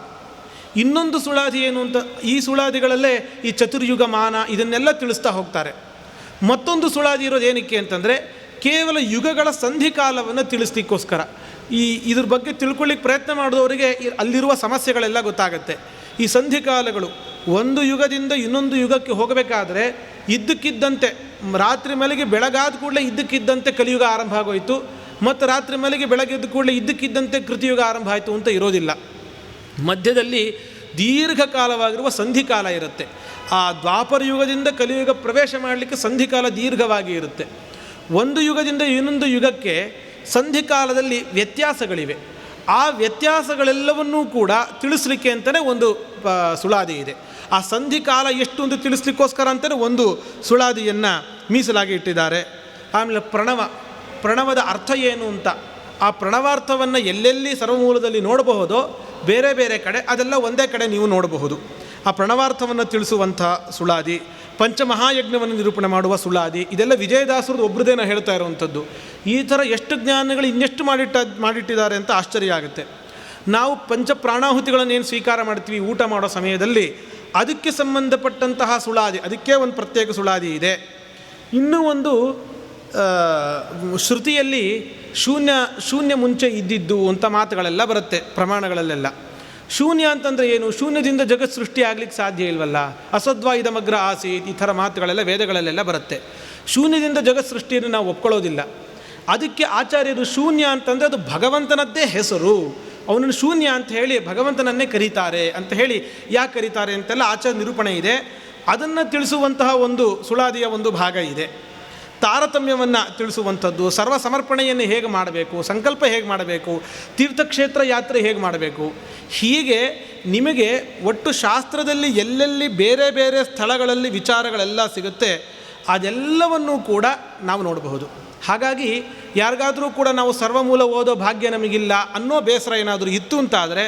ಇನ್ನೊಂದು ಸುಳಾದಿ ಏನು ಅಂತ, ಈ ಸುಳಾದಿಗಳಲ್ಲೇ ಈ ಚತುರ್ಯುಗ ಮಾನ ಇದನ್ನೆಲ್ಲ ತಿಳಿಸ್ತಾ ಹೋಗ್ತಾರೆ. ಮತ್ತೊಂದು ಸುಳಾದಿ ಇರೋದು ಏನಕ್ಕೆ ಅಂತಂದರೆ ಕೇವಲ ಯುಗಗಳ ಸಂಧಿಕಾಲವನ್ನು ತಿಳಿಸ್ಲಿಕ್ಕೋಸ್ಕರ. ಇದ್ರ ಬಗ್ಗೆ ತಿಳ್ಕೊಳ್ಳಿಕ್ಕೆ ಪ್ರಯತ್ನ ಮಾಡಿದವರಿಗೆ ಅಲ್ಲಿರುವ ಸಮಸ್ಯೆಗಳೆಲ್ಲ ಗೊತ್ತಾಗುತ್ತೆ. ಈ ಸಂಧಿಕಾಲಗಳು ಒಂದು ಯುಗದಿಂದ ಇನ್ನೊಂದು ಯುಗಕ್ಕೆ ಹೋಗಬೇಕಾದ್ರೆ ಇದ್ದಕ್ಕಿದ್ದಂತೆ ರಾತ್ರಿ ಮಲೆಗೆ ಬೆಳಗಾದ ಕೂಡಲೇ ಇದ್ದಕ್ಕಿದ್ದಂತೆ ಕಲಿಯುಗ ಆರಂಭ ಆಗೋಯಿತು, ಮತ್ತು ರಾತ್ರಿ ಮಲೆಗೆ ಬೆಳಗ್ಗೆದ್ದ ಕೂಡಲೇ ಇದ್ದಕ್ಕಿದ್ದಂತೆ ಕೃತಿಯುಗ ಆರಂಭ ಆಯಿತು ಅಂತ ಇರೋದಿಲ್ಲ. ಮಧ್ಯದಲ್ಲಿ ದೀರ್ಘಕಾಲವಾಗಿರುವ ಸಂಧಿಕಾಲ ಇರುತ್ತೆ. ಆ ದ್ವಾಪರ ಯುಗದಿಂದ ಕಲಿಯುಗ ಪ್ರವೇಶ ಮಾಡಲಿಕ್ಕೆ ಸಂಧಿಕಾಲ ದೀರ್ಘವಾಗಿ ಇರುತ್ತೆ. ಒಂದು ಯುಗದಿಂದ ಇನ್ನೊಂದು ಯುಗಕ್ಕೆ ಸಂಧಿಕಾಲದಲ್ಲಿ ವ್ಯತ್ಯಾಸಗಳಿವೆ. ಆ ವ್ಯತ್ಯಾಸಗಳೆಲ್ಲವನ್ನೂ ಕೂಡ ತಿಳಿಸ್ಲಿಕ್ಕೆ ಅಂತಲೇ ಒಂದು ಸುಳಾದಿ ಇದೆ. ಆ ಸಂಧಿಕಾಲ ಎಷ್ಟು ಅಂತ ತಿಳಿಸ್ಲಿಕ್ಕೋಸ್ಕರ ಅಂತಲೇ ಒಂದು ಸುಳಾದಿಯನ್ನು ಮೀಸಲಾಗಿ ಇಟ್ಟಿದ್ದಾರೆ. ಆಮೇಲೆ ಪ್ರಣವದ ಅರ್ಥ ಏನು ಅಂತ, ಆ ಪ್ರಣವಾರ್ಥವನ್ನು ಎಲ್ಲೆಲ್ಲಿ ಸರ್ವಮೂಲದಲ್ಲಿ ನೋಡಬಹುದೋ ಬೇರೆ ಬೇರೆ ಕಡೆ ಅದೆಲ್ಲ ಒಂದೇ ಕಡೆ ನೀವು ನೋಡಬಹುದು. ಆ ಪ್ರಣವಾರ್ಥವನ್ನು ತಿಳಿಸುವಂಥ ಸುಳಾದಿ, ಪಂಚಮಹಾಯಜ್ಞವನ್ನು ನಿರೂಪಣೆ ಮಾಡುವ ಸುಳಾದಿ, ಇದೆಲ್ಲ ವಿಜಯದಾಸರದ್ದು ಒಬ್ಬರದೇನೋ ಹೇಳ್ತಾ ಇರುವಂಥದ್ದು. ಈ ಥರ ಎಷ್ಟು ಜ್ಞಾನಗಳು ಇನ್ನೆಷ್ಟು ಮಾಡಿಟ್ಟಿದ್ದಾರೆ ಅಂತ ಆಶ್ಚರ್ಯ ಆಗುತ್ತೆ. ನಾವು ಪಂಚಪ್ರಾಣಾಹುತಿಗಳನ್ನು ಏನು ಸ್ವೀಕಾರ ಮಾಡ್ತೀವಿ ಊಟ ಮಾಡೋ ಸಮಯದಲ್ಲಿ, ಅದಕ್ಕೆ ಸಂಬಂಧಪಟ್ಟಂತಹ ಸುಳಾದಿ, ಅದಕ್ಕೆ ಒಂದು ಪ್ರತ್ಯೇಕ ಸುಳಾದಿ ಇದೆ. ಇನ್ನೂ ಒಂದು ಶ್ರುತಿಯಲ್ಲಿ ಶೂನ್ಯ ಮುಂಚೆ ಇದ್ದಿದ್ದು ಅಂತ ಮಾತುಗಳೆಲ್ಲ ಬರುತ್ತೆ ಪ್ರಮಾಣಗಳಲ್ಲೆಲ್ಲ. ಶೂನ್ಯ ಅಂತಂದರೆ ಏನು? ಶೂನ್ಯದಿಂದ ಜಗತ್ ಸೃಷ್ಟಿ ಆಗಲಿಕ್ಕೆ ಸಾಧ್ಯ ಇಲ್ವಲ್ಲ. ಅಸದ್ವಾ ಇದಮಗ್ರ ಆಸೀತ್, ಈ ಥರ ಮಾತುಗಳೆಲ್ಲ ವೇದಗಳಲ್ಲೆಲ್ಲ ಬರುತ್ತೆ. ಶೂನ್ಯದಿಂದ ಜಗತ್ ಸೃಷ್ಟಿಯನ್ನು ನಾವು ಒಪ್ಕೊಳ್ಳೋದಿಲ್ಲ. ಅದಕ್ಕೆ ಆಚಾರ್ಯರು ಶೂನ್ಯ ಅಂತಂದರೆ ಅದು ಭಗವಂತನದ್ದೇ ಹೆಸರು, ಅವನನ್ನು ಶೂನ್ಯ ಅಂತ ಹೇಳಿ ಭಗವಂತನನ್ನೇ ಕರೀತಾರೆ ಅಂತ ಹೇಳಿ ಯಾಕೆ ಕರೀತಾರೆ ಅಂತೆಲ್ಲ ಆಚಾರ್ಯ ನಿರೂಪಣೆ ಇದೆ. ಅದನ್ನು ತಿಳಿಸುವಂತಹ ಒಂದು ಸುಳಾದಿಯ ಒಂದು ಭಾಗ ಇದೆ. ತಾರತಮ್ಯವನ್ನು ತಿಳಿಸುವಂಥದ್ದು, ಸರ್ವ ಸಮರ್ಪಣೆಯನ್ನು ಹೇಗೆ ಮಾಡಬೇಕು, ಸಂಕಲ್ಪ ಹೇಗೆ ಮಾಡಬೇಕು, ತೀರ್ಥಕ್ಷೇತ್ರ ಯಾತ್ರೆ ಹೇಗೆ ಮಾಡಬೇಕು, ಹೀಗೆ ನಿಮಗೆ ಒಟ್ಟು ಶಾಸ್ತ್ರದಲ್ಲಿ ಎಲ್ಲೆಲ್ಲಿ ಬೇರೆ ಬೇರೆ ಸ್ಥಳಗಳಲ್ಲಿ ವಿಚಾರಗಳೆಲ್ಲ ಸಿಗುತ್ತೆ ಅದೆಲ್ಲವನ್ನೂ ಕೂಡ ನಾವು ನೋಡಬಹುದು. ಹಾಗಾಗಿ ಯಾರಿಗಾದರೂ ಕೂಡ ನಾವು ಸರ್ವಮೂಲ ಓದೋ ಭಾಗ್ಯ ನಮಗಿಲ್ಲ ಅನ್ನೋ ಬೇಸರ ಏನಾದರೂ ಇತ್ತು ಅಂತಾದರೆ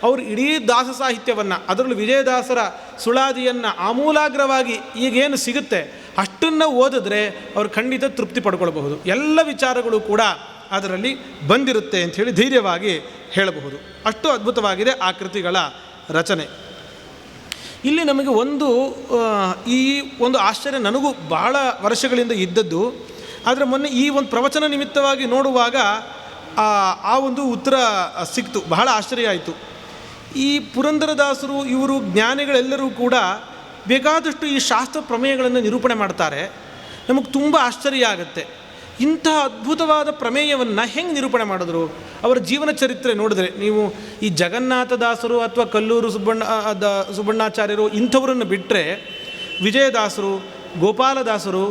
ಅವರು ಇಡೀ ದಾಸ ಸಾಹಿತ್ಯವನ್ನು, ಅದರಲ್ಲೂ ವಿಜಯದಾಸರ ಸುಳಾದಿಯನ್ನು ಆಮೂಲಾಗ್ರವಾಗಿ ಈಗೇನು ಸಿಗುತ್ತೆ ಅಷ್ಟನ್ನು ಓದಿದ್ರೆ ಅವರು ಖಂಡಿತ ತೃಪ್ತಿ ಪಡ್ಕೊಳ್ಬಹುದು. ಎಲ್ಲ ವಿಚಾರಗಳು ಕೂಡ ಅದರಲ್ಲಿ ಬಂದಿರುತ್ತೆ ಅಂಥೇಳಿ ಧೈರ್ಯವಾಗಿ ಹೇಳಬಹುದು. ಅಷ್ಟು ಅದ್ಭುತವಾಗಿದೆ ಆ ಕೃತಿಗಳ ರಚನೆ. ಇಲ್ಲಿ ನಮಗೆ ಈ ಒಂದು ಆಶ್ಚರ್ಯ ನನಗೂ ಬಹಳ ವರ್ಷಗಳಿಂದ ಇದ್ದದ್ದು. ಆದರೆ ಮೊನ್ನೆ ಈ ಒಂದು ಪ್ರವಚನ ನಿಮಿತ್ತವಾಗಿ ನೋಡುವಾಗ ಆ ಒಂದು ಉತ್ತರ ಸಿಕ್ತು. ಬಹಳ ಆಶ್ಚರ್ಯ ಆಯಿತು. ಈ ಪುರಂದರದಾಸರು ಇವರು ಜ್ಞಾನಿಗಳೆಲ್ಲರೂ ಕೂಡ ಬೇಕಾದಷ್ಟು ಈ ಶಾಸ್ತ್ರ ಪ್ರಮೇಯಗಳನ್ನು ನಿರೂಪಣೆ ಮಾಡ್ತಾರೆ. ನಮಗೆ ತುಂಬ ಆಶ್ಚರ್ಯ ಆಗುತ್ತೆ. ಇಂಥ ಅದ್ಭುತವಾದ ಪ್ರಮೇಯವನ್ನು ಹೆಂಗೆ ನಿರೂಪಣೆ ಮಾಡಿದ್ರು? ಅವರ ಜೀವನ ಚರಿತ್ರೆ ನೋಡಿದ್ರೆ ನೀವು ಈ ಜಗನ್ನಾಥದಾಸರು ಅಥವಾ ಕಲ್ಲೂರು ಸುಬ್ಬಣ್ಣಾಚಾರ್ಯರು ಇಂಥವರನ್ನು ಬಿಟ್ಟರೆ ವಿಜಯದಾಸರು, ಗೋಪಾಲದಾಸರು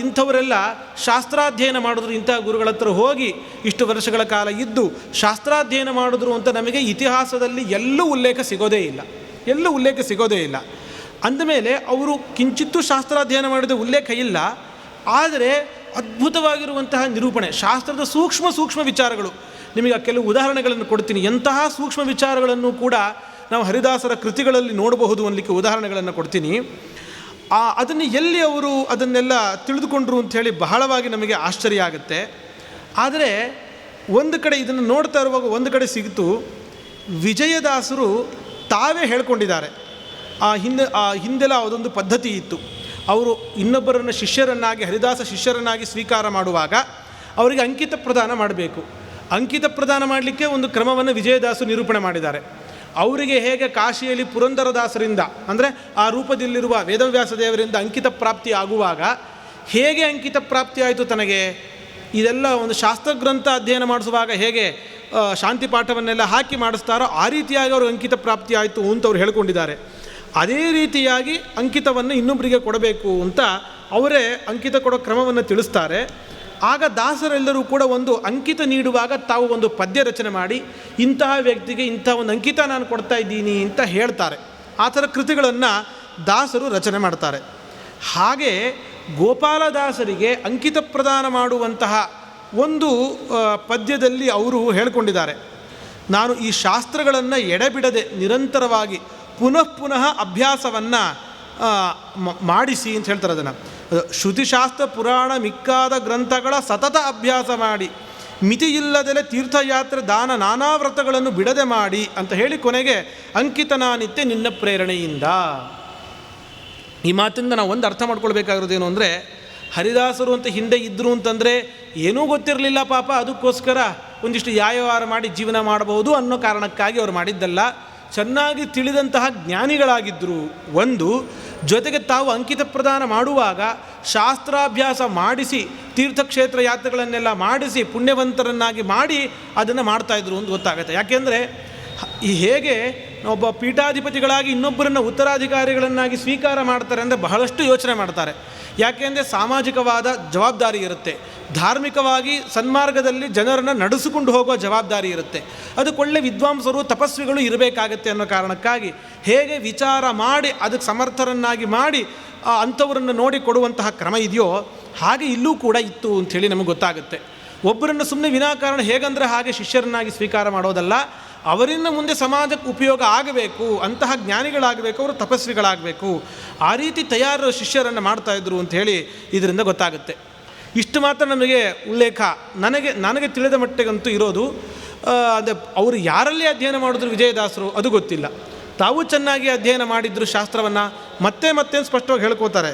ಇಂಥವರೆಲ್ಲ ಶಾಸ್ತ್ರಾಧ್ಯಯನ ಮಾಡಿದ್ರು. ಇಂಥ ಗುರುಗಳ ಹತ್ರ ಹೋಗಿ ಇಷ್ಟು ವರ್ಷಗಳ ಕಾಲ ಇದ್ದು ಶಾಸ್ತ್ರಾಧ್ಯಯನ ಮಾಡಿದ್ರು ಅಂತ ನಮಗೆ ಇತಿಹಾಸದಲ್ಲಿ ಎಲ್ಲೂ ಉಲ್ಲೇಖ ಸಿಗೋದೇ ಇಲ್ಲ. ಅಂದಮೇಲೆ ಅವರು ಕಿಂಚಿತ್ತೂ ಶಾಸ್ತ್ರಾಧ್ಯಯನ ಮಾಡಿದ ಉಲ್ಲೇಖ ಇಲ್ಲ. ಆದರೆ ಅದ್ಭುತವಾಗಿರುವಂತಹ ನಿರೂಪಣೆ, ಶಾಸ್ತ್ರದ ಸೂಕ್ಷ್ಮ ವಿಚಾರಗಳು. ನಿಮಗೆ ಕೆಲವು ಉದಾಹರಣೆಗಳನ್ನು ಕೊಡ್ತೀನಿ. ಎಂತಹ ಸೂಕ್ಷ್ಮ ವಿಚಾರಗಳನ್ನು ಕೂಡ ನಾವು ಹರಿದಾಸರ ಕೃತಿಗಳಲ್ಲಿ ನೋಡಬಹುದು ಅನ್ನಲಿಕ್ಕೆ ಉದಾಹರಣೆಗಳನ್ನು ಕೊಡ್ತೀನಿ. ಅದನ್ನು ಎಲ್ಲಿ ಅವರು ಅದನ್ನೆಲ್ಲ ತಿಳಿದುಕೊಂಡ್ರು ಅಂಥೇಳಿ ಬಹಳವಾಗಿ ನಮಗೆ ಆಶ್ಚರ್ಯ ಆಗುತ್ತೆ. ಆದರೆ ಒಂದು ಕಡೆ ಇದನ್ನು ನೋಡ್ತಾ ಇರುವಾಗ ಒಂದು ಕಡೆ ಸಿಗುತ್ತು, ವಿಜಯದಾಸರು ತಾವೇ ಹೇಳ್ಕೊಂಡಿದ್ದಾರೆ. ಹಿಂದೆಲ್ಲ ಅದೊಂದು ಪದ್ಧತಿ ಇತ್ತು. ಅವರು ಇನ್ನೊಬ್ಬರನ್ನು ಶಿಷ್ಯರನ್ನಾಗಿ, ಹರಿದಾಸ ಶಿಷ್ಯರನ್ನಾಗಿ ಸ್ವೀಕಾರ ಮಾಡುವಾಗ ಅವರಿಗೆ ಅಂಕಿತ ಪ್ರದಾನ ಮಾಡಬೇಕು. ಅಂಕಿತ ಪ್ರದಾನ ಮಾಡಲಿಕ್ಕೆ ಒಂದು ಕ್ರಮವನ್ನು ವಿಜಯದಾಸರು ನಿರೂಪಣೆ ಮಾಡಿದ್ದಾರೆ. ಅವರಿಗೆ ಹೇಗೆ ಕಾಶಿಯಲ್ಲಿ ಪುರಂದರದಾಸರಿಂದ, ಅಂದರೆ ಆ ರೂಪದಲ್ಲಿರುವ ವೇದವ್ಯಾಸ ದೇವರಿಂದ ಅಂಕಿತ ಪ್ರಾಪ್ತಿ ಆಗುವಾಗ ಹೇಗೆ ಅಂಕಿತ ಪ್ರಾಪ್ತಿ ಆಯಿತು ತನಗೆ, ಇದೆಲ್ಲ ಒಂದು ಶಾಸ್ತ್ರಗ್ರಂಥ ಅಧ್ಯಯನ ಮಾಡಿಸುವಾಗ ಹೇಗೆ ಶಾಂತಿ ಪಾಠವನ್ನೆಲ್ಲ ಹಾಕಿ ಮಾಡಿಸ್ತಾರೋ ಆ ರೀತಿಯಾಗಿ ಅವರು ಅಂಕಿತ ಪ್ರಾಪ್ತಿ ಆಯಿತು ಅಂತ ಅವ್ರು ಹೇಳ್ಕೊಂಡಿದ್ದಾರೆ. ಅದೇ ರೀತಿಯಾಗಿ ಅಂಕಿತವನ್ನು ಇನ್ನೊಬ್ಬರಿಗೆ ಕೊಡಬೇಕು ಅಂತ ಅವರೇ ಅಂಕಿತ ಕೊಡೋ ಕ್ರಮವನ್ನು ತಿಳಿಸ್ತಾರೆ. ಆಗ ದಾಸರೆಲ್ಲರೂ ಕೂಡ ಒಂದು ಅಂಕಿತ ನೀಡುವಾಗ ತಾವು ಒಂದು ಪದ್ಯ ರಚನೆ ಮಾಡಿ ಇಂತಹ ವ್ಯಕ್ತಿಗೆ ಇಂಥ ಒಂದು ಅಂಕಿತ ನಾನು ಕೊಡ್ತಾ ಇದ್ದೀನಿ ಅಂತ ಹೇಳ್ತಾರೆ. ಆ ಥರ ಕೃತಿಗಳನ್ನು ದಾಸರು ರಚನೆ ಮಾಡ್ತಾರೆ. ಹಾಗೆ ಗೋಪಾಲದಾಸರಿಗೆ ಅಂಕಿತ ಪ್ರದಾನ ಮಾಡುವಂತಹ ಒಂದು ಪದ್ಯದಲ್ಲಿ ಅವರು ಹೇಳ್ಕೊಂಡಿದ್ದಾರೆ, ನಾನು ಈ ಶಾಸ್ತ್ರಗಳನ್ನು ಎಡೆಬಿಡದೆ ನಿರಂತರವಾಗಿ ಪುನಃ ಅಭ್ಯಾಸವನ್ನು ಮಾಡಿಸಿ ಅಂತ ಹೇಳ್ತಾರೆ. ಅದನ್ನು ಶ್ರುತಿಶಾಸ್ತ್ರ ಪುರಾಣ ಮಿಕ್ಕಾದ ಗ್ರಂಥಗಳ ಸತತ ಅಭ್ಯಾಸ ಮಾಡಿ ಮಿತಿಯಿಲ್ಲದಲೆ ತೀರ್ಥಯಾತ್ರೆ ದಾನ ನಾನಾ ವ್ರತಗಳನ್ನು ಬಿಡದೆ ಮಾಡಿ ಅಂತ ಹೇಳಿ ಕೊನೆಗೆ ಅಂಕಿತನಾನಿತ್ಯ ನಿನ್ನ ಪ್ರೇರಣೆಯಿಂದ. ಈ ಮಾತಿಂದ ನಾವು ಒಂದು ಅರ್ಥ ಮಾಡ್ಕೊಳ್ಬೇಕಾಗಿರೋದೇನು ಅಂದರೆ, ಹರಿದಾಸರು ಅಂತ ಹಿಂದೆ ಇದ್ದರು ಅಂತಂದರೆ ಏನೂ ಗೊತ್ತಿರಲಿಲ್ಲ ಪಾಪ, ಅದಕ್ಕೋಸ್ಕರ ಒಂದಿಷ್ಟು ಯಾಯವಾರ ಮಾಡಿ ಜೀವನ ಮಾಡಬಹುದು ಅನ್ನೋ ಕಾರಣಕ್ಕಾಗಿ ಅವರು ಮಾಡಿದ್ದಲ್ಲ. ಚೆನ್ನಾಗಿ ತಿಳಿದಂತಹ ಜ್ಞಾನಿಗಳಾಗಿದ್ದರು. ಒಂದು ಜೊತೆಗೆ ತಾವು ಅಂಕಿತ ಪ್ರದಾನ ಮಾಡುವಾಗ ಶಾಸ್ತ್ರಾಭ್ಯಾಸ ಮಾಡಿಸಿ ತೀರ್ಥಕ್ಷೇತ್ರ ಯಾತ್ರೆಗಳನ್ನೆಲ್ಲ ಮಾಡಿಸಿ ಪುಣ್ಯವಂತರನ್ನಾಗಿ ಮಾಡಿ ಅದನ್ನು ಮಾಡ್ತಾಯಿದ್ರು ಅಂತ ಗೊತ್ತಾಗುತ್ತೆ. ಯಾಕೆಂದರೆ ಹೇಗೆ ಒಬ್ಬ ಪೀಠಾಧಿಪತಿಗಳಾಗಿ ಇನ್ನೊಬ್ಬರನ್ನು ಉತ್ತರಾಧಿಕಾರಿಗಳನ್ನಾಗಿ ಸ್ವೀಕಾರ ಮಾಡ್ತಾರೆ ಅಂದರೆ ಬಹಳಷ್ಟು ಯೋಚನೆ ಮಾಡ್ತಾರೆ. ಯಾಕೆಂದರೆ ಸಾಮಾಜಿಕವಾದ ಜವಾಬ್ದಾರಿ ಇರುತ್ತೆ, ಧಾರ್ಮಿಕವಾಗಿ ಸನ್ಮಾರ್ಗದಲ್ಲಿ ಜನರನ್ನು ನಡೆಸಿಕೊಂಡು ಹೋಗೋ ಜವಾಬ್ದಾರಿ ಇರುತ್ತೆ. ಅದಕ್ಕೊಳ್ಳೆ ವಿದ್ವಾಂಸರು ತಪಸ್ವಿಗಳು ಇರಬೇಕಾಗತ್ತೆ ಅನ್ನೋ ಕಾರಣಕ್ಕಾಗಿ ಹೇಗೆ ವಿಚಾರ ಮಾಡಿ ಅದಕ್ಕೆ ಸಮರ್ಥರನ್ನಾಗಿ ಮಾಡಿ ಅಂಥವರನ್ನು ನೋಡಿ ಕೊಡುವಂತಹ ಕ್ರಮ ಇದೆಯೋ ಹಾಗೆ ಇಲ್ಲೂ ಕೂಡ ಇತ್ತು ಅಂಥೇಳಿ ನಮಗೆ ಗೊತ್ತಾಗುತ್ತೆ. ಒಬ್ಬರನ್ನು ಸುಮ್ಮನೆ ವಿನಾಕಾರಣ ಹೇಗಂದರೆ ಹಾಗೆ ಶಿಷ್ಯರನ್ನಾಗಿ ಸ್ವೀಕಾರ ಮಾಡೋದಲ್ಲ, ಅವರಿಂದ ಮುಂದೆ ಸಮಾಜಕ್ಕೆ ಉಪಯೋಗ ಆಗಬೇಕು, ಅಂತಹ ಜ್ಞಾನಿಗಳಾಗಬೇಕು, ಅವರು ತಪಸ್ವಿಗಳಾಗಬೇಕು, ಆ ರೀತಿ ತಯಾರು ಶಿಷ್ಯರನ್ನು ಮಾಡ್ತಾಯಿದ್ರು ಅಂಥೇಳಿ ಇದರಿಂದ ಗೊತ್ತಾಗುತ್ತೆ. ಇಷ್ಟು ಮಾತ್ರ ನಮಗೆ ಉಲ್ಲೇಖ ನನಗೆ ತಿಳಿದ ಮಟ್ಟಿಗಂತೂ ಇರೋದು. ಅದೇ ಅವರು ಯಾರಲ್ಲಿ ಅಧ್ಯಯನ ಮಾಡಿದ್ರು ವಿಜಯದಾಸರು ಅದು ಗೊತ್ತಿಲ್ಲ. ತಾವು ಚೆನ್ನಾಗಿ ಅಧ್ಯಯನ ಮಾಡಿದ್ರು ಶಾಸ್ತ್ರವನ್ನು, ಮತ್ತೆ ಸ್ಪಷ್ಟವಾಗಿ ಹೇಳ್ಕೋತಾರೆ,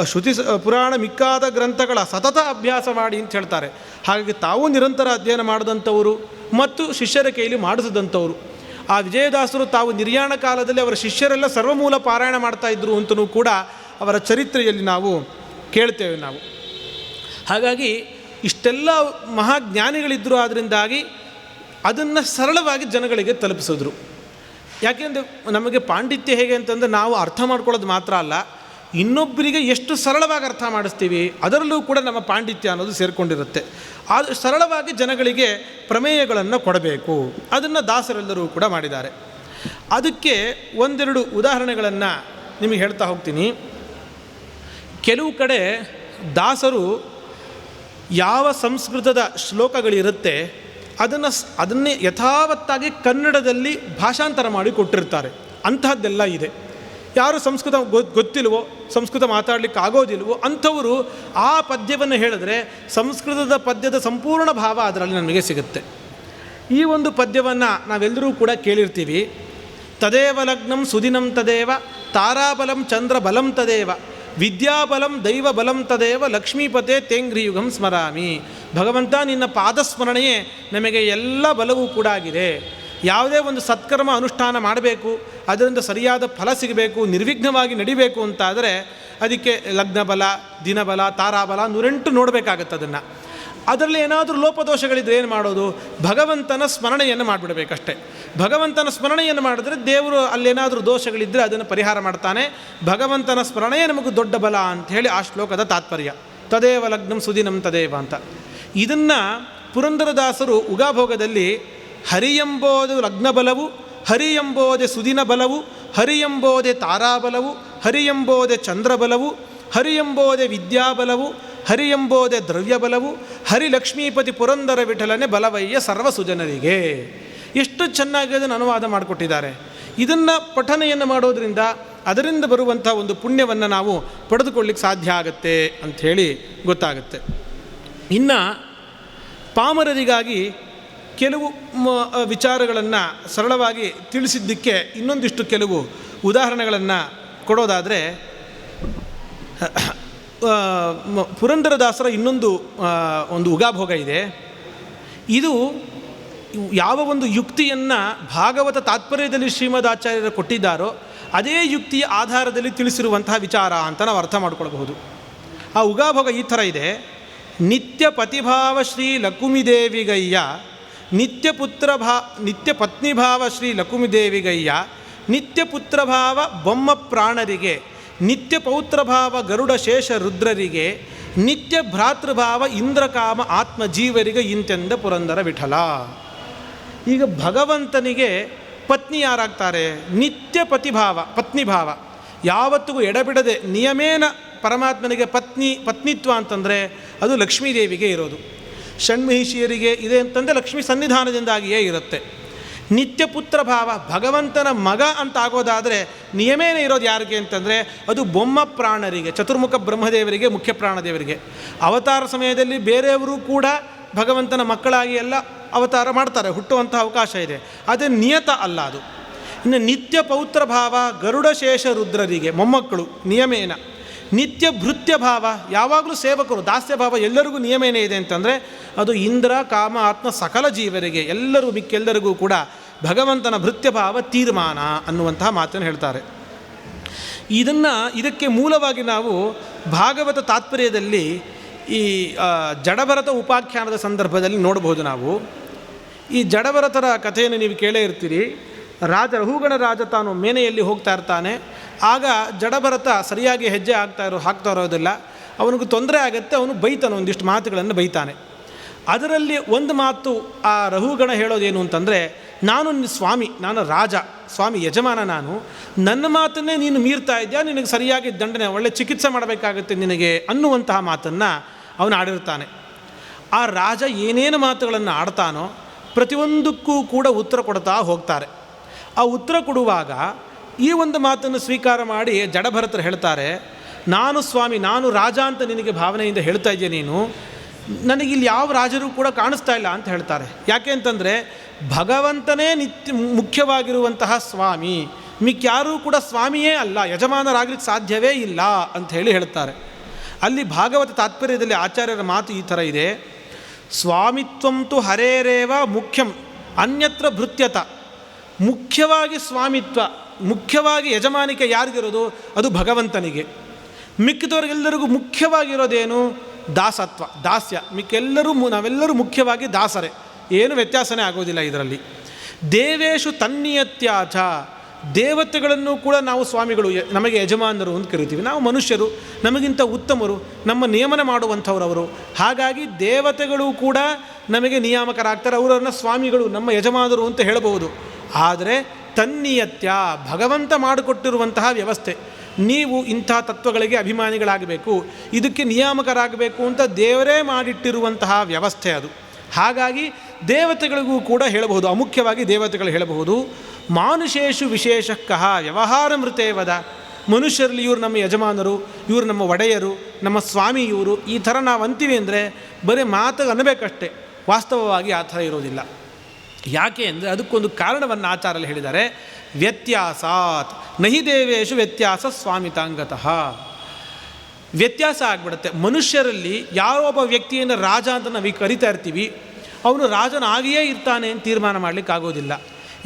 ಶ್ರುತಿ ಪುರಾಣ ಮಿಕ್ಕಾದ ಗ್ರಂಥಗಳ ಸತತ ಅಭ್ಯಾಸ ಮಾಡಿ ಅಂತ ಹೇಳ್ತಾರೆ. ಹಾಗಾಗಿ ತಾವು ನಿರಂತರ ಅಧ್ಯಯನ ಮಾಡಿದಂಥವರು ಮತ್ತು ಶಿಷ್ಯರ ಕೈಲಿ ಮಾಡಿಸಿದಂಥವರು. ಆ ವಿಜಯದಾಸರು ತಾವು ನಿರ್ಯಾಣ ಕಾಲದಲ್ಲಿ ಅವರ ಶಿಷ್ಯರೆಲ್ಲ ಸರ್ವಮೂಲ ಪಾರಾಯಣ ಮಾಡ್ತಾಯಿದ್ರು ಅಂತಲೂ ಕೂಡ ಅವರ ಚರಿತ್ರೆಯಲ್ಲಿ ನಾವು ಕೇಳ್ತೇವೆ ನಾವು. ಹಾಗಾಗಿ ಇಷ್ಟೆಲ್ಲ ಮಹಾಜ್ಞಾನಿಗಳಿದ್ದರು, ಆದ್ದರಿಂದಾಗಿ ಅದನ್ನು ಸರಳವಾಗಿ ಜನಗಳಿಗೆ ತಲುಪಿಸಿದ್ರು. ಯಾಕೆಂದರೆ ನಮಗೆ ಪಾಂಡಿತ್ಯ ಹೇಗೆ ಅಂತಂದರೆ ನಾವು ಅರ್ಥ ಮಾಡ್ಕೊಳ್ಳೋದು ಮಾತ್ರ ಅಲ್ಲ, ಇನ್ನೊಬ್ಬರಿಗೆ ಎಷ್ಟು ಸರಳವಾಗಿ ಅರ್ಥ ಮಾಡಿಸ್ತೀವಿ ಅದರಲ್ಲೂ ಕೂಡ ನಮ್ಮ ಪಾಂಡಿತ್ಯ ಅನ್ನೋದು ಸೇರಿಕೊಂಡಿರುತ್ತೆ. ಅದು ಸರಳವಾಗಿ ಜನಗಳಿಗೆ ಪ್ರಮೇಯಗಳನ್ನು ಕೊಡಬೇಕು, ಅದನ್ನು ದಾಸರೆಲ್ಲರೂ ಕೂಡ ಮಾಡಿದ್ದಾರೆ. ಅದಕ್ಕೆ ಒಂದೆರಡು ಉದಾಹರಣೆಗಳನ್ನು ನಿಮಗೆ ಹೇಳ್ತಾ ಹೋಗ್ತೀನಿ. ಕೆಲವು ಕಡೆ ದಾಸರು ಯಾವ ಸಂಸ್ಕೃತದ ಶ್ಲೋಕಗಳಿರುತ್ತೆ ಅದನ್ನೇ ಯಥಾವತ್ತಾಗಿ ಕನ್ನಡದಲ್ಲಿ ಭಾಷಾಂತರ ಮಾಡಿ ಕೊಟ್ಟಿರ್ತಾರೆ. ಅಂತಹದ್ದೆಲ್ಲ ಇದೆ. ಯಾರು ಸಂಸ್ಕೃತ ಗೊತ್ತಿಲ್ವೋ, ಸಂಸ್ಕೃತ ಮಾತಾಡಲಿಕ್ಕೆ ಆಗೋದಿಲ್ವೋ ಅಂಥವರು ಆ ಪದ್ಯವನ್ನು ಹೇಳಿದ್ರೆ ಸಂಸ್ಕೃತದ ಪದ್ಯದ ಸಂಪೂರ್ಣ ಭಾವ ಅದರಲ್ಲಿ ನಮಗೆ ಸಿಗುತ್ತೆ. ಈ ಒಂದು ಪದ್ಯವನ್ನು ನಾವೆಲ್ಲರೂ ಕೂಡ ಕೇಳಿರ್ತೀವಿ. ತದೇವ ಲಗ್ನಂ ಸುದಿನಂ ತದೇವ ತಾರಾಬಲಂ ಚಂದ್ರಬಲಂ ತದೇವ ವಿದ್ಯಾಬಲಂ ದೈವಬಲಂ ತದೇವ ಲಕ್ಷ್ಮೀಪತೆ ತೇಂಗ್ರಿಯುಗಂ ಸ್ಮರಾಮಿ. ಭಗವಂತ ನಿನ್ನ ಪಾದಸ್ಮರಣೆಯೇ ನಮಗೆ ಎಲ್ಲ ಬಲವೂ ಕೂಡ ಆಗಿದೆ. ಯಾವುದೇ ಒಂದು ಸತ್ಕರ್ಮ ಅನುಷ್ಠಾನ ಮಾಡಬೇಕು, ಅದರಿಂದ ಸರಿಯಾದ ಫಲ ಸಿಗಬೇಕು, ನಿರ್ವಿಘ್ನವಾಗಿ ನಡಿಬೇಕು ಅಂತಾದರೆ ಅದಕ್ಕೆ ಲಗ್ನಬಲ, ದಿನಬಲ, ತಾರಾಬಲ 108 ನೋಡಬೇಕಾಗತ್ತೆ. ಅದರಲ್ಲಿ ಏನಾದರೂ ಲೋಪದೋಷಗಳಿದ್ರೆ ಏನು ಮಾಡೋದು? ಭಗವಂತನ ಸ್ಮರಣೆಯನ್ನು ಮಾಡಿಬಿಡಬೇಕಷ್ಟೆ. ಭಗವಂತನ ಸ್ಮರಣೆಯನ್ನು ಮಾಡಿದ್ರೆ ದೇವರು ಅಲ್ಲೇನಾದರೂ ದೋಷಗಳಿದ್ದರೆ ಅದನ್ನು ಪರಿಹಾರ ಮಾಡ್ತಾನೆ. ಭಗವಂತನ ಸ್ಮರಣೆಯೇ ನಮಗೆ ದೊಡ್ಡ ಬಲ ಅಂಥೇಳಿ ಆ ಶ್ಲೋಕದ ತಾತ್ಪರ್ಯ. ತದೇವ ಲಗ್ನಂ ಸುದಿನಂ ತದೇವ ಅಂತ. ಇದನ್ನು ಪುರಂದರದಾಸರು ಉಗಾಭೋಗದಲ್ಲಿ ಹರಿಯಂಬೋದೆ ಲಗ್ನಬಲವು, ಹರಿಯಂಬೋದೆ ಸುದಿನ ಬಲವು, ಹರಿಯಂಬೋದೆ ತಾರಾಬಲವು, ಹರಿಯಂಬೋದೆ ಚಂದ್ರಬಲವು, ಹರಿಯಂಬೋದೆ ವಿದ್ಯಾಬಲವು, ಹರಿಯಂಬೋದೆ ದ್ರವ್ಯಬಲವು, ಹರಿಲಕ್ಷ್ಮೀಪತಿ ಪುರಂದರ ವಿಠಲನೆ ಬಲವಯ್ಯ ಸರ್ವ ಸುಜನರಿಗೆ. ಎಷ್ಟು ಚೆನ್ನಾಗಿ ಅದನ್ನು ಅನುವಾದ ಮಾಡಿಕೊಟ್ಟಿದ್ದಾರೆ. ಇದನ್ನು ಪಠನೆಯನ್ನು ಮಾಡೋದರಿಂದ ಅದರಿಂದ ಬರುವಂಥ ಒಂದು ಪುಣ್ಯವನ್ನು ನಾವು ಪಡೆದುಕೊಳ್ಳಿಕ್ಕೆ ಸಾಧ್ಯ ಆಗುತ್ತೆ ಅಂಥೇಳಿ ಗೊತ್ತಾಗುತ್ತೆ. ಇನ್ನು ಪಾಮರರಿಗಾಗಿ ಕೆಲವು ವಿಚಾರಗಳನ್ನು ಸರಳವಾಗಿ ತಿಳಿಸಿದ್ದಕ್ಕೆ ಇನ್ನೊಂದಿಷ್ಟು ಕೆಲವು ಉದಾಹರಣೆಗಳನ್ನು ಕೊಡೋದಾದರೆ, ಪುರಂದರದಾಸರ ಇನ್ನೊಂದು ಒಂದು ಉಗಾಭೋಗ ಇದೆ. ಇದು ಯಾವ ಒಂದು ಯುಕ್ತಿಯನ್ನು ಭಾಗವತ ತಾತ್ಪರ್ಯದಲ್ಲಿ ಶ್ರೀಮದಾಚಾರ್ಯರು ಕೊಟ್ಟಿದ್ದಾರೋ ಅದೇ ಯುಕ್ತಿಯ ಆಧಾರದಲ್ಲಿ ತಿಳಿಸಿರುವಂತಹ ವಿಚಾರ ಅಂತ ನಾವು ಅರ್ಥ ಮಾಡಿಕೊಳ್ಬಹುದು. ಆ ಉಗಾಭೋಗ ಈ ಥರ ಇದೆ. ನಿತ್ಯ ಪತಿಭಾವ ಶ್ರೀ ಲಕುಮಿದೇವಿಗಯ್ಯ, ನಿತ್ಯ ಪತ್ನಿಭಾವ ಶ್ರೀ ಲಕುಮಿದೇವಿಗಯ್ಯ, ನಿತ್ಯ ಪುತ್ರಭಾವ ಬೊಮ್ಮ ಪ್ರಾಣರಿಗೆ, ನಿತ್ಯ ಪೌತ್ರಭಾವ ಗರುಡ ಶೇಷ ರುದ್ರರಿಗೆ, ನಿತ್ಯ ಭ್ರಾತೃಭಾವ ಇಂದ್ರಕಾಮ ಆತ್ಮಜೀವರಿಗೆ ಇಂತೆಂದ ಪುರಂದರ ವಿಠಲ. ಈಗ ಭಗವಂತನಿಗೆ ಪತ್ನಿ ಯಾರಾಗ್ತಾರೆ? ನಿತ್ಯ ಪತ್ನಿಭಾವ, ಯಾವತ್ತಿಗೂ ಎಡಬಿಡದೆ ನಿಯಮೇನ ಪರಮಾತ್ಮನಿಗೆ ಪತ್ನಿತ್ವ ಅಂತಂದರೆ ಅದು ಲಕ್ಷ್ಮೀದೇವಿಗೆ ಇರೋದು. ಷಣ್ಮಹಿಷಿಯರಿಗೆ ಇದೆ ಅಂತಂದರೆ ಲಕ್ಷ್ಮೀ ಸನ್ನಿಧಾನದಿಂದಾಗಿಯೇ ಇರುತ್ತೆ. ನಿತ್ಯ ಪುತ್ರ ಭಾವ, ಭಗವಂತನ ಮಗ ಅಂತ ಆಗೋದಾದರೆ ನಿಯಮೇನ ಇರೋದು ಯಾರಿಗೆ ಅಂತಂದರೆ ಅದು ಬೊಮ್ಮ ಪ್ರಾಣರಿಗೆ, ಚತುರ್ಮುಖ ಬ್ರಹ್ಮದೇವರಿಗೆ, ಮುಖ್ಯ ಪ್ರಾಣದೇವರಿಗೆ. ಅವತಾರ ಸಮಯದಲ್ಲಿ ಬೇರೆಯವರು ಕೂಡ ಭಗವಂತನ ಮಕ್ಕಳಾಗಿ ಎಲ್ಲ ಅವತಾರ ಮಾಡ್ತಾರೆ, ಹುಟ್ಟುವಂಥ ಅವಕಾಶ ಇದೆ. ಅದೇ ನಿಯತ ಅಲ್ಲ ಅದು. ಇನ್ನು ನಿತ್ಯ ಪೌತ್ರ ಭಾವ ಗರುಡ ಶೇಷ ರುದ್ರರಿಗೆ ಮೊಮ್ಮಕ್ಕಳು ನಿಯಮೇನ. ನಿತ್ಯ ಭೃತ್ಯ ಭಾವ, ಯಾವಾಗಲೂ ಸೇವಕರು, ದಾಸ್ಯ ಭಾವ ಎಲ್ಲರಿಗೂ ನಿಯಮೇನ ಇದೆ ಅಂತಂದರೆ ಅದು ಇಂದ್ರ ಕಾಮ ಆತ್ಮ ಸಕಲ ಜೀವರಿಗೆ, ಎಲ್ಲರೂ ಮಿಕ್ಕೆಲ್ಲರಿಗೂ ಕೂಡ ಭಗವಂತನ ಭೃತ್ಯ ಭಾವ ತೀರ್ಮಾನ ಅನ್ನುವಂತಹ ಮಾತನ್ನು ಹೇಳ್ತಾರೆ. ಇದಕ್ಕೆ ಮೂಲವಾಗಿ ನಾವು ಭಾಗವತ ತಾತ್ಪರ್ಯದಲ್ಲಿ ಈ ಜಡಭರತ ಉಪಾಖ್ಯಾನದ ಸಂದರ್ಭದಲ್ಲಿ ನೋಡಬಹುದು. ನಾವು ಈ ಜಡಭರತರ ಕಥೆಯನ್ನು ನೀವು ಕೇಳೇ ಇರ್ತೀರಿ. ರಹುಗಣ ರಾಜ ತಾನು ಮೇನೆಯಲ್ಲಿ ಹೋಗ್ತಾ ಇರ್ತಾನೆ. ಆಗ ಜಡಭರತ ಸರಿಯಾಗಿ ಹೆಜ್ಜೆ ಹಾಕ್ತಾ ಇರೋದಿಲ್ಲ. ಅವನಿಗೆ ತೊಂದರೆ ಆಗುತ್ತೆ. ಅವನು ಬೈತಾನೆ, ಒಂದಿಷ್ಟು ಮಾತುಗಳನ್ನು ಬೈತಾನೆ. ಅದರಲ್ಲಿ ಒಂದು ಮಾತು ಆ ರಹುಗಣ ಹೇಳೋದೇನು ಅಂತಂದರೆ, ನಾನು ಸ್ವಾಮಿ, ನಾನು ರಾಜ, ಸ್ವಾಮಿ ಯಜಮಾನ, ನನ್ನ ಮಾತನ್ನೇ ನೀನು ಮೀರ್ತಾ ಇದೆಯಾ, ನಿನಗೆ ಸರಿಯಾಗಿ ದಂಡನೆ, ಒಳ್ಳೆ ಚಿಕಿತ್ಸೆ ಮಾಡಬೇಕಾಗುತ್ತೆ ನಿನಗೆ ಅನ್ನುವಂತಹ ಮಾತನ್ನು ಅವನು ಆಡಿರ್ತಾನೆ. ಆ ರಾಜ ಏನೇನು ಮಾತುಗಳನ್ನು ಆಡ್ತಾನೋ ಪ್ರತಿಯೊಂದಕ್ಕೂ ಕೂಡ ಉತ್ತರ ಕೊಡ್ತಾ ಹೋಗ್ತಾರೆ. ಆ ಉತ್ತರ ಕೊಡುವಾಗ ಈ ಒಂದು ಮಾತನ್ನು ಸ್ವೀಕಾರ ಮಾಡಿ ಜಡಭರತರು ಹೇಳ್ತಾರೆ, ನಾನು ಸ್ವಾಮಿ, ನಾನು ರಾಜ ಅಂತ ನಿನಗೆ ಭಾವನೆಯಿಂದ ಹೇಳ್ತಾ ಇದೆಯಾ ನೀನು, ನನಗಿಲ್ಲಿ ಯಾವ ರಾಜರು ಕೂಡ ಕಾಣಿಸ್ತಾ ಇಲ್ಲ ಅಂತ ಹೇಳ್ತಾರೆ. ಯಾಕೆ ಅಂತಂದರೆ ಭಗವಂತನೇ ಮುಖ್ಯವಾಗಿರುವಂತಹ ಸ್ವಾಮಿ, ಮಿಕ್ಯಾರೂ ಕೂಡ ಸ್ವಾಮಿಯೇ ಅಲ್ಲ, ಯಜಮಾನರಾಗಲಿಕ್ಕೆ ಸಾಧ್ಯವೇ ಇಲ್ಲ ಅಂತ ಹೇಳ್ತಾರೆ. ಅಲ್ಲಿ ಭಾಗವತ ತಾತ್ಪರ್ಯದಲ್ಲಿ ಆಚಾರ್ಯರ ಮಾತು ಈ ಥರ ಇದೆ. ಸ್ವಾಮಿತ್ವಂತು ಹರೇರೇವ ಮುಖ್ಯಂ ಅನ್ಯತ್ರ ಭೃತ್ಯತ. ಮುಖ್ಯವಾಗಿ ಸ್ವಾಮಿತ್ವ, ಮುಖ್ಯವಾಗಿ ಯಜಮಾನಿಕೆ ಯಾರಿಗಿರೋದು ಅದು ಭಗವಂತನಿಗೆ. ಮಿಕ್ಕಿದವ್ರಿಗೆಲ್ಲರಿಗೂ ಮುಖ್ಯವಾಗಿರೋದೇನು? ದಾಸತ್ವ, ದಾಸ್ಯ. ನಾವೆಲ್ಲರೂ ಮುಖ್ಯವಾಗಿ ದಾಸರೇ, ಏನು ವ್ಯತ್ಯಾಸನೇ ಆಗೋದಿಲ್ಲ ಇದರಲ್ಲಿ. ದೇವೇಶು ತನ್ನಿಯತ್ಯಾಚ, ದೇವತೆಗಳನ್ನು ಕೂಡ ನಾವು ಸ್ವಾಮಿಗಳು, ನಮಗೆ ಯಜಮಾನರು ಅಂತ ಕರಿತೀವಿ. ನಾವು ಮನುಷ್ಯರು, ನಮಗಿಂತ ಉತ್ತಮರು, ನಮ್ಮ ನಿಯಮನ ಮಾಡುವಂಥವ್ರವರು. ಹಾಗಾಗಿ ದೇವತೆಗಳು ಕೂಡ ನಮಗೆ ನಿಯಾಮಕರಾಗ್ತಾರೆ, ಅವರನ್ನು ಸ್ವಾಮಿಗಳು, ನಮ್ಮ ಯಜಮಾನರು ಅಂತ ಹೇಳಬಹುದು. ಆದರೆ ತನ್ನಿಯತ್ಯ, ಭಗವಂತ ಮಾಡಿಕೊಟ್ಟಿರುವಂತಹ ವ್ಯವಸ್ಥೆ, ನೀವು ಇಂಥ ತತ್ವಗಳಿಗೆ ಅಭಿಮಾನಿಗಳಾಗಬೇಕು, ಇದಕ್ಕೆ ನಿಯಾಮಕರಾಗಬೇಕು ಅಂತ ದೇವರೇ ಮಾಡಿಟ್ಟಿರುವಂತಹ ವ್ಯವಸ್ಥೆ ಅದು. ಹಾಗಾಗಿ ದೇವತೆಗಳಿಗೂ ಕೂಡ ಹೇಳಬಹುದು, ಅಮುಖ್ಯವಾಗಿ ದೇವತೆಗಳು ಹೇಳಬಹುದು. ಮಾನುಷೇಷು ವಿಶೇಷಕ್ಕಃ ವ್ಯವಹಾರ ಮೃತೇವದ. ಮನುಷ್ಯರಲ್ಲಿ ಇವರು ನಮ್ಮ ಯಜಮಾನರು, ಇವರು ನಮ್ಮ ಒಡೆಯರು, ನಮ್ಮ ಸ್ವಾಮಿ ಇವರು, ಈ ಥರ ನಾವು ಅಂತೀವಿ ಅಂದರೆ ಬರೀ ಮಾತು ಅನ್ನಬೇಕಷ್ಟೇ, ವಾಸ್ತವವಾಗಿ ಆ ಥರ ಇರೋದಿಲ್ಲ. ಯಾಕೆ ಅಂದರೆ ಅದಕ್ಕೊಂದು ಕಾರಣವನ್ನು ಆಚಾರ್ಯರು ಹೇಳಿದ್ದಾರೆ. ವ್ಯತ್ಯಾಸಾತ್ ನಹಿ ದೇವೇಶು ವ್ಯತ್ಯಾಸ ಸ್ವಾಮಿತಾಂಗತಃ. ವ್ಯತ್ಯಾಸ ಆಗಿಬಿಡುತ್ತೆ. ಮನುಷ್ಯರಲ್ಲಿ ಯಾರೋ ಒಬ್ಬ ವ್ಯಕ್ತಿಯನ್ನು ರಾಜ ಅಂತ ನಾವು ಕರಿತಾ ಇರ್ತೀವಿ, ಅವನು ರಾಜನಾಗಿಯೇ ಇರ್ತಾನೆ ಅಂತ ತೀರ್ಮಾನ ಮಾಡಲಿಕ್ಕೆ ಆಗೋದಿಲ್ಲ.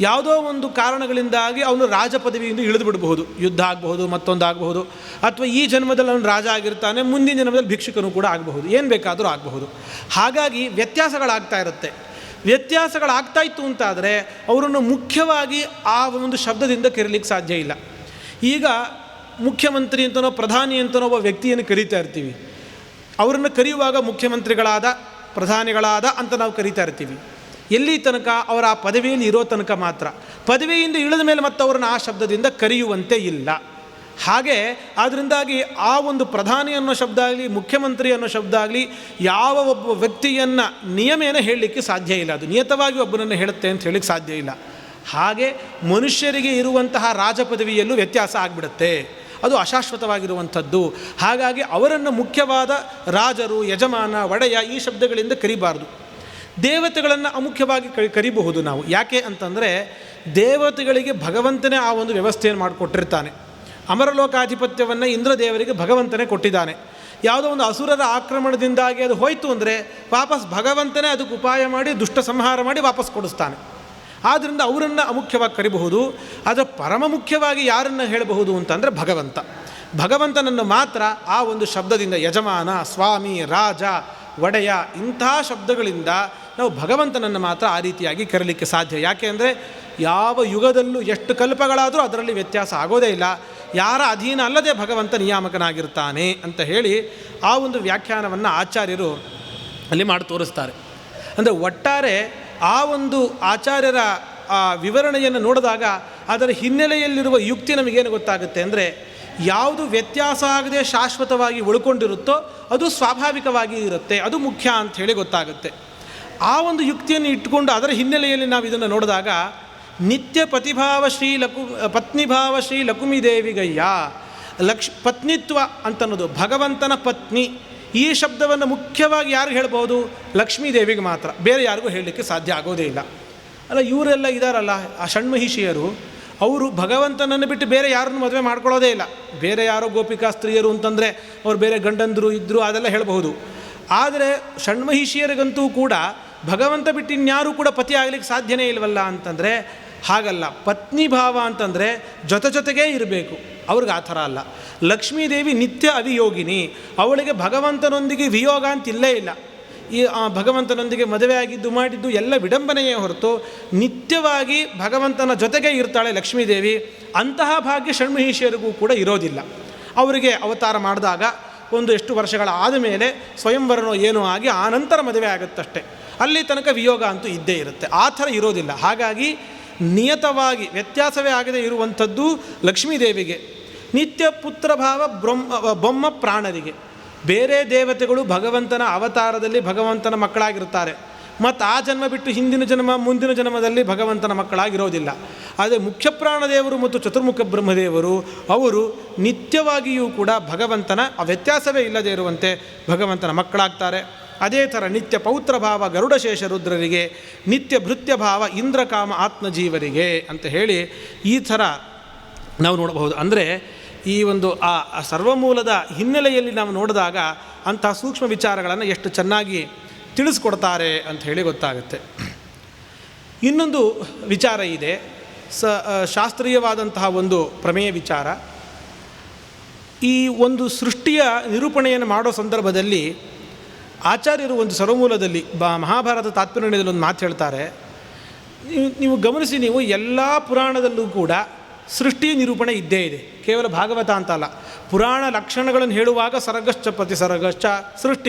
ಯಾವುದೋ ಒಂದು ಕಾರಣಗಳಿಂದಾಗಿ ಅವನು ರಾಜ ಪದವಿಯಿಂದ ಇಳಿದು ಬಿಡಬಹುದು, ಯುದ್ಧ ಆಗಬಹುದು, ಮತ್ತೊಂದಾಗಬಹುದು, ಅಥವಾ ಈ ಜನ್ಮದಲ್ಲಿ ಅವನು ರಾಜ ಆಗಿರ್ತಾನೆ, ಮುಂದಿನ ಜನ್ಮದಲ್ಲಿ ಭಿಕ್ಷುಕನು ಕೂಡ ಆಗಬಹುದು, ಏನು ಬೇಕಾದರೂ ಆಗಬಹುದು. ಹಾಗಾಗಿ ವ್ಯತ್ಯಾಸಗಳಾಗ್ತಾ ಇರುತ್ತೆ. ವ್ಯತ್ಯಾಸಗಳಾಗ್ತಾ ಇತ್ತು ಅಂತಾದರೆ ಅವರನ್ನು ಮುಖ್ಯವಾಗಿ ಆ ಒಂದು ಶಬ್ದದಿಂದ ಕರೀಲಿಕ್ಕೆ ಸಾಧ್ಯ ಇಲ್ಲ. ಈಗ ಮುಖ್ಯಮಂತ್ರಿ ಅಂತನೋ ಪ್ರಧಾನಿ ಅಂತನೋ ಒಬ್ಬ ವ್ಯಕ್ತಿಯನ್ನು ಕರೀತಾ ಇರ್ತೀವಿ. ಅವರನ್ನು ಕರೆಯುವಾಗ ಮುಖ್ಯಮಂತ್ರಿಗಳಾದ, ಪ್ರಧಾನಿಗಳಾದ ಅಂತ ನಾವು ಕರೀತಾ ಇರ್ತೀವಿ. ಎಲ್ಲಿ ತನಕ? ಅವರ ಆ ಪದವಿಯಲ್ಲಿ ಇರೋ ತನಕ ಮಾತ್ರ. ಪದವಿಯಿಂದ ಇಳಿದ ಮೇಲೆ ಮತ್ತೆ ಅವರನ್ನು ಆ ಶಬ್ದದಿಂದ ಕರೆಯುವಂತೆ ಇಲ್ಲ. ಹಾಗೆ ಅದರಿಂದಾಗಿ ಆ ಒಂದು ಪ್ರಧಾನಿ ಅನ್ನೋ ಶಬ್ದ ಆಗಲಿ, ಮುಖ್ಯಮಂತ್ರಿ ಅನ್ನೋ ಶಬ್ದ ಆಗಲಿ, ಯಾವ ಒಬ್ಬ ವ್ಯಕ್ತಿಯನ್ನು ನಿಯಮೇನ ಹೇಳಲಿಕ್ಕೆ ಸಾಧ್ಯ ಇಲ್ಲ. ಅದು ನಿಯತವಾಗಿ ಒಬ್ಬನನ್ನು ಹೇಳುತ್ತೆ ಅಂತ ಹೇಳಲಿಕ್ಕೆ ಸಾಧ್ಯ ಇಲ್ಲ. ಹಾಗೆ ಮನುಷ್ಯರಿಗೆ ಇರುವಂತಹ ರಾಜ ಪದವಿಯಲ್ಲೂ ವ್ಯತ್ಯಾಸ ಆಗಿಬಿಡುತ್ತೆ. ಅದು ಅಶಾಶ್ವತವಾಗಿರುವಂಥದ್ದು. ಹಾಗಾಗಿ ಅವರನ್ನು ಮುಖ್ಯವಾದ ರಾಜರು, ಯಜಮಾನ, ಒಡೆಯ ಈ ಶಬ್ದಗಳಿಂದ ಕರಿಬಾರ್ದು. ದೇವತೆಗಳನ್ನು ಅಮುಖ್ಯವಾಗಿ ಕರಿಬಹುದು ನಾವು. ಯಾಕೆ ಅಂತಂದರೆ ದೇವತೆಗಳಿಗೆ ಭಗವಂತನೇ ಆ ಒಂದು ವ್ಯವಸ್ಥೆಯನ್ನು ಮಾಡಿಕೊಟ್ಟಿರ್ತಾನೆ. ಅಮರಲೋಕಾಧಿಪತ್ಯವನ್ನು ಇಂದ್ರದೇವರಿಗೆ ಭಗವಂತನೇ ಕೊಟ್ಟಿದ್ದಾನೆ. ಯಾವುದೋ ಒಂದು ಅಸುರರ ಆಕ್ರಮಣದಿಂದಾಗಿ ಅದು ಹೋಯಿತು ಅಂದರೆ ವಾಪಸ್ ಭಗವಂತನೇ ಅದಕ್ಕೆ ಉಪಾಯ ಮಾಡಿ ದುಷ್ಟ ಸಂಹಾರ ಮಾಡಿ ವಾಪಸ್ ಕೊಡಿಸ್ತಾನೆ. ಆದ್ದರಿಂದ ಅವರನ್ನು ಅಮುಖ್ಯವಾಗಿ ಕರಿಬಹುದು. ಆದರೆ ಪರಮ ಮುಖ್ಯವಾಗಿ ಯಾರನ್ನು ಹೇಳಬಹುದು ಅಂತಂದರೆ ಭಗವಂತನನ್ನು ಮಾತ್ರ ಆ ಒಂದು ಶಬ್ದದಿಂದ ಯಜಮಾನ, ಸ್ವಾಮಿ, ರಾಜ, ಒಡೆಯ ಇಂತಹ ಶಬ್ದಗಳಿಂದ ನಾವು ಭಗವಂತನನ್ನು ಮಾತ್ರ ಆ ರೀತಿಯಾಗಿ ಕರೀಲಿಕ್ಕೆ ಸಾಧ್ಯ. ಯಾಕೆ ಅಂದರೆ ಯಾವ ಯುಗದಲ್ಲೂ ಎಷ್ಟು ಕಲ್ಪಗಳಾದರೂ ಅದರಲ್ಲಿ ವ್ಯತ್ಯಾಸ ಆಗೋದೇ ಇಲ್ಲ. ಯಾರ ಅಧೀನ ಅಲ್ಲದೆ ಭಗವಂತ ನಿಯಾಮಕನಾಗಿರ್ತಾನೆ ಅಂತ ಹೇಳಿ ಆ ಒಂದು ವ್ಯಾಖ್ಯಾನವನ್ನು ಆಚಾರ್ಯರು ಅಲ್ಲಿ ಮಾಡಿ ತೋರಿಸ್ತಾರೆ. ಅಂದರೆ ಒಟ್ಟಾರೆ ಆ ಒಂದು ಆಚಾರ್ಯರ ವಿವರಣೆಯನ್ನು ನೋಡಿದಾಗ ಅದರ ಹಿನ್ನೆಲೆಯಲ್ಲಿರುವ ಯುಕ್ತಿ ನಮಗೇನು ಗೊತ್ತಾಗುತ್ತೆ ಅಂದರೆ ಯಾವುದು ವ್ಯತ್ಯಾಸ ಆಗದೆ ಶಾಶ್ವತವಾಗಿ ಉಳ್ಕೊಂಡಿರುತ್ತೋ ಅದು ಸ್ವಾಭಾವಿಕವಾಗಿ ಇರುತ್ತೆ, ಅದು ಮುಖ್ಯ ಅಂಥೇಳಿ ಗೊತ್ತಾಗುತ್ತೆ. ಆ ಒಂದು ಯುಕ್ತಿಯನ್ನು ಇಟ್ಟುಕೊಂಡು ಅದರ ಹಿನ್ನೆಲೆಯಲ್ಲಿ ನಾವು ಇದನ್ನು ನೋಡಿದಾಗ ನಿತ್ಯ ಪತಿಭಾವ ಪತ್ನಿಭಾವ ಶ್ರೀ ಲಕುಮಿ ದೇವಿಗಯ್ಯ ಪತ್ನಿತ್ವ ಅಂತನ್ನೋದು ಭಗವಂತನ ಪತ್ನಿ. ಈ ಶಬ್ದವನ್ನು ಮುಖ್ಯವಾಗಿ ಯಾರಿಗೆ ಹೇಳ್ಬೋದು? ಲಕ್ಷ್ಮೀದೇವಿಗೆ ಮಾತ್ರ, ಬೇರೆ ಯಾರಿಗೂ ಹೇಳಲಿಕ್ಕೆ ಸಾಧ್ಯ ಆಗೋದೇ ಇಲ್ಲ. ಅಲ್ಲ, ಇವರೆಲ್ಲ ಇದ್ದಾರಲ್ಲ ಆ ಷಣ್ಮಹಿಷಿಯರು, ಅವರು ಭಗವಂತನನ್ನು ಬಿಟ್ಟು ಬೇರೆ ಯಾರನ್ನು ಮದುವೆ ಮಾಡ್ಕೊಳ್ಳೋದೇ ಇಲ್ಲ. ಬೇರೆ ಯಾರೋ ಗೋಪಿಕಾ ಸ್ತ್ರೀಯರು ಅಂತಂದರೆ ಅವ್ರು ಬೇರೆ ಗಂಡಂದರು ಇದ್ದರು ಅದೆಲ್ಲ ಹೇಳಬಹುದು. ಆದರೆ ಷಣ್ಮಹಿಷಿಯರಿಗಂತೂ ಕೂಡ ಭಗವಂತ ಬಿಟ್ಟು ಇನ್ಯಾರೂ ಕೂಡ ಪತಿ ಆಗಲಿಕ್ಕೆ ಸಾಧ್ಯನೇ ಇಲ್ವಲ್ಲ ಅಂತಂದರೆ ಹಾಗಲ್ಲ. ಪತ್ನಿ ಭಾವ ಅಂತಂದರೆ ಜೊತೆಗೇ ಇರಬೇಕು. ಅವ್ರಿಗೆ ಆ ಥರ ಅಲ್ಲ. ಲಕ್ಷ್ಮೀದೇವಿ ನಿತ್ಯ ಅವಿಯೋಗಿನಿ, ಅವಳಿಗೆ ಭಗವಂತನೊಂದಿಗೆ ವಿಯೋಗ ಅಂತಿಲ್ಲೇ ಇಲ್ಲ. ಈ ಭಗವಂತನೊಂದಿಗೆ ಮದುವೆ ಆಗಿದ್ದು ಮಾಡಿದ್ದು ಎಲ್ಲ ವಿಡಂಬನೆಯೇ ಹೊರತು ನಿತ್ಯವಾಗಿ ಭಗವಂತನ ಜೊತೆಗೆ ಇರ್ತಾಳೆ ಲಕ್ಷ್ಮೀದೇವಿ. ಅಂತಹ ಭಾಗ್ಯ ಷಣ್ಮಹಿಷಿಯರಿಗೂ ಕೂಡ ಇರೋದಿಲ್ಲ. ಅವರಿಗೆ ಅವತಾರ ಮಾಡಿದಾಗ ಒಂದು ಎಷ್ಟು ವರ್ಷಗಳ ಆದಮೇಲೆ ಸ್ವಯಂವರನೋ ಏನೋ ಆಗಿ ಆನಂತರ ಮದುವೆ ಆಗುತ್ತಷ್ಟೆ. ಅಲ್ಲಿ ತನಕ ವಿಯೋಗ ಅಂತೂ ಇದ್ದೇ ಇರುತ್ತೆ. ಆ ಥರ ಇರೋದಿಲ್ಲ. ಹಾಗಾಗಿ ನಿಯತವಾಗಿ ವ್ಯತ್ಯಾಸವೇ ಆಗದೆ ಇರುವಂಥದ್ದು ಲಕ್ಷ್ಮೀದೇವಿಗೆ. ನಿತ್ಯ ಪುತ್ರಭಾವ ಬೊಮ್ಮ ಪ್ರಾಣರಿಗೆ. ಬೇರೆ ದೇವತೆಗಳು ಭಗವಂತನ ಅವತಾರದಲ್ಲಿ ಭಗವಂತನ ಮಕ್ಕಳಾಗಿರ್ತಾರೆ. ಮತ್ತು ಆ ಜನ್ಮ ಬಿಟ್ಟು ಹಿಂದಿನ ಜನ್ಮ ಮುಂದಿನ ಜನ್ಮದಲ್ಲಿ ಭಗವಂತನ ಮಕ್ಕಳಾಗಿರೋದಿಲ್ಲ. ಆದರೆ ಮುಖ್ಯ ಪ್ರಾಣದೇವರು ಮತ್ತು ಚತುರ್ಮುಖ ಬ್ರಹ್ಮದೇವರು ಅವರು ನಿತ್ಯವಾಗಿಯೂ ಕೂಡ ಭಗವಂತನ ವ್ಯತ್ಯಾಸವೇ ಇಲ್ಲದೇ ಇರುವಂತೆ ಭಗವಂತನ ಮಕ್ಕಳಾಗ್ತಾರೆ. ಅದೇ ಥರ ನಿತ್ಯ ಪೌತ್ರಭಾವ ಗರುಡಶೇಷ ರುದ್ರರಿಗೆ, ನಿತ್ಯ ಭೃತ್ಯಭಾವ ಇಂದ್ರಕಾಮ ಆತ್ಮಜೀವರಿಗೆ ಅಂತ ಹೇಳಿ ಈ ಥರ ನಾವು ನೋಡಬಹುದು. ಅಂದರೆ ಈ ಒಂದು ಆ ಸರ್ವಮೂಲದ ಹಿನ್ನೆಲೆಯಲ್ಲಿ ನಾವು ನೋಡಿದಾಗ ಅಂಥ ಸೂಕ್ಷ್ಮ ವಿಚಾರಗಳನ್ನು ಎಷ್ಟು ಚೆನ್ನಾಗಿ ತಿಳಿಸ್ಕೊಡ್ತಾರೆ ಅಂತ ಹೇಳಿ ಗೊತ್ತಾಗುತ್ತೆ. ಇನ್ನೊಂದು ವಿಚಾರ ಇದೆ, ಶಾಸ್ತ್ರೀಯವಾದಂತಹ ಒಂದು ಪ್ರಮೇಯ ವಿಚಾರ. ಈ ಒಂದು ಸೃಷ್ಟಿಯ ನಿರೂಪಣೆಯನ್ನು ಮಾಡೋ ಸಂದರ್ಭದಲ್ಲಿ ಆಚಾರ್ಯರು ಒಂದು ಸರ್ವಮೂಲದಲ್ಲಿ ಮಹಾಭಾರತ ತಾತ್ಪರ್ಯದಲ್ಲಿ ಒಂದು ಮಾತು ಹೇಳ್ತಾರೆ. ನೀವು ಗಮನಿಸಿ, ನೀವು ಎಲ್ಲ ಪುರಾಣದಲ್ಲೂ ಕೂಡ ಸೃಷ್ಟಿಯ ನಿರೂಪಣೆ ಇದ್ದೇ ಇದೆ. ಕೇವಲ ಭಾಗವತ ಅಂತಲ್ಲ, ಪುರಾಣ ಲಕ್ಷಣಗಳನ್ನು ಹೇಳುವಾಗ ಸರ್ಗಶ್ಚ ಪ್ರತಿಸರ್ಗಶ್ಚ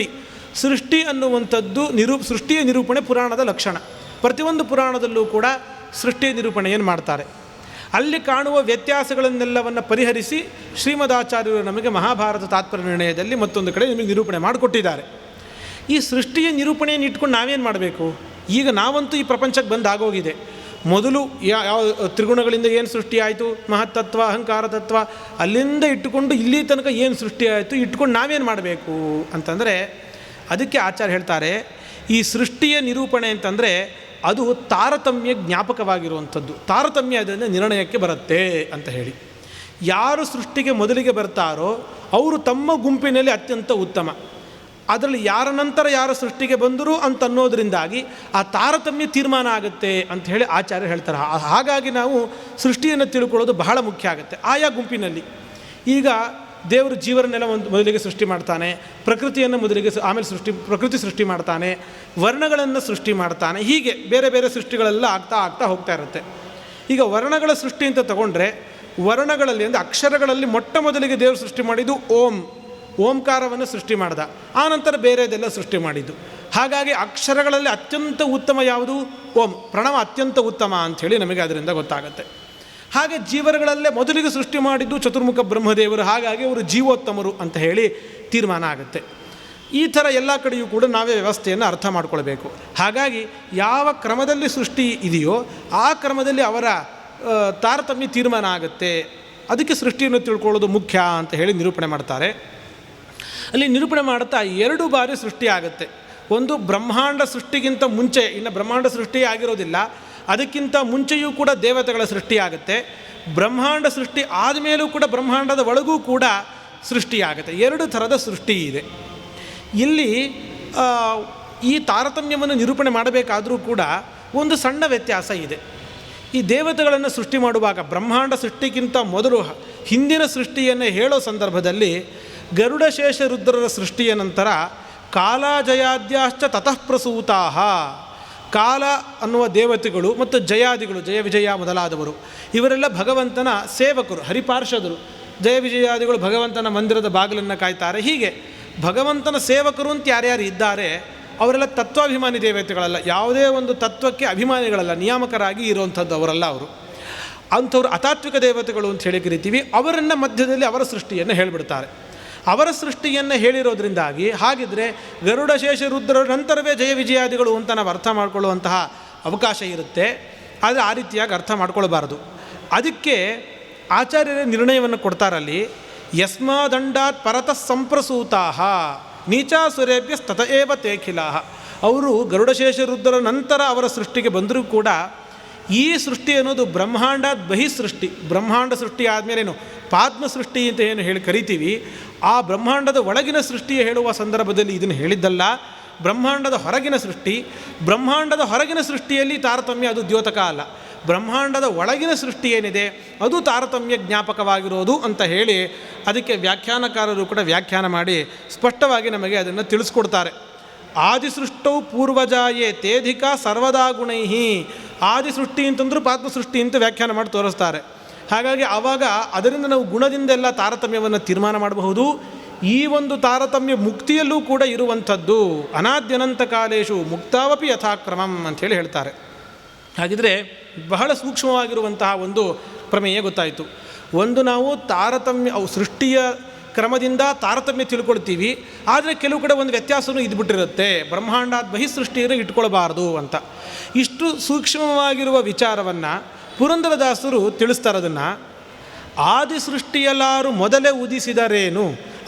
ಸೃಷ್ಟಿ ಅನ್ನುವಂಥದ್ದು ಸೃಷ್ಟಿಯ ನಿರೂಪಣೆ ಪುರಾಣದ ಲಕ್ಷಣ. ಪ್ರತಿಯೊಂದು ಪುರಾಣದಲ್ಲೂ ಕೂಡ ಸೃಷ್ಟಿಯ ನಿರೂಪಣೆಯನ್ನು ಮಾಡ್ತಾರೆ. ಅಲ್ಲಿ ಕಾಣುವ ವ್ಯತ್ಯಾಸಗಳನ್ನೆಲ್ಲವನ್ನು ಪರಿಹರಿಸಿ ಶ್ರೀಮದಾಚಾರ್ಯರು ನಮಗೆ ಮಹಾಭಾರತ ತಾತ್ಪರ್ಯ ನಿರ್ಣಯದಲ್ಲಿ ಮತ್ತೊಂದು ಕಡೆ ನಿಮಗೆ ನಿರೂಪಣೆ ಮಾಡಿಕೊಟ್ಟಿದ್ದಾರೆ. ಈ ಸೃಷ್ಟಿಯ ನಿರೂಪಣೆಯನ್ನು ಇಟ್ಕೊಂಡು ನಾವೇನು ಮಾಡಬೇಕು? ಈಗ ನಾವಂತೂ ಈ ಪ್ರಪಂಚಕ್ಕೆ ಬಂದಾಗೋಗಿದೆ. ಮೊದಲು ಯಾವ ತ್ರಿಗುಣಗಳಿಂದ ಏನು ಸೃಷ್ಟಿಯಾಯಿತು, ಮಹತ್ತತ್ವ, ಅಹಂಕಾರ ತತ್ವ, ಅಲ್ಲಿಂದ ಇಟ್ಟುಕೊಂಡು ಇಲ್ಲಿ ತನಕ ಏನು ಸೃಷ್ಟಿಯಾಯಿತು ಇಟ್ಕೊಂಡು ನಾವೇನು ಮಾಡಬೇಕು ಅಂತಂದರೆ ಅದಕ್ಕೆ ಆಚಾರ್ಯ ಹೇಳ್ತಾರೆ, ಈ ಸೃಷ್ಟಿಯ ನಿರೂಪಣೆ ಅಂತಂದರೆ ಅದು ತಾರತಮ್ಯ ಜ್ಞಾಪಕವಾಗಿರುವಂಥದ್ದು. ತಾರತಮ್ಯ ಅದರಿಂದ ನಿರ್ಣಯಕ್ಕೆ ಬರುತ್ತೆ ಅಂತ ಹೇಳಿ. ಯಾರು ಸೃಷ್ಟಿಗೆ ಮೊದಲಿಗೆ ಬರ್ತಾರೋ ಅವರು ತಮ್ಮ ಗುಂಪಿನಲ್ಲಿ ಅತ್ಯಂತ ಉತ್ತಮ. ಅದರಲ್ಲಿ ಯಾರ ನಂತರ ಯಾರು ಸೃಷ್ಟಿಗೆ ಬಂದರು ಅಂತನ್ನೋದ್ರಿಂದಾಗಿ ಆ ತಾರತಮ್ಯ ತೀರ್ಮಾನ ಆಗುತ್ತೆ ಅಂತ ಹೇಳಿ ಆಚಾರ್ಯ ಹೇಳ್ತಾರೆ. ಹಾಗಾಗಿ ನಾವು ಸೃಷ್ಟಿಯನ್ನು ತಿಳ್ಕೊಳ್ಳೋದು ಬಹಳ ಮುಖ್ಯ ಆಗುತ್ತೆ. ಆಯಾ ಗುಂಪಿನಲ್ಲಿ ಈಗ ದೇವರು ಜೀವರನ್ನೆಲ್ಲ ಮೊದಲಿಗೆ ಸೃಷ್ಟಿ ಮಾಡ್ತಾನೆ, ಪ್ರಕೃತಿಯನ್ನು ಮೊದಲಿಗೆ ಆಮೇಲೆ ಪ್ರಕೃತಿ ಸೃಷ್ಟಿ ಮಾಡ್ತಾನೆ, ವರ್ಣಗಳನ್ನು ಸೃಷ್ಟಿ ಮಾಡ್ತಾನೆ. ಹೀಗೆ ಬೇರೆ ಬೇರೆ ಸೃಷ್ಟಿಗಳೆಲ್ಲ ಆಗ್ತಾ ಹೋಗ್ತಾ ಇರುತ್ತೆ. ಈಗ ವರ್ಣಗಳ ಸೃಷ್ಟಿ ಅಂತ ತಗೊಂಡ್ರೆ ವರ್ಣಗಳಲ್ಲಿ ಅಂದರೆ ಅಕ್ಷರಗಳಲ್ಲಿ ಮೊಟ್ಟ ಮೊದಲಿಗೆ ದೇವರು ಸೃಷ್ಟಿ ಮಾಡಿದ್ದು ಓಂಕಾರವನ್ನು ಸೃಷ್ಟಿ ಮಾಡ್ದ. ಆನಂತರ ಬೇರೆದೆಲ್ಲ ಸೃಷ್ಟಿ ಮಾಡಿದ್ದು. ಹಾಗಾಗಿ ಅಕ್ಷರಗಳಲ್ಲಿ ಅತ್ಯಂತ ಉತ್ತಮ ಯಾವುದು? ಓಂ. ಪ್ರಣವ ಅತ್ಯಂತ ಉತ್ತಮ ಅಂಥೇಳಿ ನಮಗೆ ಅದರಿಂದ ಗೊತ್ತಾಗುತ್ತೆ. ಹಾಗೆ ಜೀವರುಗಳಲ್ಲೇ ಮೊದಲಿಗೆ ಸೃಷ್ಟಿ ಮಾಡಿದ್ದು ಚತುರ್ಮುಖ ಬ್ರಹ್ಮದೇವರು. ಹಾಗಾಗಿ ಅವರು ಜೀವೋತ್ತಮರು ಅಂತ ಹೇಳಿ ತೀರ್ಮಾನ ಆಗುತ್ತೆ. ಈ ಥರ ಎಲ್ಲ ಕಡೆಯೂ ಕೂಡ ನಾವೇ ವ್ಯವಸ್ಥೆಯನ್ನು ಅರ್ಥ ಮಾಡ್ಕೊಳ್ಬೇಕು. ಹಾಗಾಗಿ ಯಾವ ಕ್ರಮದಲ್ಲಿ ಸೃಷ್ಟಿ ಇದೆಯೋ ಆ ಕ್ರಮದಲ್ಲಿ ಅವರ ತಾರತಮ್ಯ ತೀರ್ಮಾನ ಆಗುತ್ತೆ. ಅದಕ್ಕೆ ಸೃಷ್ಟಿಯನ್ನು ತಿಳ್ಕೊಳ್ಳೋದು ಮುಖ್ಯ ಅಂತ ಹೇಳಿ ನಿರೂಪಣೆ ಮಾಡ್ತಾರೆ. ಅಲ್ಲಿ ನಿರೂಪಣೆ ಮಾಡ್ತಾ 2 ಬಾರಿ ಸೃಷ್ಟಿ ಆಗುತ್ತೆ. ಒಂದು ಬ್ರಹ್ಮಾಂಡ ಸೃಷ್ಟಿಗಿಂತ ಮುಂಚೆ, ಇನ್ನು ಬ್ರಹ್ಮಾಂಡ ಸೃಷ್ಟಿ ಆಗಿರೋದಿಲ್ಲ, ಅದಕ್ಕಿಂತ ಮುಂಚೆಯೂ ಕೂಡ ದೇವತೆಗಳ ಸೃಷ್ಟಿಯಾಗುತ್ತೆ. ಬ್ರಹ್ಮಾಂಡ ಸೃಷ್ಟಿ ಆದಮೇಲೂ ಕೂಡ ಬ್ರಹ್ಮಾಂಡದ ಒಳಗೂ ಕೂಡ ಸೃಷ್ಟಿಯಾಗುತ್ತೆ. 2 ಥರದ ಸೃಷ್ಟಿ ಇದೆ. ಇಲ್ಲಿ ಈ ತಾರತಮ್ಯವನ್ನು ನಿರೂಪಣೆ ಮಾಡಬೇಕಾದರೂ ಕೂಡ ಒಂದು ಸಣ್ಣ ವ್ಯತ್ಯಾಸ ಇದೆ. ಈ ದೇವತೆಗಳನ್ನು ಸೃಷ್ಟಿ ಮಾಡುವಾಗ ಬ್ರಹ್ಮಾಂಡ ಸೃಷ್ಟಿಗಿಂತ ಮೊದಲು ಹಿಂದಿನ ಸೃಷ್ಟಿಯನ್ನು ಹೇಳೋ ಸಂದರ್ಭದಲ್ಲಿ ಗರುಡಶೇಷ ರುದ್ರರ ಸೃಷ್ಟಿಯ ನಂತರ ಕಾಲಜಯಾದ್ಯಾಶ್ಚ ತತಃ ಪ್ರಸೂತಾಹ, ಕಾಲ ಅನ್ನುವ ದೇವತೆಗಳು ಮತ್ತು ಜಯಾದಿಗಳು, ಜಯ ವಿಜಯ ಮೊದಲಾದವರು, ಇವರೆಲ್ಲ ಭಗವಂತನ ಸೇವಕರು, ಹರಿಪಾರ್ಷದರು. ಜಯ ವಿಜಯಾದಿಗಳು ಭಗವಂತನ ಮಂದಿರದ ಬಾಗಿಲನ್ನು ಕಾಯ್ತಾರೆ. ಹೀಗೆ ಭಗವಂತನ ಸೇವಕರು ಅಂತ ಯಾರ್ಯಾರು ಇದ್ದಾರೆ ಅವರೆಲ್ಲ ತತ್ವಾಭಿಮಾನಿ ದೇವತೆಗಳಲ್ಲ, ಯಾವುದೇ ಒಂದು ತತ್ವಕ್ಕೆ ಅಭಿಮಾನಿಗಳಲ್ಲ, ನಿಯಾಮಕರಾಗಿ ಇರುವಂಥದ್ದು ಅವರಲ್ಲ. ಅವರು ಅಂಥವ್ರು ಅತಾತ್ವಿಕ ದೇವತೆಗಳು ಅಂತ ಹೇಳಿ ಕರಿತೀವಿ. ಅವರನ್ನು ಮಧ್ಯದಲ್ಲಿ ಅವರ ಸೃಷ್ಟಿಯನ್ನು ಹೇಳಿಬಿಡ್ತಾರೆ. ಅವರ ಸೃಷ್ಟಿಯನ್ನು ಹೇಳಿರೋದ್ರಿಂದಾಗಿ ಹಾಗಿದ್ದರೆ ಗರುಡಶೇಷ ರುದ್ರರ ನಂತರವೇ ಜಯ ವಿಜಯಾದಿಗಳು ಅಂತ ನಾವು ಅರ್ಥ ಮಾಡಿಕೊಳ್ಳುವಂತಹ ಅವಕಾಶ ಇರುತ್ತೆ. ಆದರೆ ಆ ರೀತಿಯಾಗಿ ಅರ್ಥ ಮಾಡ್ಕೊಳ್ಬಾರ್ದು. ಅದಕ್ಕೆ ಆಚಾರ್ಯರೇ ನಿರ್ಣಯವನ್ನು ಕೊಡ್ತಾರಲ್ಲಿ, ಯಸ್ಮಾದಂಡಾತ್ ಪರತಃ ಸಂಪ್ರಸೂತಾಹ ನೀಚಾಸುರೇಭ್ಯ ತತ ಏವ ತೇಖಿಲಾಹ. ಅವರು ಗರುಡಶೇಷ ರುದ್ರರ ನಂತರ ಅವರ ಸೃಷ್ಟಿಗೆ ಬಂದರೂ ಕೂಡ ಈ ಸೃಷ್ಟಿ ಅನ್ನೋದು ಬ್ರಹ್ಮಾಂಡದ ಬಹಿಸೃಷ್ಟಿ. ಬ್ರಹ್ಮಾಂಡ ಸೃಷ್ಟಿ ಆದಮೇಲೇನು ಪಾದ್ಮ ಸೃಷ್ಟಿ ಅಂತ ಏನು ಹೇಳಿ ಕರಿತೀವಿ, ಆ ಬ್ರಹ್ಮಾಂಡದ ಒಳಗಿನ ಸೃಷ್ಟಿ ಹೇಳುವ ಸಂದರ್ಭದಲ್ಲಿ ಇದನ್ನು ಹೇಳಿದ್ದಲ್ಲ. ಬ್ರಹ್ಮಾಂಡದ ಹೊರಗಿನ ಸೃಷ್ಟಿ, ಬ್ರಹ್ಮಾಂಡದ ಹೊರಗಿನ ಸೃಷ್ಟಿಯಲ್ಲಿ ತಾರತಮ್ಯ ಅದು ದ್ಯೋತಕ ಅಲ್ಲ. ಬ್ರಹ್ಮಾಂಡದ ಒಳಗಿನ ಸೃಷ್ಟಿ ಏನಿದೆ ಅದು ತಾರತಮ್ಯ ಜ್ಞಾಪಕವಾಗಿರೋದು ಅಂತ ಹೇಳಿ ಅದಕ್ಕೆ ವ್ಯಾಖ್ಯಾನಕಾರರು ಕೂಡ ವ್ಯಾಖ್ಯಾನ ಮಾಡಿ ಸ್ಪಷ್ಟವಾಗಿ ನಮಗೆ ಅದನ್ನು ತಿಳಿಸ್ಕೊಡ್ತಾರೆ. ಆದಿಸೃಷ್ಟೌ ಪೂರ್ವಜಾಯೇ ತೇಧಿಕ ಸರ್ವದಾ ಗುಣೈಹಿ. ಆದಿಸೃಷ್ಟಿ ಅಂತಂದ್ರೂ ಪಾತ್ಮಸೃಷ್ಟಿ ಅಂತ ವ್ಯಾಖ್ಯಾನ ಮಾಡಿ ತೋರಿಸ್ತಾರೆ. ಹಾಗಾಗಿ ಆವಾಗ ಅದರಿಂದ ನಾವು ಗುಣದಿಂದೆಲ್ಲ ತಾರತಮ್ಯವನ್ನು ತೀರ್ಮಾನ ಮಾಡಬಹುದು. ಈ ಒಂದು ತಾರತಮ್ಯ ಮುಕ್ತಿಯಲ್ಲೂ ಕೂಡ ಇರುವಂಥದ್ದು. ಅನಾದ್ಯನಂತ ಕಾಲೇಶು ಮುಕ್ತಾವಪಿ ಯಥಾಕ್ರಮಂ ಅಂಥೇಳಿ ಹೇಳ್ತಾರೆ. ಹಾಗಿದ್ರೆ ಬಹಳ ಸೂಕ್ಷ್ಮವಾಗಿರುವಂತಹ ಒಂದು ಪ್ರಮೇಯ ಗೊತ್ತಾಯಿತು. ಒಂದು ನಾವು ತಾರತಮ್ಯ ಸೃಷ್ಟಿಯ ಕ್ರಮದಿಂದ ತಾರತಮ್ಯ ತಿಳ್ಕೊಳ್ತೀವಿ, ಆದರೆ ಕೆಲವು ಕಡೆ ಒಂದು ವ್ಯತ್ಯಾಸವೂ ಇದ್ಬಿಟ್ಟಿರುತ್ತೆ. ಬ್ರಹ್ಮಾಂಡದ ಬಹಿಸೃಷ್ಟಿಯನ್ನು ಇಟ್ಕೊಳ್ಬಾರ್ದು ಅಂತ. ಇಷ್ಟು ಸೂಕ್ಷ್ಮವಾಗಿರುವ ವಿಚಾರವನ್ನು ಪುರಂದರದಾಸರು ತಿಳಿಸ್ತಾರೆ. ಅದನ್ನು ಆದಿಸೃಷ್ಟಿಯಲ್ಲಾರು ಮೊದಲೇ ಉದಿಸಿದರೇನು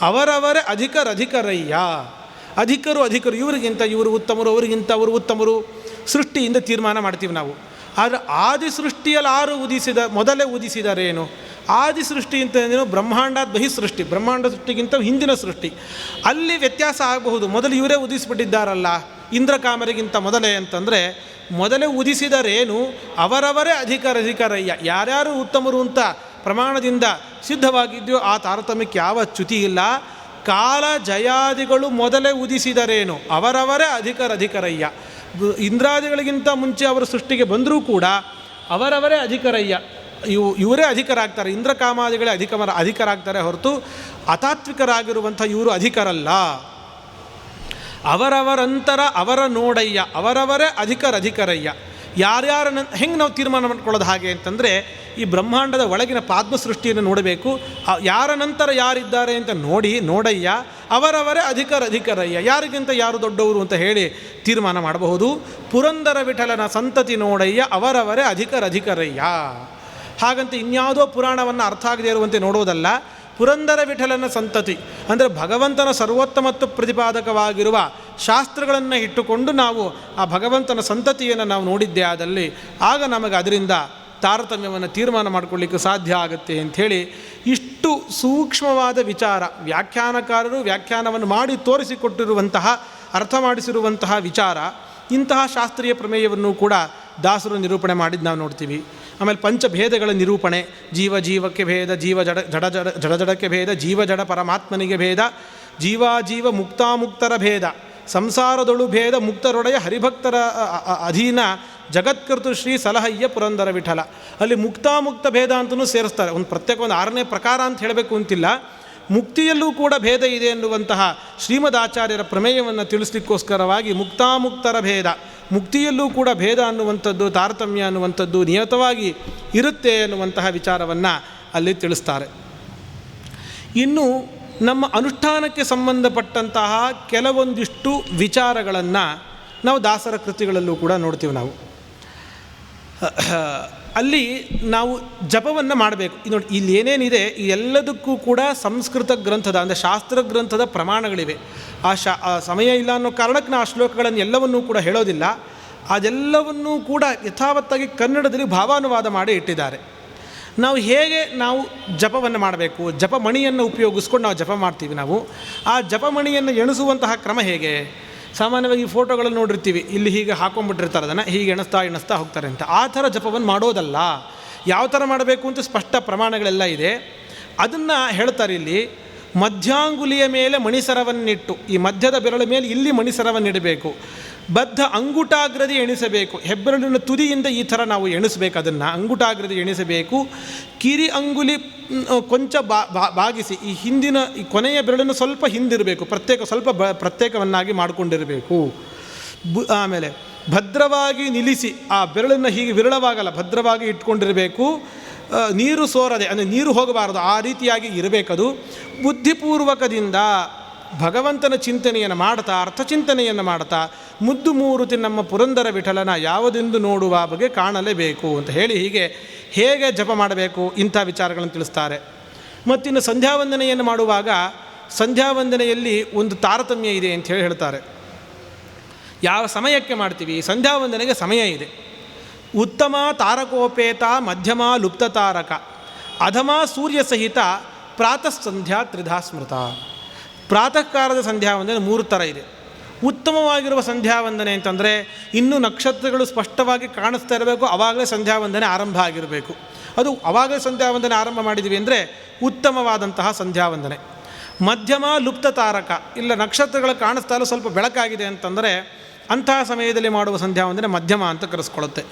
ಅವರವರೇ ಅಧಿಕರಯ್ಯ. ಅಧಿಕರು ಇವರಿಗಿಂತ ಇವರು ಉತ್ತಮರು, ಅವರಿಗಿಂತ ಅವರು ಉತ್ತಮರು ಸೃಷ್ಟಿಯಿಂದ ತೀರ್ಮಾನ ಮಾಡ್ತೀವಿ ನಾವು. ಆದರೆ ಆದಿಸೃಷ್ಟಿಯಲ್ಲಾರು ಮೊದಲೇ ಉದಿಸಿದರೇನು. ಆದಿಸೃಷ್ಟಿ ಅಂತಂದೇನು ಬ್ರಹ್ಮಾಂಡದ ಬಹಿಸೃಷ್ಟಿ, ಬ್ರಹ್ಮಾಂಡ ಸೃಷ್ಟಿಗಿಂತ ಹಿಂದಿನ ಸೃಷ್ಟಿ. ಅಲ್ಲಿ ವ್ಯತ್ಯಾಸ ಆಗಬಹುದು. ಮೊದಲು ಇವರೇ ಉದಿಸಿಬಿಟ್ಟಿದ್ದಾರಲ್ಲ ಇಂದ್ರಕಾಮರಿಗಿಂತ ಮೊದಲೇ ಅಂತಂದರೆ, ಮೊದಲೇ ಉದಿಸಿದರೇನು ಅವರವರೇ ಅಧಿಕರಯ್ಯ. ಯಾರ್ಯಾರು ಉತ್ತಮರು ಅಂತ ಪ್ರಮಾಣದಿಂದ ಸಿದ್ಧವಾಗಿದೆಯೋ ಆ ತಾರತಮ್ಯಕ್ಕೆ ಯಾವ ಚ್ಯುತಿ ಇಲ್ಲ. ಕಾಲ ಜಯಾದಿಗಳು ಮೊದಲೇ ಉದಿಸಿದರೇನು ಅವರವರೇ ಅಧಿಕರಯ್ಯ. ಇಂದ್ರಾದಿಗಳಿಗಿಂತ ಮುಂಚೆ ಅವರ ಸೃಷ್ಟಿಗೆ ಬಂದರೂ ಕೂಡ ಅವರವರೇ ಅಧಿಕರಯ್ಯ. ಇವರೇ ಅಧಿಕರಾಗ್ತಾರೆ. ಇಂದ್ರಕಾಮಾದಿಗಳೇ ಅಧಿಕರಾಗ್ತಾರೆ ಹೊರತು ಅತಾತ್ವಿಕರಾಗಿರುವಂಥ ಇವರು ಅಧಿಕರಲ್ಲ. ಅವರವರಂತರ ಅವರ ನೋಡಯ್ಯ, ಅವರವರೇ ಅಧಿಕರಯ್ಯ. ಯಾರ್ಯಾರನ್ನ ಹೆಂಗೆ ನಾವು ತೀರ್ಮಾನ ಮಾಡ್ಕೊಳ್ಳೋದು ಹಾಗೆ ಅಂತಂದರೆ, ಈ ಬ್ರಹ್ಮಾಂಡದ ಒಳಗಿನ ಪಾದ್ಮ ಸೃಷ್ಟಿಯನ್ನು ನೋಡಬೇಕು. ಯಾರ ನಂತರ ಯಾರಿದ್ದಾರೆ ಅಂತ ನೋಡಯ್ಯ, ಅವರವರೇ ಅಧಿಕರಯ್ಯ. ಯಾರಿಗಿಂತ ಯಾರು ದೊಡ್ಡವರು ಅಂತ ಹೇಳಿ ತೀರ್ಮಾನ ಮಾಡಬಹುದು. ಪುರಂದರ ವಿಠಲನ ಸಂತತಿ ನೋಡಯ್ಯ, ಅವರವರೇ ಅಧಿಕರಯ್ಯ. ಹಾಗಂತ ಇನ್ಯಾವುದೋ ಪುರಾಣವನ್ನು ಅರ್ಥ ಆಗದೇ ಇರುವಂತೆ ನೋಡೋದಲ್ಲ. ಪುರಂದರ ವಿಠಲನ ಸಂತತಿ ಅಂದರೆ ಭಗವಂತನ ಸರ್ವೋತ್ತಮತ್ವ ಪ್ರತಿಪಾದಕವಾಗಿರುವ ಶಾಸ್ತ್ರಗಳನ್ನು ಇಟ್ಟುಕೊಂಡು ನಾವು ಆ ಭಗವಂತನ ಸಂತತಿಯನ್ನು ನಾವು ನೋಡಿದ್ದೇ ಆದಲ್ಲಿ ಆಗ ನಮಗೆ ಅದರಿಂದ ತಾರತಮ್ಯವನ್ನು ತೀರ್ಮಾನ ಮಾಡಿಕೊಳ್ಳಿಕ್ಕೆ ಸಾಧ್ಯ ಆಗುತ್ತೆ ಅಂಥೇಳಿ ಇಷ್ಟು ಸೂಕ್ಷ್ಮವಾದ ವಿಚಾರ ವ್ಯಾಖ್ಯಾನಕಾರರು ವ್ಯಾಖ್ಯಾನವನ್ನು ಮಾಡಿ ತೋರಿಸಿಕೊಟ್ಟಿರುವಂತಹ ಅರ್ಥ ಮಾಡಿಸಿರುವಂತಹ ವಿಚಾರ. ಇಂತಹ ಶಾಸ್ತ್ರೀಯ ಪ್ರಮೇಯವನ್ನು ಕೂಡ ದಾಸರು ನಿರೂಪಣೆ ಮಾಡಿದ್ದು ನಾವು ನೋಡ್ತೀವಿ. ಆಮೇಲೆ ಪಂಚಭೇದಗಳ ನಿರೂಪಣೆ, ಜೀವಕ್ಕೆ ಭೇದ, ಜಡಕ್ಕೆ ಭೇದ, ಜಡ ಪರಮಾತ್ಮನಿಗೆ ಭೇದ, ಜೀವ ಮುಕ್ತಾಮುಕ್ತರ ಭೇದ, ಸಂಸಾರದೊಳು ಭೇದ, ಮುಕ್ತರೊಡೆಯ ಹರಿಭಕ್ತರ ಅಧೀನ ಜಗತ್ಕರ್ತು ಶ್ರೀ ಸಲಹಯ್ಯ ಪುರಂದರ ವಿಠಲ. ಅಲ್ಲಿ ಮುಕ್ತಾಮುಕ್ತ ಭೇದ ಅಂತಲೂ ಸೇರಿಸ್ತಾರೆ. ಒಂದು ಪ್ರತ್ಯೇಕ ಒಂದು 6ನೇ ಪ್ರಕಾರ ಅಂತ ಹೇಳಬೇಕು ಅಂತಿಲ್ಲ. ಮುಕ್ತಿಯಲ್ಲೂ ಕೂಡ ಭೇದ ಇದೆ ಎನ್ನುವಂತಹ ಶ್ರೀಮದಾಚಾರ್ಯರ ಪ್ರಮೇಯವನ್ನು ತಿಳಿಸ್ಲಿಕ್ಕೋಸ್ಕರವಾಗಿ ಮುಕ್ತಾಮುಕ್ತರ ಭೇದ, ಮುಕ್ತಿಯಲ್ಲೂ ಕೂಡ ಭೇದ ಅನ್ನುವಂಥದ್ದು, ತಾರತಮ್ಯ ಅನ್ನುವಂಥದ್ದು ನಿಯತವಾಗಿ ಇರುತ್ತೆ ಅನ್ನುವಂತಹ ವಿಚಾರವನ್ನು ಅಲ್ಲಿ ತಿಳಿಸ್ತಾರೆ. ಇನ್ನು ನಮ್ಮ ಅನುಷ್ಠಾನಕ್ಕೆ ಸಂಬಂಧಪಟ್ಟಂತಹ ಕೆಲವೊಂದಿಷ್ಟು ವಿಚಾರಗಳನ್ನು ನಾವು ದಾಸರ ಕೃತಿಗಳಲ್ಲೂ ಕೂಡ ನೋಡ್ತೀವಿ. ನಾವು ಅಲ್ಲಿ ನಾವು ಜಪವನ್ನು ಮಾಡಬೇಕು. ನೋಡಿ, ಇಲ್ಲಿ ಏನೇನಿದೆ ಈ ಎಲ್ಲದಕ್ಕೂ ಕೂಡ ಸಂಸ್ಕೃತ ಗ್ರಂಥದ ಅಂದರೆ ಶಾಸ್ತ್ರ ಗ್ರಂಥದ ಪ್ರಮಾಣಗಳಿವೆ. ಆ ಸಮಯ ಇಲ್ಲ ಅನ್ನೋ ಕಾರಣಕ್ಕೆ ನಾವು ಆ ಶ್ಲೋಕಗಳನ್ನು ಎಲ್ಲವನ್ನೂ ಕೂಡ ಹೇಳೋದಿಲ್ಲ. ಅದೆಲ್ಲವನ್ನೂ ಕೂಡ ಯಥಾವತ್ತಾಗಿ ಕನ್ನಡದಲ್ಲಿ ಭಾವಾನುವಾದ ಮಾಡಿ ಇಟ್ಟಿದ್ದಾರೆ. ನಾವು ಹೇಗೆ ನಾವು ಜಪವನ್ನು ಮಾಡಬೇಕು, ಜಪಮಣಿಯನ್ನು ಉಪಯೋಗಿಸ್ಕೊಂಡು ನಾವು ಜಪ ಮಾಡ್ತೀವಿ. ನಾವು ಆ ಜಪಮಣಿಯನ್ನು ಎಣಿಸುವಂತಹ ಕ್ರಮ ಹೇಗೆ? ಸಾಮಾನ್ಯವಾಗಿ ಫೋಟೋಗಳಲ್ಲಿ ನೋಡಿರ್ತೀವಿ, ಇಲ್ಲಿ ಹೀಗೆ ಹಾಕೊಂಡ್ಬಿಟ್ಟಿರ್ತಾರೆ, ಅದನ್ನು ಹೀಗೆ ಎಣಿಸ್ತಾ ಹೋಗ್ತಾರೆ ಅಂತ. ಆ ಥರ ಜಪವನ್ನು ಮಾಡೋದಲ್ಲ. ಯಾವ ಥರ ಮಾಡಬೇಕು ಅಂತ ಸ್ಪಷ್ಟ ಪ್ರಮಾಣಗಳೆಲ್ಲ ಇದೆ. ಅದನ್ನು ಹೇಳ್ತಾರೆ ಇಲ್ಲಿ. ಮಧ್ಯಾಂಗುಲಿಯ ಮೇಲೆ ಮಣಿಸರವನ್ನಿಟ್ಟು, ಈ ಮಧ್ಯದ ಬೆರಳ ಮೇಲೆ ಇಲ್ಲಿ ಮಣಿಸರವನ್ನಿಡಬೇಕು. ಬದ್ಧ ಅಂಗುಟಾಗ್ರದಿ ಎಣಿಸಬೇಕು. ಹೆಬ್ಬೆರಳಿನ ತುದಿಯಿಂದ ಈ ಥರ ನಾವು ಎಣಿಸಬೇಕು. ಅದನ್ನು ಅಂಗುಟಾಗ್ರದಿ ಎಣಿಸಬೇಕು. ಕಿರಿ ಅಂಗುಲಿ ಕೊಂಚ ಬಾಗಿಸಿ, ಈ ಹಿಂದಿನ ಈ ಕೊನೆಯ ಬೆರಳನ್ನು ಸ್ವಲ್ಪ ಹಿಂದಿರಬೇಕು, ಸ್ವಲ್ಪ ಪ್ರತ್ಯೇಕವನ್ನಾಗಿ ಮಾಡಿಕೊಂಡಿರಬೇಕು. ಆಮೇಲೆ ಭದ್ರವಾಗಿ ನಿಲ್ಲಿಸಿ, ಆ ಬೆರಳನ್ನು ಹೀಗೆ ವಿರಳವಾಗಲ್ಲ, ಭದ್ರವಾಗಿ ಇಟ್ಕೊಂಡಿರಬೇಕು. ನೀರು ಸೋರದೆ, ಅಂದರೆ ನೀರು ಹೋಗಬಾರದು, ಆ ರೀತಿಯಾಗಿ ಇರಬೇಕದು. ಬುದ್ಧಿಪೂರ್ವಕದಿಂದ ಭಗವಂತನ ಚಿಂತನೆಯನ್ನು ಮಾಡ್ತಾ, ಅರ್ಥಚಿಂತನೆಯನ್ನು ಮಾಡ್ತಾ, ಮುದ್ದು ಮೂರುತಿ ನಮ್ಮ ಪುರಂದರ ವಿಠಲನ ಯಾವುದೆಂದು ನೋಡುವ ಬಗೆ ಕಾಣಲೇಬೇಕು ಅಂತ ಹೇಳಿ ಹೇಗೆ ಜಪ ಮಾಡಬೇಕು ಇಂಥ ವಿಚಾರಗಳನ್ನು ತಿಳಿಸ್ತಾರೆ. ಮತ್ತಿನ್ನು ಸಂಧ್ಯಾವಂದನೆಯನ್ನು ಮಾಡುವಾಗ ಸಂಧ್ಯಾವಂದನೆಯಲ್ಲಿ ಒಂದು ತಾರತಮ್ಯ ಇದೆ ಅಂತ ಹೇಳ್ತಾರೆ. ಯಾವ ಸಮಯಕ್ಕೆ ಮಾಡ್ತೀವಿ? ಸಂಧ್ಯಾವಂದನೆಗೆ ಸಮಯ ಇದೆ. ಉತ್ತಮ ತಾರಕೋಪೇತ, ಮಧ್ಯಮ ಲುಪ್ತ ತಾರಕ, ಅಧಮ ಸೂರ್ಯ ಸಹಿತ, ಪ್ರಾತಃ ಸಂಧ್ಯಾ ತ್ರಿಧಾ ಸ್ಮೃತ. ಪ್ರಾತಃ ಕಾಲದ ಸಂಧ್ಯಾವಂದನೆ 3 ಥರ ಇದೆ. ಉತ್ತಮವಾಗಿರುವ ಸಂಧ್ಯಾವಂದನೆ ಅಂತಂದರೆ ಇನ್ನೂ ನಕ್ಷತ್ರಗಳು ಸ್ಪಷ್ಟವಾಗಿ ಕಾಣಿಸ್ತಾ ಇರಬೇಕು, ಆವಾಗಲೇ ಸಂಧ್ಯಾವಂದನೆ ಆರಂಭ ಆಗಿರಬೇಕು. ಅದು ಆವಾಗಲೇ ಸಂಧ್ಯಾವಂದನೆ ಆರಂಭ ಮಾಡಿದ್ದೀವಿ ಅಂದರೆ ಉತ್ತಮವಾದಂತಹ ಸಂಧ್ಯಾವಂದನೆ. ಮಧ್ಯಮ ಲುಪ್ತ ತಾರಕ, ಇಲ್ಲ ನಕ್ಷತ್ರಗಳು ಕಾಣಿಸ್ತಾ ಇಲ್ಲ, ಸ್ವಲ್ಪ ಬೆಳಕಾಗಿದೆ ಅಂತಂದರೆ ಅಂತಹ ಸಮಯದಲ್ಲಿ ಮಾಡುವ ಸಂಧ್ಯಾವಂದನೆ ಮಧ್ಯಮ ಅಂತ ಕರೆಸ್ಕೊಳ್ಳುತ್ತೆ.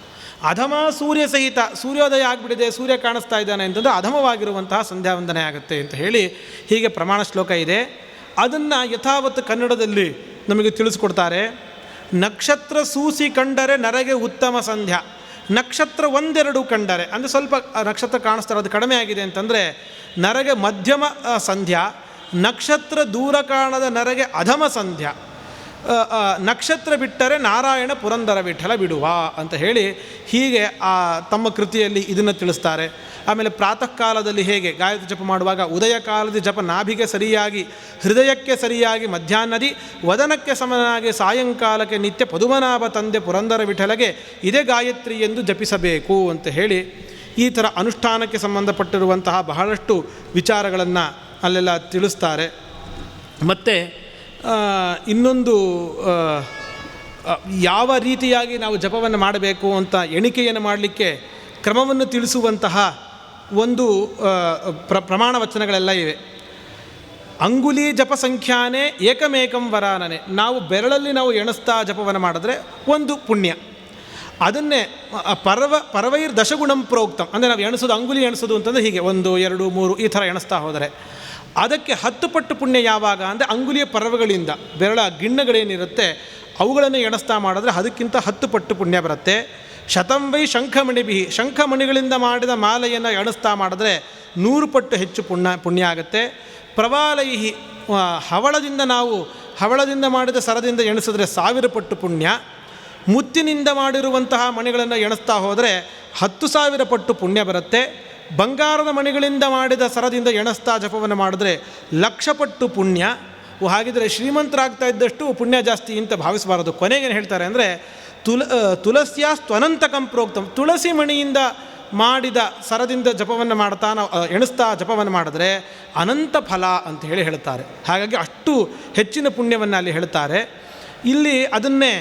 ಅಧಮ ಸೂರ್ಯ ಸಹಿತ, ಸೂರ್ಯೋದಯ ಆಗಿಬಿಟ್ಟಿದೆ, ಸೂರ್ಯ ಕಾಣಿಸ್ತಾ ಇದ್ದಾನೆ ಅಂತಂದರೆ ಅಧಮವಾಗಿರುವಂತಹ ಸಂಧ್ಯಾವಂದನೆ ಆಗುತ್ತೆ ಅಂತ ಹೇಳಿ ಹೀಗೆ ಪ್ರಮಾಣ ಶ್ಲೋಕ ಇದೆ. ಅದನ್ನು ಯಥಾವತ್ತು ಕನ್ನಡದಲ್ಲಿ ನಮಗೆ ತಿಳಿಸ್ಕೊಡ್ತಾರೆ. ನಕ್ಷತ್ರ ಸೂಸಿ ಕಂಡರೆ ನರಗೆ ಉತ್ತಮ ಸಂಧ್ಯಾ. ನಕ್ಷತ್ರ 1-2 ಕಂಡರೆ, ಅಂದರೆ ಸ್ವಲ್ಪ ನಕ್ಷತ್ರ ಕಾಣಿಸ್ತಾರೆ, ಅದು ಕಡಿಮೆ ಆಗಿದೆ ಅಂತಂದರೆ ನರಗೆ ಮಧ್ಯಮ ಸಂಧ್ಯಾ. ನಕ್ಷತ್ರ ದೂರ ಕಾಣದ ನರಗೆ ಅಧಮ ಸಂಧ್ಯಾ. ನಕ್ಷತ್ರ ಬಿಟ್ಟರೆ ನಾರಾಯಣ ಪುರಂದರ ವಿಠಲ ಬಿಡುವ ಅಂತ ಹೇಳಿ ತಮ್ಮ ಕೃತಿಯಲ್ಲಿ ಇದನ್ನು ತಿಳಿಸ್ತಾರೆ. ಆಮೇಲೆ ಪ್ರಾತಃ ಕಾಲದಲ್ಲಿ ಹೇಗೆ ಗಾಯತ್ರಿ ಜಪ ಮಾಡುವಾಗ ಉದಯ ಕಾಲದ ಜಪ ನಾಭಿಗೆ ಸರಿಯಾಗಿ, ಹೃದಯಕ್ಕೆ ಸರಿಯಾಗಿ, ಮಧ್ಯಾಹ್ನದಿ ವದನಕ್ಕೆ ಸಮನಾಗಿ, ಸಾಯಂಕಾಲಕ್ಕೆ ನಿತ್ಯ ಪದುಮನಾಭ ತಂದೆ ಪುರಂದರ ವಿಠಲಗೆ ಇದೇ ಗಾಯತ್ರಿ ಎಂದು ಜಪಿಸಬೇಕು ಅಂತ ಹೇಳಿ ಈ ಥರ ಅನುಷ್ಠಾನಕ್ಕೆ ಸಂಬಂಧಪಟ್ಟಿರುವಂತಹ ಬಹಳಷ್ಟು ವಿಚಾರಗಳನ್ನು ಅಲ್ಲೆಲ್ಲ ತಿಳಿಸ್ತಾರೆ. ಮತ್ತು ಇನ್ನೊಂದು ಯಾವ ರೀತಿಯಾಗಿ ನಾವು ಜಪವನ್ನು ಮಾಡಬೇಕು ಅಂತ ಎಣಿಕೆಯನ್ನು ಮಾಡಲಿಕ್ಕೆ ಕ್ರಮವನ್ನು ತಿಳಿಸುವಂತಹ ಒಂದು ಪ್ರಮಾಣ ವಚನಗಳೆಲ್ಲ ಇವೆ. ಅಂಗುಲಿ ಜಪ ಸಂಖ್ಯಾನೇ ಏಕಮೇಕಂ ವರಾನನೆ. ನಾವು ಬೆರಳಲ್ಲಿ ನಾವು ಎಣಿಸ್ತಾ ಜಪವನ್ನು ಮಾಡಿದ್ರೆ ಒಂದು ಪುಣ್ಯ. ಅದನ್ನೇ ಪರವೈರ್ ದಶಗುಣಂ ಪ್ರೋಕ್ತಂ, ಅಂದರೆ ನಾವು ಎಣಿಸೋದು ಅಂಗುಲಿ ಎಣಿಸೋದು ಅಂತಂದರೆ ಹೀಗೆ 1 2 3 ಈ ಥರ ಎಣಿಸ್ತಾ ಹೋದರೆ ಅದಕ್ಕೆ 10 ಪಟ್ಟು ಪುಣ್ಯ. ಯಾವಾಗ ಅಂದರೆ ಅಂಗುಲಿಯ ಪರ್ವಗಳಿಂದ, ಬೆರಳ ಗಿಣ್ಣಗಳೇನಿರುತ್ತೆ ಅವುಗಳನ್ನು ಎಣಿಸ್ತಾ ಮಾಡಿದ್ರೆ ಅದಕ್ಕಿಂತ 10 ಪಟ್ಟು ಪುಣ್ಯ ಬರುತ್ತೆ. ಶತಂವೈ ಶಂಖಮಣಿಭಿ, ಶಂಖಮಣಿಗಳಿಂದ ಮಾಡಿದ ಮಾಲೆಯನ್ನು ಎಣಿಸ್ತಾ ಮಾಡಿದ್ರೆ 100 ಪಟ್ಟು ಹೆಚ್ಚು ಪುಣ್ಯ ಆಗುತ್ತೆ. ಪ್ರವಾಲೈಹಿ, ಹವಳದಿಂದ ಮಾಡಿದ ಸರದಿಂದ ಎಣಿಸಿದ್ರೆ 1000 ಪಟ್ಟು ಪುಣ್ಯ. ಮುತ್ತಿನಿಂದ ಮಾಡಿರುವಂತಹ ಮಣಿಗಳನ್ನು ಎಣಿಸ್ತಾ ಹೋದರೆ 10,000 ಪಟ್ಟು ಪುಣ್ಯ ಬರುತ್ತೆ. ಬಂಗಾರದ ಮಣಿಗಳಿಂದ ಮಾಡಿದ ಸರದಿಂದ ಎಣಿಸ್ತಾ ಜಪವನ್ನು ಮಾಡಿದ್ರೆ 1,00,000 ಪಟ್ಟು ಪುಣ್ಯ. ಹಾಗಿದ್ರೆ ಶ್ರೀಮಂತರಾಗ್ತಾ ಇದ್ದಷ್ಟು ಪುಣ್ಯ ಜಾಸ್ತಿ ಅಂತ ಭಾವಿಸಬಾರದು. ಕೊನೆಗೇನು ಹೇಳ್ತಾರೆ ಅಂದರೆ ತುಳಸಿಯ ತ್ವನಂತಕಂ ಪ್ರೋಕ್ತಂ, ತುಳಸಿ ಮಣಿಯಿಂದ ಮಾಡಿದ ಸರದಿಂದ ಜಪವನ್ನು ಮಾಡ್ತಾ ನಾವು ಎಣಿಸ್ತಾ ಜಪವನ್ನು ಮಾಡಿದ್ರೆ ಅನಂತ ಫಲ ಅಂತ ಹೇಳ್ತಾರೆ. ಹಾಗಾಗಿ ಅಷ್ಟು ಹೆಚ್ಚಿನ ಪುಣ್ಯವನ್ನು ಅಲ್ಲಿ ಹೇಳ್ತಾರೆ. ಇಲ್ಲಿ ಅದನ್ನೇ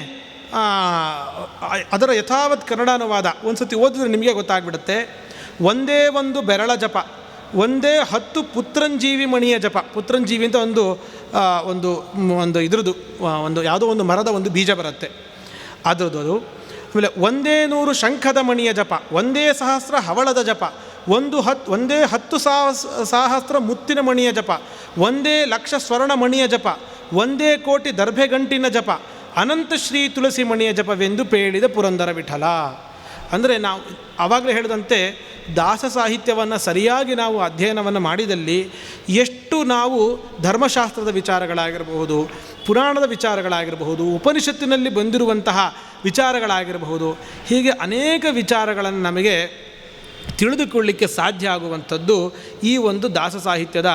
ಅದರ ಯಥಾವತ್ ಕನ್ನಡಾನುವಾದ ಒಂದು ಸತಿ ಓದಿದ್ರೆ ನಿಮಗೆ ಗೊತ್ತಾಗ್ಬಿಡುತ್ತೆ. ಒಂದೇ ಒಂದು ಬೆರಳ ಜಪ, ಒಂದೇ 10 ಪುತ್ರಂಜೀವಿ ಮಣಿಯ ಜಪ. ಪುತ್ರಂಜೀವಿ ಅಂತ ಒಂದು ಇದ್ರದ್ದು ಒಂದು ಯಾವುದೋ ಒಂದು ಮರದ ಒಂದು ಬೀಜ ಬರುತ್ತೆ ಅದರದ್ದು. ಆಮೇಲೆ 100 ಶಂಖದ ಮಣಿಯ ಜಪ, 1 ಸಹಸ್ರ ಹವಳದ ಜಪ, 10 ಸಹಸ್ರ ಮುತ್ತಿನ ಮಣಿಯ ಜಪ, 1,00,000 ಸ್ವರ್ಣ ಮಣಿಯ ಜಪ, 1 ಕೋಟಿ ದರ್ಭೆಗಂಟಿನ ಜಪ, ಅನಂತ ಶ್ರೀ ತುಳಸಿ ಮಣಿಯ ಜಪವೆಂದು ಪೇಳಿದ ಪುರಂದರ ವಿಠಲ. ಅಂದರೆ ನಾವು ಆವಾಗಲೇ ಹೇಳಿದಂತೆ ದಾಸ ಸಾಹಿತ್ಯವನ್ನು ಸರಿಯಾಗಿ ನಾವು ಅಧ್ಯಯನವನ್ನು ಮಾಡಿದಲ್ಲಿ ಎಷ್ಟು ಎಷ್ಟು ನಾವು ಧರ್ಮಶಾಸ್ತ್ರದ ವಿಚಾರಗಳಾಗಿರಬಹುದು, ಪುರಾಣದ ವಿಚಾರಗಳಾಗಿರಬಹುದು, ಉಪನಿಷತ್ತಿನಲ್ಲಿ ಬಂದಿರುವಂತಹ ವಿಚಾರಗಳಾಗಿರಬಹುದು, ಹೀಗೆ ಅನೇಕ ವಿಚಾರಗಳನ್ನು ನಮಗೆ ತಿಳಿದುಕೊಳ್ಳಲಿಕ್ಕೆ ಸಾಧ್ಯ ಆಗುವಂಥದ್ದು ಈ ಒಂದು ದಾಸ ಸಾಹಿತ್ಯದ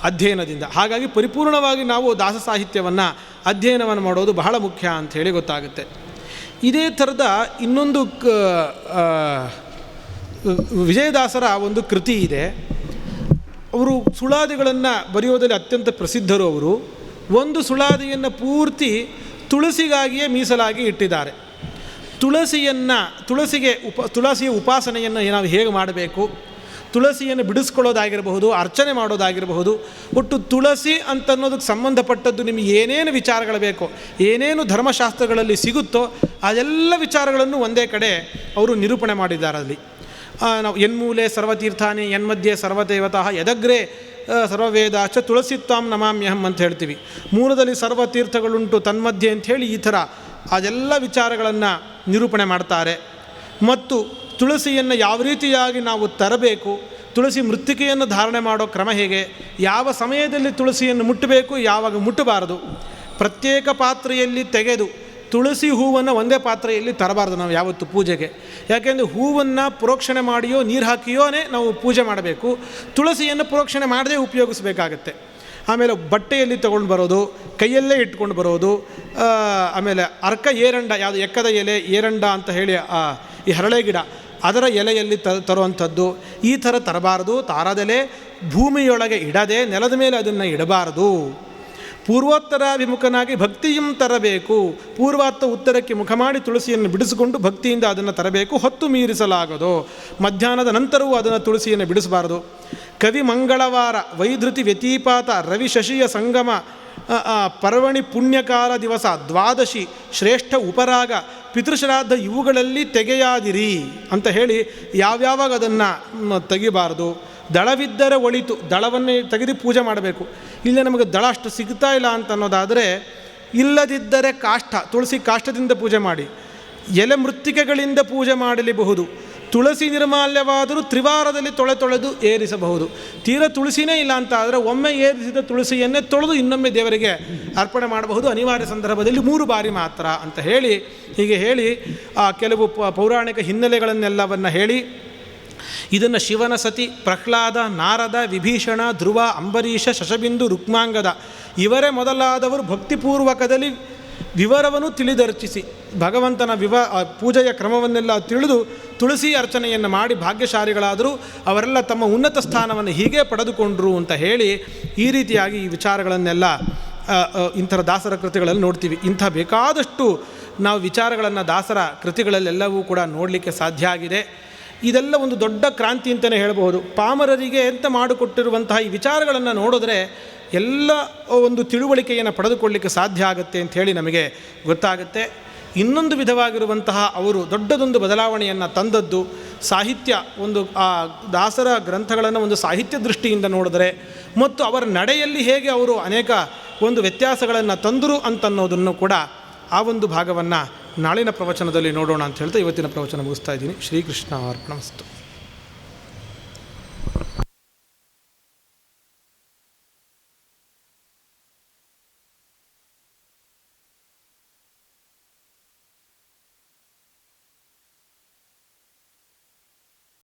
ಅಧ್ಯಯನದಿಂದ. ಹಾಗಾಗಿ ಪರಿಪೂರ್ಣವಾಗಿ ನಾವು ದಾಸ ಸಾಹಿತ್ಯವನ್ನು ಅಧ್ಯಯನವನ್ನು ಮಾಡೋದು ಬಹಳ ಮುಖ್ಯ ಅಂಥೇಳಿ ಗೊತ್ತಾಗುತ್ತೆ. ಇದೇ ಥರದ ಇನ್ನೊಂದು ವಿಜಯದಾಸರ ಒಂದು ಕೃತಿ ಇದೆ. ಅವರು ಸುಳಾದಿಗಳನ್ನು ಬರೆಯೋದಲ್ಲಿ ಅತ್ಯಂತ ಪ್ರಸಿದ್ಧರು. ಅವರು ಒಂದು ಸುಳಾದಿಯನ್ನು ಪೂರ್ತಿ ತುಳಸಿಗಾಗಿಯೇ ಮೀಸಲಾಗಿ ಇಟ್ಟಿದ್ದಾರೆ. ತುಳಸಿಯ ಉಪಾಸನೆಯನ್ನು ನಾವು ಹೇಗೆ ಮಾಡಬೇಕು, ತುಳಸಿಯನ್ನು ಬಿಡಿಸ್ಕೊಳ್ಳೋದಾಗಿರಬಹುದು, ಅರ್ಚನೆ ಮಾಡೋದಾಗಿರಬಹುದು, ಒಟ್ಟು ತುಳಸಿ ಅಂತನ್ನೋದಕ್ಕೆ ಸಂಬಂಧಪಟ್ಟದ್ದು ನಿಮಗೆ ಏನೇನು ವಿಚಾರಗಳು ಬೇಕೋ, ಏನೇನು ಧರ್ಮಶಾಸ್ತ್ರಗಳಲ್ಲಿ ಸಿಗುತ್ತೋ ಅದೆಲ್ಲ ವಿಚಾರಗಳನ್ನು ಒಂದೇ ಕಡೆ ಅವರು ನಿರೂಪಣೆ ಮಾಡಿದ್ದಾರೆ. ಅಲ್ಲಿ ನಾವು ಯನ್ಮೂಲೆ ಸರ್ವತೀರ್ಥಾನಿ ಯನ್ಮಧ್ಯೆ ಸರ್ವದೇವತಃ ಯದಗ್ರೆ ಸರ್ವವೇದಾಚ ತುಳಸಿತ್ವಾಂ ನಮಾಮ್ಯಹಂ ಅಂತ ಹೇಳ್ತೀವಿ. ಮೂಲದಲ್ಲಿ ಸರ್ವತೀರ್ಥಗಳುಂಟು ತನ್ಮಧ್ಯೆ ಅಂಥೇಳಿ ಈ ಥರ ಅದೆಲ್ಲ ವಿಚಾರಗಳನ್ನು ನಿರೂಪಣೆ ಮಾಡ್ತಾರೆ. ಮತ್ತು ತುಳಸಿಯನ್ನು ಯಾವ ರೀತಿಯಾಗಿ ನಾವು ತರಬೇಕು, ತುಳಸಿ ಮೃತ್ತಿಕೆಯನ್ನು ಧಾರಣೆ ಮಾಡೋ ಕ್ರಮ ಹೇಗೆ, ಯಾವ ಸಮಯದಲ್ಲಿ ತುಳಸಿಯನ್ನು ಮುಟ್ಟಬೇಕು, ಯಾವಾಗ ಮುಟ್ಟಬಾರದು, ಪ್ರತ್ಯೇಕ ಪಾತ್ರೆಯಲ್ಲಿ ತೆಗೆದು ತುಳಸಿ ಹೂವನ್ನು ಒಂದೇ ಪಾತ್ರೆಯಲ್ಲಿ ತರಬಾರ್ದು ನಾವು ಯಾವತ್ತು ಪೂಜೆಗೆ. ಯಾಕೆಂದರೆ ಹೂವನ್ನು ಪ್ರೋಕ್ಷಣೆ ಮಾಡಿಯೋ ನೀರು ಹಾಕಿಯೋನೇ ನಾವು ಪೂಜೆ ಮಾಡಬೇಕು. ತುಳಸಿಯನ್ನು ಪ್ರೋಕ್ಷಣೆ ಮಾಡದೇ ಉಪಯೋಗಿಸಬೇಕಾಗತ್ತೆ. ಆಮೇಲೆ ಬಟ್ಟೆಯಲ್ಲಿ ತೊಗೊಂಡು ಬರೋದು, ಕೈಯಲ್ಲೇ ಇಟ್ಕೊಂಡು ಬರೋದು, ಆಮೇಲೆ ಅರ್ಕ ಏರಂಡ, ಯಾವುದು ಎಕ್ಕದ ಎಲೆ ಏರಂಡ ಅಂತ ಹೇಳಿ ಈ ಹರಳೆ ಗಿಡ ಅದರ ಎಲೆಯಲ್ಲಿ ತರುವಂಥದ್ದು, ಈ ಥರ ತರಬಾರದು. ತಾರದೆಲೆ ಭೂಮಿಯೊಳಗೆ ಇಡದೆ ನೆಲದ ಮೇಲೆ ಅದನ್ನು ಇಡಬಾರದು. ಪೂರ್ವೋತ್ತರಾಭಿಮುಖನಾಗಿ ಭಕ್ತಿಯಂ ತರಬೇಕು. ಪೂರ್ವಾತ್ತ ಉತ್ತರಕ್ಕೆ ಮುಖ ಮಾಡಿ ತುಳಸಿಯನ್ನು ಬಿಡಿಸಿಕೊಂಡು ಭಕ್ತಿಯಿಂದ ಅದನ್ನು ತರಬೇಕು. ಹೊತ್ತು ಮೀರಿಸಲಾಗದು. ಮಧ್ಯಾಹ್ನದ ನಂತರವೂ ಅದನ್ನು ತುಳಸಿಯನ್ನು ಬಿಡಿಸಬಾರದು. ಕವಿ ಮಂಗಳವಾರ, ವೈಧೃತಿ ವ್ಯತೀಪಾತ, ರವಿ ಶಶಿಯ ಸಂಗಮ, ಪರ್ವಣಿ ಪುಣ್ಯಕಾಲ ದಿವಸ, ದ್ವಾದಶಿ, ಶ್ರೇಷ್ಠ ಉಪರಾಗ, ಪಿತೃಶ್ರಾದ್ದ ಇವುಗಳಲ್ಲಿ ತೆಗೆಯಾದಿರಿ ಅಂತ ಹೇಳಿ ಯಾವ್ಯಾವಾಗ ಅದನ್ನು ತೆಗಿಬಾರ್ದು. ದಳವಿದ್ದರೆ ಒಳಿತು, ದಳವನ್ನೇ ತೆಗೆದು ಪೂಜೆ ಮಾಡಬೇಕು. ಇಲ್ಲೇ ನಮಗೆ ದಳ ಅಷ್ಟು ಸಿಗ್ತಾ ಇಲ್ಲ ಅಂತ ಅನ್ನೋದಾದರೆ, ಇಲ್ಲದಿದ್ದರೆ ಕಾಷ್ಠ, ತುಳಸಿ ಕಾಷ್ಠದಿಂದ ಪೂಜೆ ಮಾಡಿ. ಎಲೆ ಮೃತ್ತಿಕೆಗಳಿಂದ ಪೂಜೆ ಮಾಡಲಿಬಹುದು. ತುಳಸಿ ನಿರ್ಮಾಲ್ಯವಾದರೂ ತ್ರಿವಾರದಲ್ಲಿ ತೊಳೆದು ಏರಿಸಬಹುದು. ತೀರ ತುಳಸಿನೇ ಇಲ್ಲ ಅಂತ ಆದರೆ ಒಮ್ಮೆ ಏರಿಸಿದ ತುಳಸಿಯನ್ನೇ ತೊಳೆದು ಇನ್ನೊಮ್ಮೆ ದೇವರಿಗೆ ಅರ್ಪಣೆ ಮಾಡಬಹುದು. ಅನಿವಾರ್ಯ ಸಂದರ್ಭದಲ್ಲಿ 3 ಬಾರಿ ಮಾತ್ರ ಅಂತ ಹೇಳಿ ಹೀಗೆ ಹೇಳಿ ಕೆಲವು ಪೌರಾಣಿಕ ಹಿನ್ನೆಲೆಗಳನ್ನೆಲ್ಲವನ್ನು ಹೇಳಿ ಇದನ್ನು ಶಿವನ ಸತಿ, ಪ್ರಹ್ಲಾದ, ನಾರದ, ವಿಭೀಷಣ, ಧ್ರುವ, ಅಂಬರೀಷ, ಶಶಬಿಂದು, ರುಕ್ಮಾಂಗದ ಇವರೇ ಮೊದಲಾದವರು ಭಕ್ತಿಪೂರ್ವಕದಲ್ಲಿ ವಿವರವನ್ನು ತಿಳಿದರ್ಚಿಸಿ ಭಗವಂತನ ಪೂಜೆಯ ಕ್ರಮವನ್ನೆಲ್ಲ ತಿಳಿದು ತುಳಸಿ ಅರ್ಚನೆಯನ್ನು ಮಾಡಿ ಭಾಗ್ಯಶಾಲಿಗಳಾದರೂ ಅವರೆಲ್ಲ ತಮ್ಮ ಉನ್ನತ ಸ್ಥಾನವನ್ನು ಹೀಗೆ ಪಡೆದುಕೊಂಡರು ಅಂತ ಹೇಳಿ ಈ ರೀತಿಯಾಗಿ ಈ ವಿಚಾರಗಳನ್ನೆಲ್ಲ ಇಂಥ ದಾಸರ ಕೃತಿಗಳಲ್ಲಿ ನೋಡ್ತೀವಿ. ಇಂಥ ಬೇಕಾದಷ್ಟು ನಾವು ವಿಚಾರಗಳನ್ನು ದಾಸರ ಕೃತಿಗಳಲ್ಲೆಲ್ಲವೂ ಕೂಡ ನೋಡಲಿಕ್ಕೆ ಸಾಧ್ಯ ಆಗಿದೆ. ಇದೆಲ್ಲ ಒಂದು ದೊಡ್ಡ ಕ್ರಾಂತಿ ಅಂತಲೇ ಹೇಳಬಹುದು. ಪಾಮರರಿಗೆ ಅಂತ ಮಾಡಿಕೊಟ್ಟಿರುವಂತಹ ಈ ವಿಚಾರಗಳನ್ನು ನೋಡಿದ್ರೆ ಎಲ್ಲ ಒಂದು ತಿಳುವಳಿಕೆಯನ್ನು ಪಡೆದುಕೊಳ್ಳಲಿಕ್ಕೆ ಸಾಧ್ಯ ಆಗುತ್ತೆ ಅಂಥೇಳಿ ನಮಗೆ ಗೊತ್ತಾಗುತ್ತೆ. ಇನ್ನೊಂದು ವಿಧವಾಗಿರುವಂತಹ ಅವರು ದೊಡ್ಡದೊಂದು ಬದಲಾವಣೆಯನ್ನು ತಂದದ್ದು ಸಾಹಿತ್ಯ, ಒಂದು ಆ ದಾಸರ ಗ್ರಂಥಗಳನ್ನು ಒಂದು ಸಾಹಿತ್ಯ ದೃಷ್ಟಿಯಿಂದ ನೋಡಿದ್ರೆ ಮತ್ತು ಅವರ ನಡೆಯಲ್ಲಿ ಹೇಗೆ ಅವರು ಅನೇಕ ಒಂದು ವ್ಯತ್ಯಾಸಗಳನ್ನು ತಂದರು ಅಂತನ್ನೋದನ್ನು ಕೂಡ ಆ ಒಂದು ಭಾಗವನ್ನು ನಾಳಿನ ಪ್ರವಚನದಲ್ಲಿ ನೋಡೋಣ ಅಂತ ಹೇಳ್ತಾ ಇವತ್ತಿನ ಪ್ರವಚನ ಮುಗಿಸ್ತಾ ಇದ್ದೀನಿ. ಶ್ರೀಕೃಷ್ಣ ಅರ್ಪಣಮಸ್ತು.